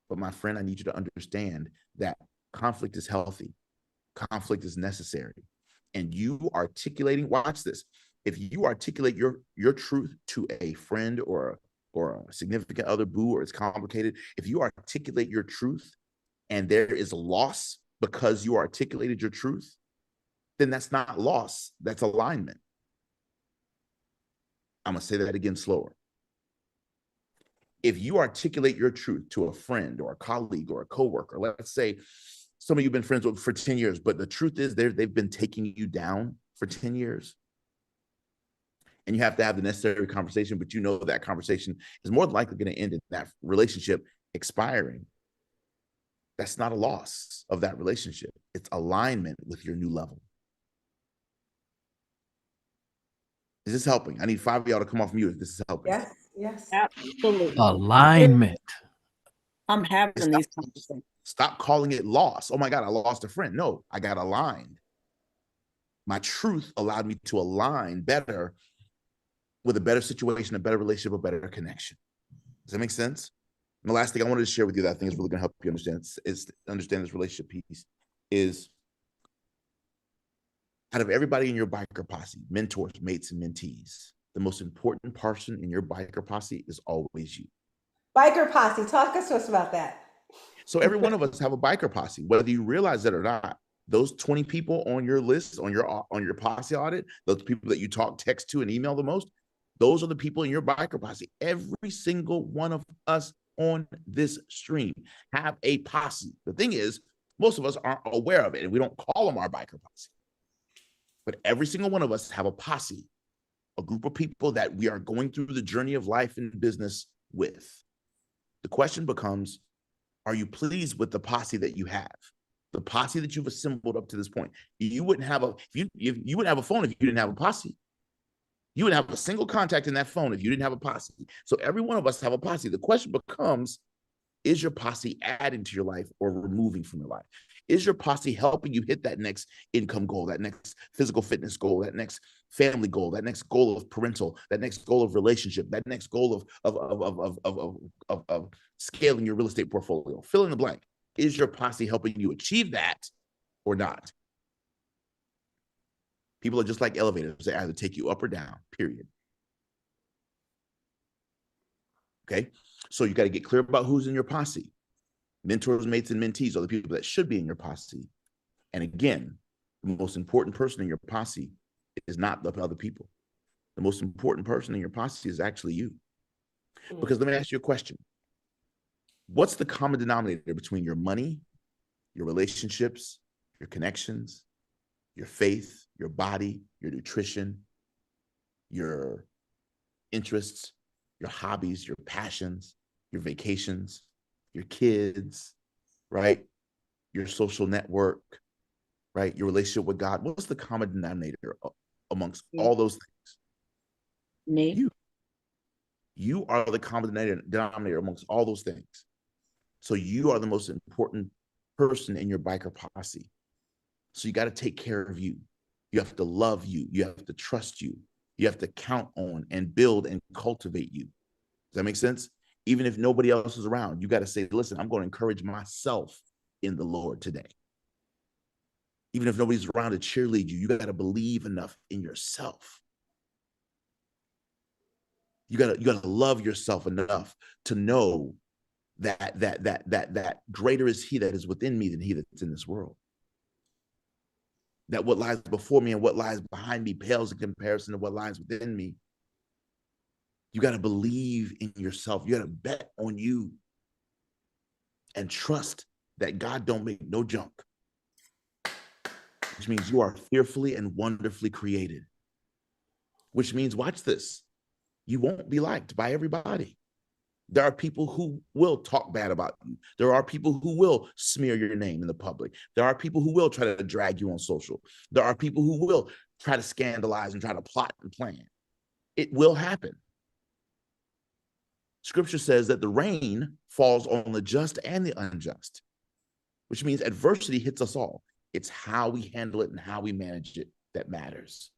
S20: But my friend, I need you to understand that conflict is healthy. Conflict is necessary. And you articulating, watch this. If you articulate your truth to a friend or a significant other, boo, or it's complicated, if you articulate your truth and there is loss because you articulated your truth, then that's not loss, that's alignment. I'm going to say that again slower. If you articulate your truth to a friend or a colleague or a coworker, let's say some of you have been friends with for 10 years, but the truth is they've been taking you down for 10 years. And you have to have the necessary conversation, but you know that conversation is more than likely going to end in that relationship expiring. That's not a loss of that relationship. It's alignment with your new level. Is this helping? I need 5 of y'all to come off mute if this is helping.
S2: Yes.
S22: Absolutely.
S14: Alignment.
S22: I'm having these conversations.
S20: Stop calling it loss. Oh my God, I lost a friend. No, I got aligned. My truth allowed me to align better with a better situation, a better relationship, a better connection. Does that make sense? And the last thing I wanted to share with you that I think is really going to help you understand this relationship piece is, out of everybody in your biker posse, mentors, mates, and mentees, the most important person in your biker posse is always you.
S2: Biker posse, talk to us about that.
S20: So every one of us have a biker posse, whether you realize it or not. Those 20 people on your list, on your posse audit, those people that you talk, text to, and email the most, those are the people in your biker posse. Every single one of us on this stream have a posse. The thing is, most of us aren't aware of it, and we don't call them our biker posse. But every single one of us have a posse. a group of people that we are going through the journey of life and business with. The question becomes, are you pleased with the posse that you have? The posse that you've assembled up to this point. You wouldn't have a you wouldn't have a phone if you didn't have a posse. You wouldn't have a single contact in that phone if you didn't have a posse. So every one of us have a posse. The question becomes, is your posse adding to your life or removing from your life? Is your posse helping you hit that next income goal, that next physical fitness goal, that next family goal, that next goal of parental, that next goal of relationship, that next goal of scaling your real estate portfolio? Fill in the blank. Is your posse helping you achieve that or not? People are just like elevators. They either take you up or down, period. Okay, so you got to get clear about who's in your posse. Mentors, mates, and mentees are the people that should be in your posse. And again, the most important person in your posse is not the other people. The most important person in your posse is actually you. Because let me ask you a question. What's the common denominator between your money, your relationships, your connections, your faith, your body, your nutrition, your interests, your hobbies, your passions, your vacations, your kids, right? Your social network, right? Your relationship with God. What's the common denominator amongst all those things?
S22: Me.
S20: You are the common denominator amongst all those things. So you are the most important person in your biker posse. So you got to take care of you. You have to love you. You have to trust you. You have to count on and build and cultivate you. Does that make sense? Even if nobody else is around, you got to say, listen, I'm going to encourage myself in the Lord today. Even if nobody's around to cheerlead you, you got to believe enough in yourself. You got to love yourself enough to know that greater is he that is within me than he that's in this world. That what lies before me and what lies behind me pales in comparison to what lies within me. You got to believe in yourself. You got to bet on you and trust that God don't make no junk, which means you are fearfully and wonderfully created, which means, watch this, you won't be liked by everybody. There are people who will talk bad about you. There are people who will smear your name in the public. There are people who will try to drag you on social. There are people who will try to scandalize and try to plot and plan. It will happen. Scripture says that the rain falls on the just and the unjust, which means adversity hits us all. It's how we handle it and how we manage it that matters.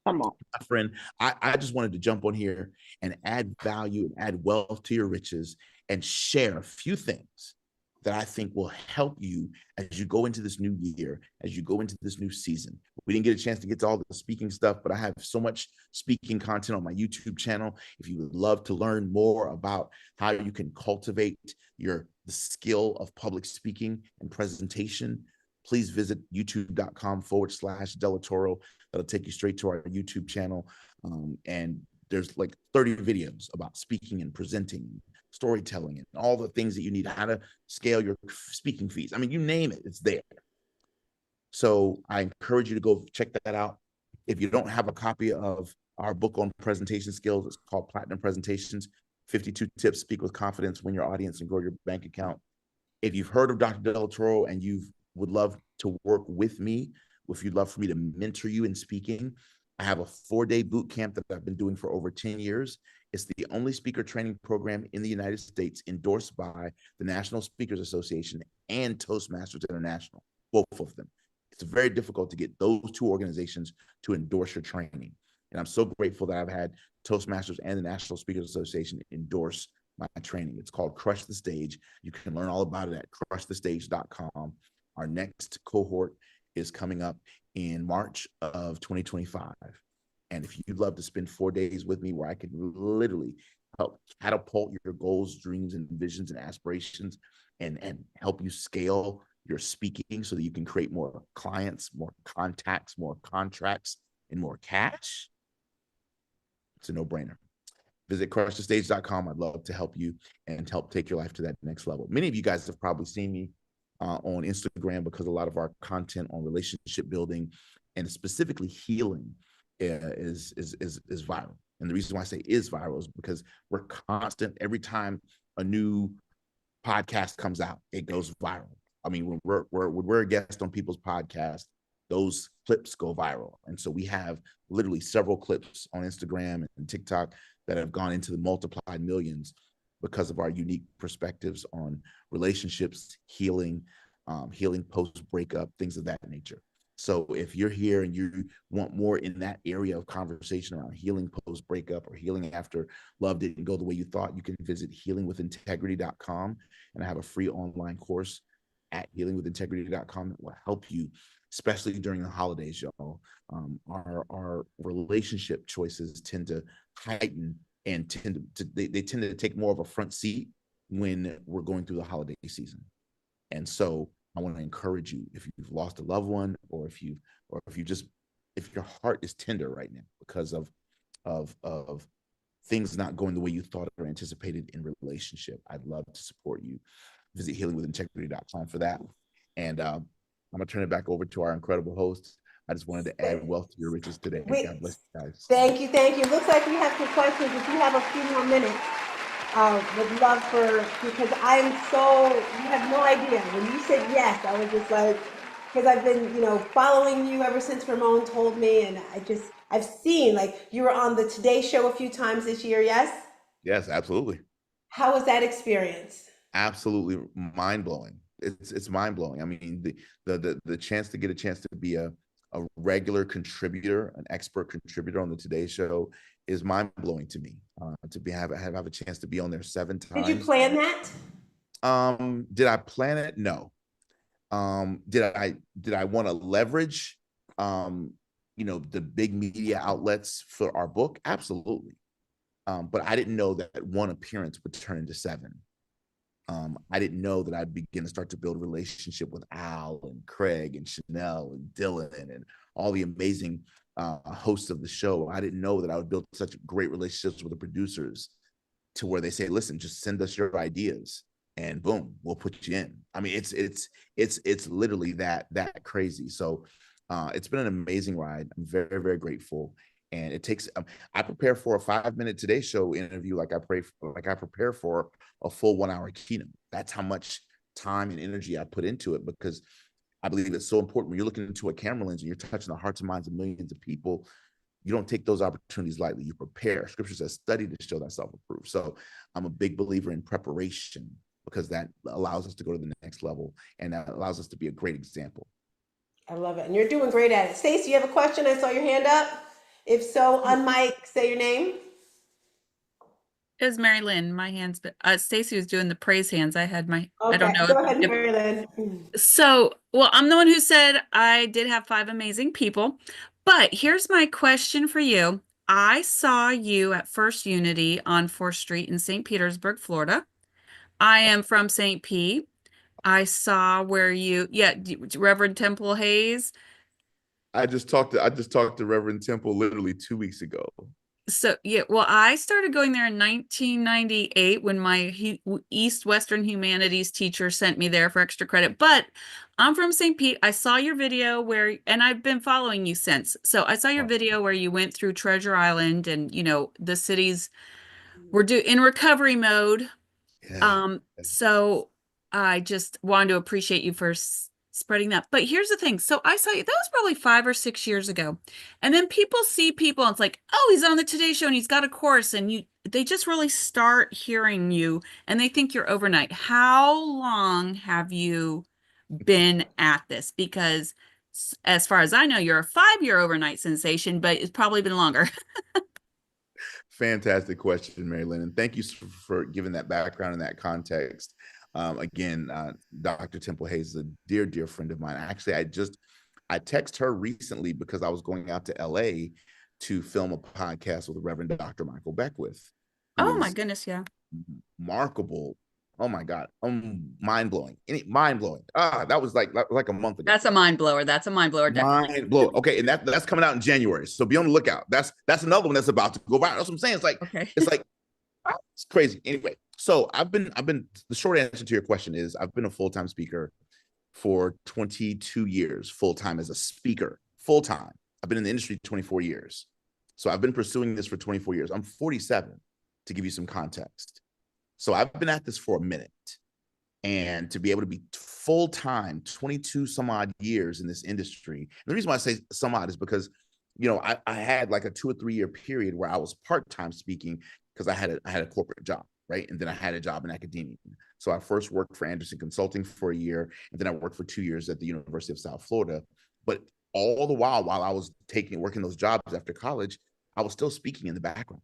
S22: Come on.
S20: My friend, I just wanted to jump on here and add value and add wealth to your riches and share a few things that I think will help you as you go into this new year, as you go into this new season. We didn't get a chance to get to all the speaking stuff, but I have so much speaking content on my YouTube channel. If you would love to learn more about how you can cultivate the skill of public speaking and presentation, please visit youtube.com/Delatoro. That'll take you straight to our YouTube channel. And there's like 30 videos about speaking and presenting, storytelling, and all the things that you need, how to scale your speaking fees. I mean, you name it, it's there. So I encourage you to go check that out. If you don't have a copy of our book on presentation skills, it's called Platinum Presentations, 52 Tips, Speak with Confidence, Win Your Audience, and Grow Your Bank Account. If you've heard of Dr. Delatoro and you would love to work with me, if you'd love for me to mentor you in speaking, I have a 4-day boot camp that I've been doing for over 10 years. It's the only speaker training program in the United States endorsed by the National Speakers Association and Toastmasters International, both of them. It's very difficult to get those two organizations to endorse your training. And I'm so grateful that I've had Toastmasters and the National Speakers Association endorse my training. It's called Crush the Stage. You can learn all about it at crushthestage.com. Our next cohort is coming up in March of 2025. And if you'd love to spend 4 days with me where I can literally help catapult your goals, dreams, and visions and aspirations and help you scale your speaking so that you can create more clients, more contacts, more contracts, and more cash, it's a no-brainer. Visit crushthestage.com. I'd love to help you and help take your life to that next level. Many of you guys have probably seen me on Instagram because a lot of our content on relationship building and specifically healing is viral. And the reason why I say is viral is because we're constant. Every time a new podcast comes out, it goes viral. I mean, when we're a guest on people's podcasts, those clips go viral. And so we have literally several clips on Instagram and TikTok that have gone into the multiplied millions because of our unique perspectives on relationships, healing, healing post-breakup, things of that nature. So if you're here and you want more in that area of conversation around healing post-breakup or healing after love didn't go the way you thought, you can visit healingwithintegrity.com. And I have a free online course at healingwithintegrity.com that will help you, especially during the holidays, y'all. Our relationship choices tend to heighten and they tend to take more of a front seat when we're going through the holiday season. And so I want to encourage you, if you've lost a loved one, or if your heart is tender right now because of things not going the way you thought or anticipated in relationship, I'd love to support you. Visit healingwithintegrity.com for that. And I'm gonna turn it back over to our incredible host. I just wanted to add wealth to your riches today. God bless you guys.
S2: Thank you. Looks like we have some questions. If you have a few more minutes, would love because you have no idea. When you said yes, I was just like, because I've been, following you ever since Ramon told me, and I've seen, like, you were on the Today Show a few times this year, yes?
S20: Yes, absolutely.
S2: How was that experience?
S20: Absolutely mind-blowing. It's mind-blowing. I mean, the chance to get a chance to be a regular contributor, an expert contributor on the Today Show is mind-blowing to me. To have a chance to be on there 7 times.
S2: Did you plan that?
S20: Did I plan it? No. Did I want to leverage the big media outlets for our book? Absolutely. But I didn't know that one appearance would turn into 7. I didn't know that I'd begin to start to build a relationship with Al and Craig and Chanel and Dylan and all the amazing hosts of the show. I didn't know that I would build such great relationships with the producers to where they say, listen, just send us your ideas and boom, we'll put you in. I mean, it's literally that crazy. So it's been an amazing ride. I'm very, very grateful. And it takes, I prepare for a 5-minute Today Show interview like I prepare for a full 1-hour keynote. That's how much time and energy I put into it, because I believe it's so important when you're looking into a camera lens and you're touching the hearts and minds of millions of people. You don't take those opportunities lightly. You prepare. Scripture says, study to show thyself approved. So I'm a big believer in preparation, because that allows us to go to the next level and that allows us to be a great example.
S2: I love it. And you're doing great at it. Stacey, you have a question? I saw your hand up. If so, unmic, say your name.
S11: It was Mary Lynn. My hands, Stacey was doing the praise hands. I had my,
S2: Okay,
S11: I don't know.
S2: go ahead, Mary Lynn.
S11: So, well, I'm the one who said I did have 5 amazing people, but here's my question for you. I saw you at First Unity on 4th Street in St. Petersburg, Florida. I am from St. Pete. I saw where Reverend Temple Hayes.
S20: I just talked to Reverend Temple literally 2 weeks ago.
S11: So, yeah, well, I started going there in 1998 when my East Western Humanities teacher sent me there for extra credit. But I'm from St. Pete. I saw your video and I've been following you since. So I saw your video where you went through Treasure Island and, the cities were in recovery mode. Yeah. So I just wanted to appreciate you for spreading that. But here's the thing. So I saw you, that was probably 5 or 6 years ago. And then people see people and it's like, oh, he's on the Today Show and he's got a course, and they just really start hearing you and they think you're overnight. How long have you been at this? Because as far as I know, you're a 5-year overnight sensation, but it's probably been longer.
S20: Fantastic question, Mary Lynn. And thank you for giving that background and that context. Again, Dr. Temple Hayes is a dear, dear friend of mine. Actually, I texted her recently because I was going out to LA to film a podcast with the Reverend Dr. Michael Beckwith.
S11: Oh my goodness, yeah.
S20: Remarkable. Oh my God. Mind-blowing. Mind-blowing. That was like a month ago.
S11: That's a mind blower. Definitely.
S20: Mind blower. Okay, and that's coming out in January. So be on the lookout. That's another one that's about to go viral. That's what I'm saying. It's like, okay. It's crazy. Anyway, so I've been the short answer to your question is I've been a full-time speaker for 22 years, full-time as a speaker, full-time. I've been in the industry 24 years. So I've been pursuing this for 24 years. I'm 47, to give you some context. So I've been at this for a minute. And to be able to be full-time, 22 some odd years in this industry. And the reason why I say some odd is because, you know, I had like a 2 or 3 year period where I was part-time speaking because I had a corporate job, right? And then I had a job in academia. So I first worked for Anderson Consulting for a year, and then I worked for 2 years at the University of South Florida. But all the while I was working those jobs after college, I was still speaking in the background.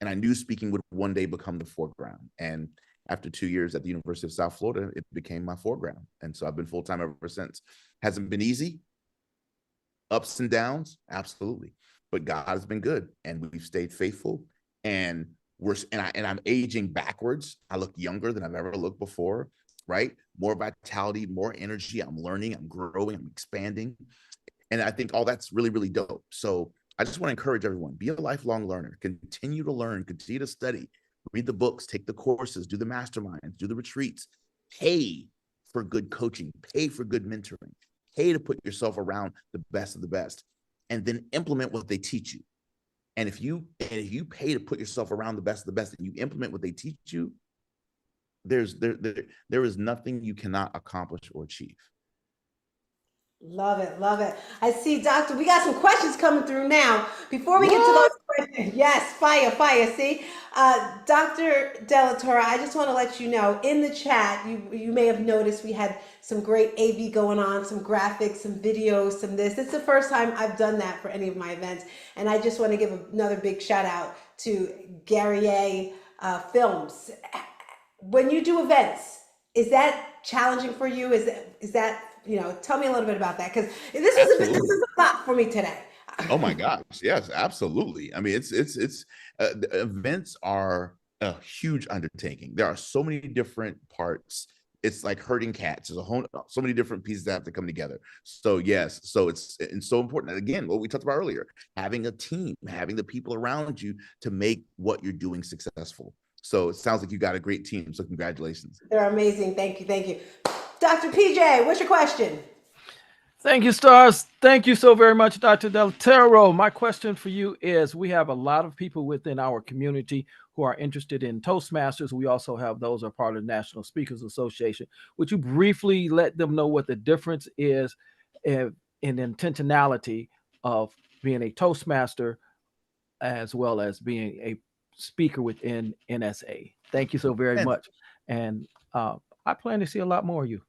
S20: And I knew speaking would one day become the foreground. And after 2 years at the University of South Florida, it became my foreground. And so I've been full-time ever since. Hasn't been easy. Ups and downs, absolutely. But God has been good, and we've stayed faithful. And I'm aging backwards. I look younger than I've ever looked before, right? More vitality, more energy. I'm learning, I'm growing, I'm expanding. And I think all that's really, really dope. So I just want to encourage everyone, be a lifelong learner, continue to learn, continue to study, read the books, take the courses, do the masterminds, do the retreats, pay for good coaching, pay for good mentoring, pay to put yourself around the best of the best, and then implement what they teach you. And if you pay to put yourself around the best of the best and you implement what they teach you, there is nothing you cannot accomplish or achieve.
S2: Love it, love it. I see, Doctor, we got some questions coming through now. Before we get to those questions, yes, fire, see? Dr. Delatorre, I just want to let you know, in the chat, you may have noticed we had some great AV going on, some graphics, some videos, some this. It's the first time I've done that for any of my events. And I just want to give another big shout out to Guerrier Films. When you do events, is that challenging for you? Is that you know, tell me a little bit about that, because this is a lot for me today.
S20: Oh my gosh, yes, absolutely. I mean, it's events are a huge undertaking. There are so many different parts. It's like herding cats. There's so many different pieces that have to come together. So yes, so it's so important. And again, what we talked about earlier, having a team, having the people around you to make what you're doing successful. So it sounds like you got a great team. So congratulations.
S2: They're amazing. Thank you. Dr. PJ, what's your question?
S14: Thank you, Stars. Thank you so very much, Dr. Delatorre. My question for you is, we have a lot of people within our community who are interested in Toastmasters. We also have those who are part of the National Speakers Association. Would you briefly let them know what the difference is in intentionality of being a Toastmaster as well as being a speaker within NSA? Thank you so very much. And I plan to see a lot more of you.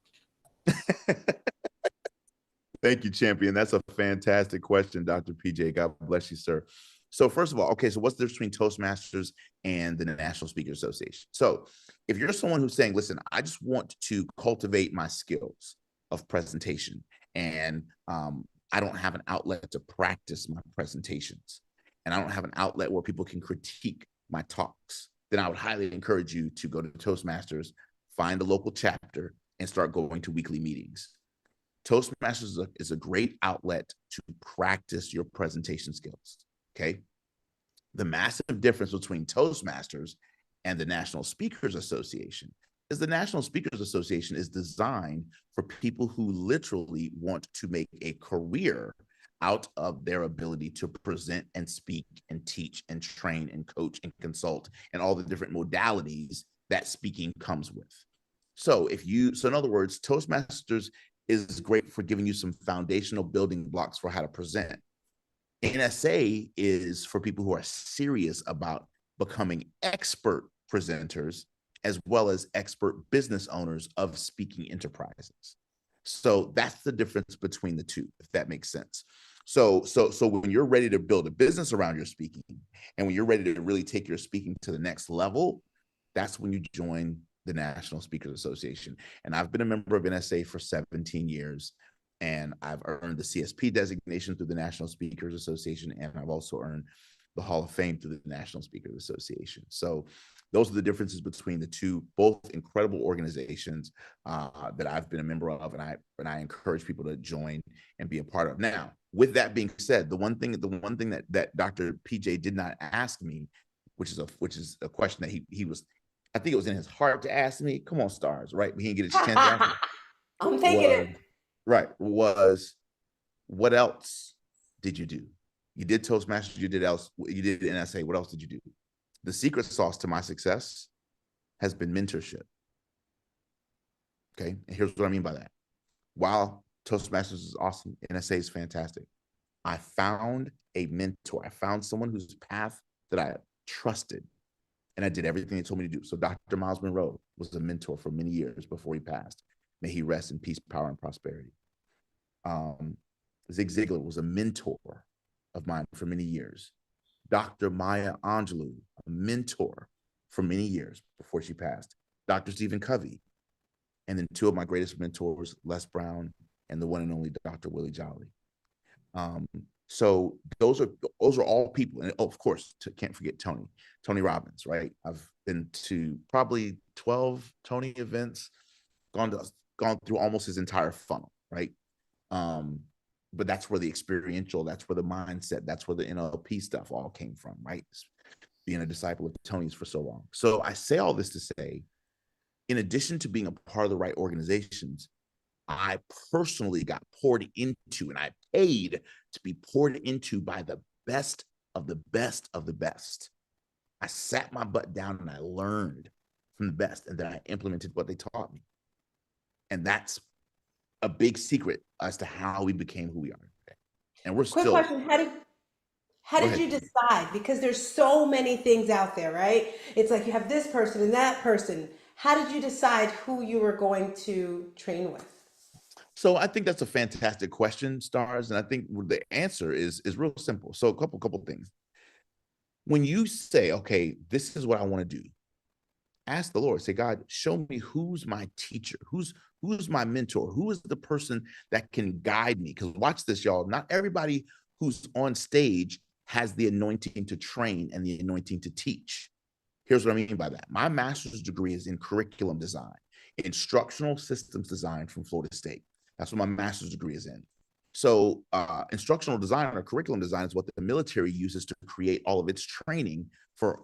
S20: Thank you, champion. That's a fantastic question, Dr. PJ. God bless you, sir. So first of all, okay, so what's the difference between Toastmasters and the National Speakers Association? So if you're someone who's saying, listen, I just want to cultivate my skills of presentation, and I don't have an outlet to practice my presentations, and I don't have an outlet where people can critique my talks, then I would highly encourage you to go to Toastmasters, find a local chapter, and start going to weekly meetings. Toastmasters is a great outlet to practice your presentation skills, okay? The massive difference between Toastmasters and the National Speakers Association is the National Speakers Association is designed for people who literally want to make a career out of their ability to present and speak and teach and train and coach and consult and all the different modalities that speaking comes with. So in other words, Toastmasters is great for giving you some foundational building blocks for how to present. NSA is for people who are serious about becoming expert presenters as well as expert business owners of speaking enterprises. So that's the difference between the two, if that makes sense. So when you're ready to build a business around your speaking, and when you're ready to really take your speaking to the next level, that's when you join the National Speakers Association. And I've been a member of NSA for 17 years, and I've earned the CSP designation through the National Speakers Association, and I've also earned the Hall of Fame through the National Speakers Association. So those are the differences between the two, both incredible organizations that I've been a member of, and I encourage people to join and be a part of. Now, with that being said, the one thing that Dr. PJ did not ask me, which is a question that he was, I think it was in his heart to ask me. Come on, Stars, right? He didn't get his chance to answer.
S2: I'm thinking it.
S20: Right, was what else did you do? You did Toastmasters, you did NSA. What else did you do? The secret sauce to my success has been mentorship. Okay, and here's what I mean by that. While Toastmasters is awesome, NSA is fantastic, I found a mentor. I found someone whose path that I trusted, and I did everything they told me to do. So Dr. Miles Monroe was a mentor for many years before he passed. May he rest in peace, power, and prosperity. Zig Ziglar was a mentor of mine for many years. Dr. Maya Angelou, a mentor for many years before she passed. Dr. Stephen Covey, and then two of my greatest mentors, Les Brown and the one and only Dr. Willie Jolly. So those are all people, and of course, can't forget Tony Robbins, right? I've been to probably 12 Tony events, gone through almost his entire funnel, right? But that's where the experiential, that's where the mindset, that's where the NLP stuff all came from, right? Being a disciple of Tony's for so long. So I say all this to say, in addition to being a part of the right organizations, I personally got poured into, and I paid to be poured into by the best of the best of the best. I sat my butt down and I learned from the best, and then I implemented what they taught me. And that's a big secret as to how we became who we are today. And we're
S2: Quick
S20: still.
S2: question: How did you decide? Because there's so many things out there, right? It's like you have this person and that person. How did you decide who you were going to train with?
S20: So I think that's a fantastic question, Stars, and I think the answer is real simple. So a couple things. When you say, okay, this is what I want to do, ask the Lord, say, God, show me who's my teacher, who's my mentor, who is the person that can guide me? Because watch this, y'all. Not everybody who's on stage has the anointing to train and the anointing to teach. Here's what I mean by that. My master's degree is in curriculum design, instructional systems design from Florida State. That's what my master's degree is in. So instructional design or curriculum design is what the military uses to create all of its training for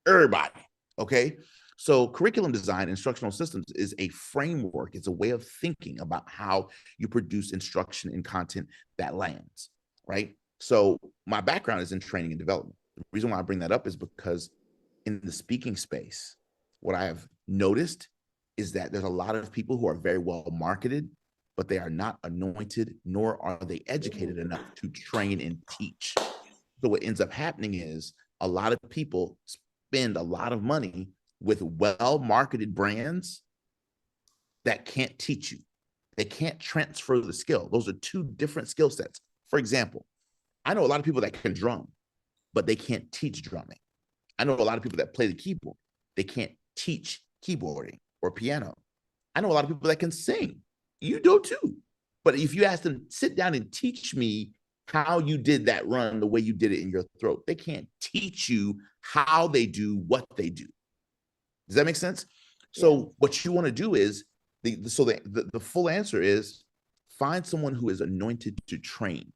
S20: everybody, okay? So curriculum design, instructional systems is a framework. It's a way of thinking about how you produce instruction and content that lands, right? So my background is in training and development. The reason why I bring that up is because in the speaking space, what I have noticed is that there's a lot of people who are very well marketed, but they are not anointed, nor are they educated enough to train and teach. So what ends up happening is a lot of people spend a lot of money with well-marketed brands that can't teach you. They can't transfer the skill. Those are two different skill sets. For example, I know a lot of people that can drum, but they can't teach drumming. I know a lot of people that play the keyboard. They can't teach keyboarding or piano. I know a lot of people that can sing. You do too. But if you ask them, sit down and teach me how you did that run the way you did it in your throat, they can't teach you how they do what they do. Does that make sense? So what you want to do is, the full answer is find someone who is anointed to train.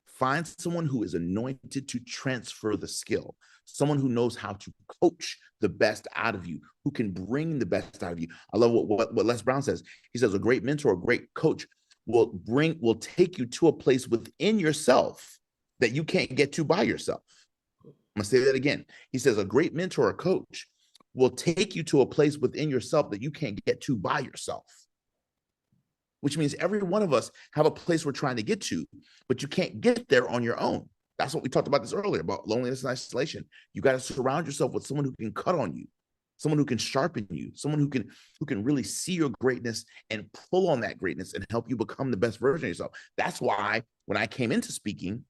S20: Find someone who is anointed to transfer the skill. Someone who knows how to coach the best out of you, who can bring the best out of you. I love what Les Brown says. He says a great mentor, a great coach will take you to a place within yourself that you can't get to by yourself. I'm gonna say that again. He says a great mentor or coach will take you to a place within yourself that you can't get to by yourself. Which means every one of us have a place we're trying to get to, but you can't get there on your own. That's what we talked about this earlier, about loneliness and isolation. You got to surround yourself with someone who can cut on you, someone who can sharpen you, someone who can really see your greatness and pull on that greatness and help you become the best version of yourself. That's why when I came into speaking,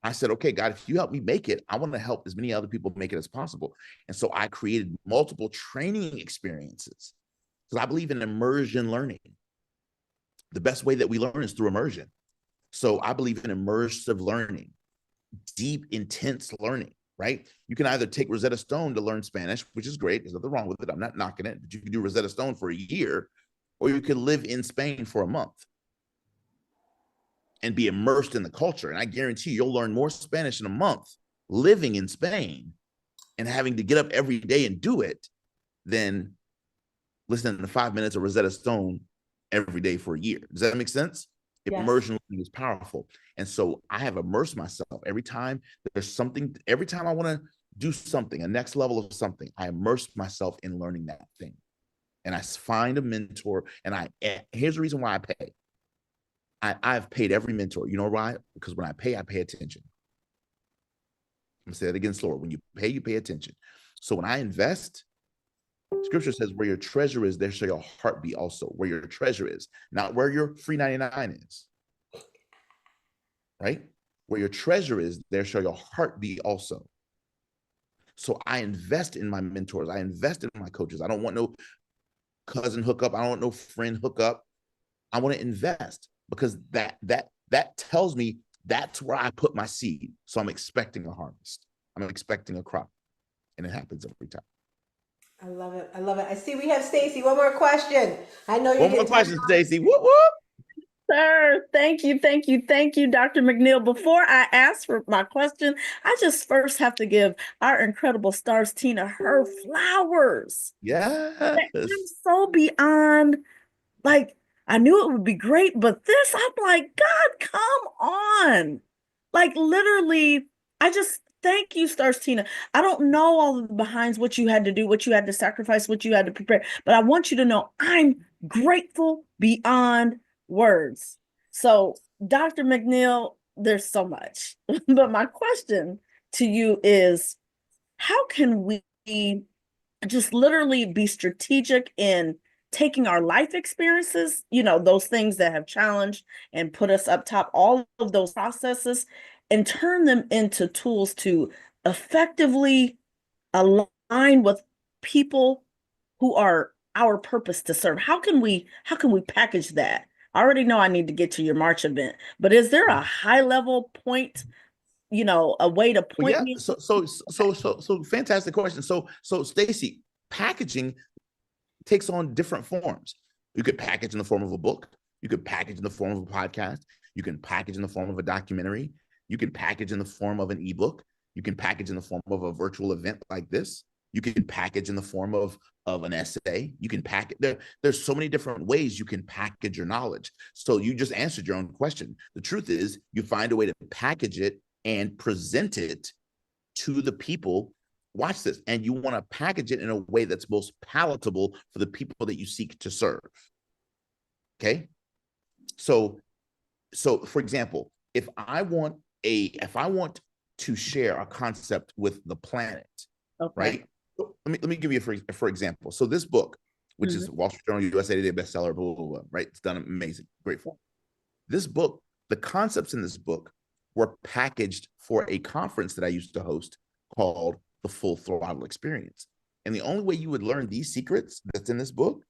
S20: I said, okay, God, if you help me make it, I want to help as many other people make it as possible. And so I created multiple training experiences because I believe in immersion learning. The best way that we learn is through immersion. So I believe in immersive learning, deep, intense learning, right? You can either take Rosetta Stone to learn Spanish, which is great. There's nothing wrong with it. I'm not knocking it, but you can do Rosetta Stone for a year, or you can live in Spain for a month and be immersed in the culture. And I guarantee you'll learn more Spanish in a month living in Spain and having to get up every day and do it than listening to 5 minutes of Rosetta Stone every day for a year. Does that make sense? Immersion learning is powerful. And so I have immersed myself every time there's something, every time I want to do something, a next level of something, I immerse myself in learning that thing. And I find a mentor, and here's the reason why I pay. I've paid every mentor. You know why? Because when I pay attention. I'm gonna say it again slower. When you pay attention. So when I invest, Scripture says, where your treasure is, there shall your heart be also. Where your treasure is, not where your free 99 is. Right? Where your treasure is, there shall your heart be also. So I invest in my mentors. I invest in my coaches. I don't want no cousin hookup. I don't want no friend hookup. I want to invest, because that tells me that's where I put my seed. So I'm expecting a harvest. I'm expecting a crop. And it happens every time.
S2: I love it. I love it. I see we have Stacy. One more question. I know you're
S20: One more question, Stacy. Whoop, whoop.
S7: Sir, thank you, Dr. McNeil. Before I ask for my question, I just first have to give our incredible stars Tina her flowers.
S20: Yes.
S7: I'm so beyond, like, I knew it would be great, but this, I'm like, God, come on. Like, literally, I just thank you, stars Tina. I don't know all of the behinds, what you had to do, what you had to sacrifice, what you had to prepare, but I want you to know I'm grateful beyond words. So, Dr. McNeil, there's so much. But my question to you is, how can we just literally be strategic in taking our life experiences, those things that have challenged and put us up top, all of those processes, and turn them into tools to effectively align with people who are our purpose to serve? How can we package that? I already know I need to get to your March event, but is there a high level point, a way to point me?
S20: So fantastic question. So Stacy, packaging takes on different forms. You could package in the form of a book. You could package in the form of a podcast. You can package in the form of a documentary. You can package in the form of an ebook. You can package in the form of a virtual event like this. You can package in the form of an essay. You can package. There's so many different ways you can package your knowledge. So you just answered your own question. The truth is, you find a way to package it and present it to the people. Watch this. And you want to package it in a way that's most palatable for the people that you seek to serve. Okay. So for example, if I want to share a concept with the planet, right? Let me give you for example. So this book, which is Wall Street Journal, USA Today bestseller, blah, blah, blah, right? It's done amazing. Grateful. This book, the concepts in this book were packaged for a conference that I used to host called the Full Throttle Experience. And the only way you would learn these secrets that's in this book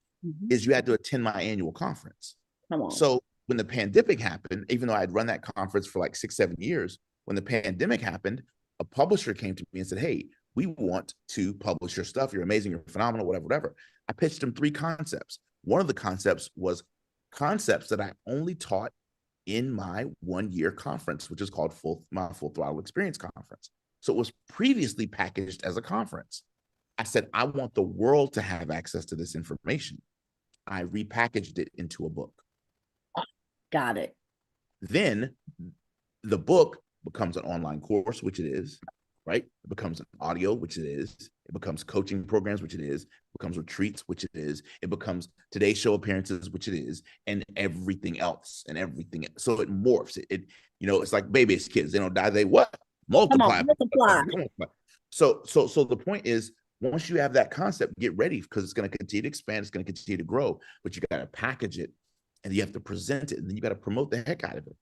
S20: is you had to attend my annual conference.
S7: Come on.
S20: So when the pandemic happened, even though I'd run that conference for like 6-7 years, when the pandemic happened, a publisher came to me and said, hey, we want to publish your stuff. You're amazing. You're phenomenal, whatever. I pitched them 3 concepts. One of the concepts was concepts that I only taught in my 1-year conference, which is called my Full Throttle Experience Conference. So it was previously packaged as a conference. I said, I want the world to have access to this information. I repackaged it into a book.
S7: Got it.
S20: Then the book becomes an online course, which it is, right? It becomes an audio, which it is. It becomes coaching programs, which it is. It becomes retreats, which it is. It becomes Today Show appearances, which it is, and everything else, So it morphs. It's like babies, kids. They don't die. They what? Multiply. So the point is, once you have that concept, get ready, because it's going to continue to expand. It's going to continue to grow, but you got to package it, and you have to present it, and then you got to promote the heck out of it.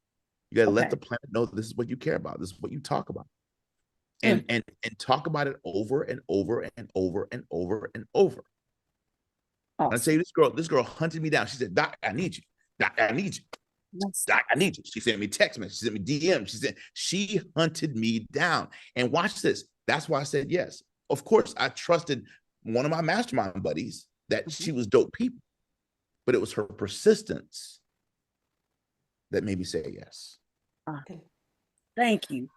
S20: You got to let the planet know this is what you care about. This is what you talk about. And talk about it over and over and over and over and over. I say, this girl hunted me down. She said, Doc, I need you. Doc, I need you. Doc, I need you. She sent me text messages. She sent me DM. She hunted me down. And watch this. That's why I said yes. Of course, I trusted one of my mastermind buddies that she was dope people, but it was her persistence that made me say yes.
S7: Thank you.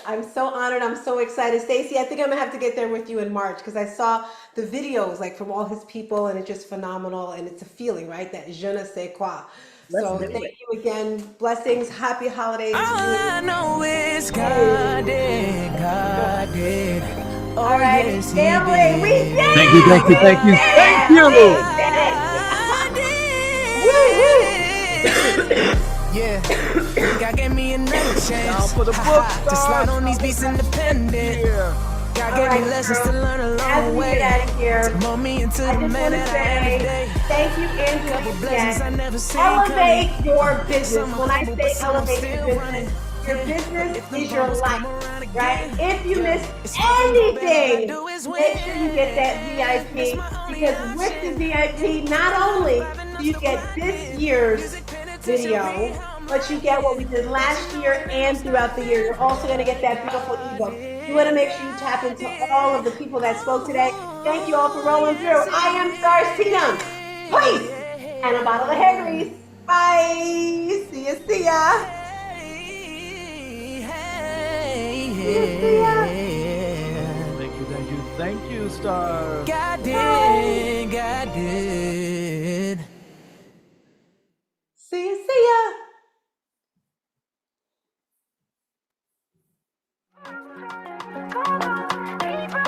S2: I'm so honored. I'm so excited. Stacy, I think I'm gonna have to get there with you in March, because I saw the videos like from all his people, and it's just phenomenal, and it's a feeling, right? That je ne sais quoi. So thank you again. Blessings. Happy holidays.
S4: All I know is God did, God did. Oh,
S2: All right,
S4: yes, he
S2: family, we
S4: did.
S2: did
S14: Thank you, thank you, thank you, thank you.
S4: Yeah, God gave me another chance
S14: for the book
S4: to slide on these beats independent. God gave me lessons to learn along the way. To mold me into the man that I am today.
S2: Thank you, Andrew.
S4: Couple blessings I never seen
S2: Elevate
S4: coming.
S2: your business. When I say
S4: Some I'm
S2: elevate
S4: still
S2: your
S4: running.
S2: business is your life, right? If you miss anything, make sure you get that VIP, because with the VIP, not only do you get this year's video, but you get what we did last year and throughout the year. You're also going to get that beautiful ebook. You want to make sure you tap into all of the people that spoke today. Thank you all for rolling through. I am Stars Tina. Peace and a bottle of hair grease. Bye. See ya. See ya.
S14: Thank you, Star.
S4: God did, God did.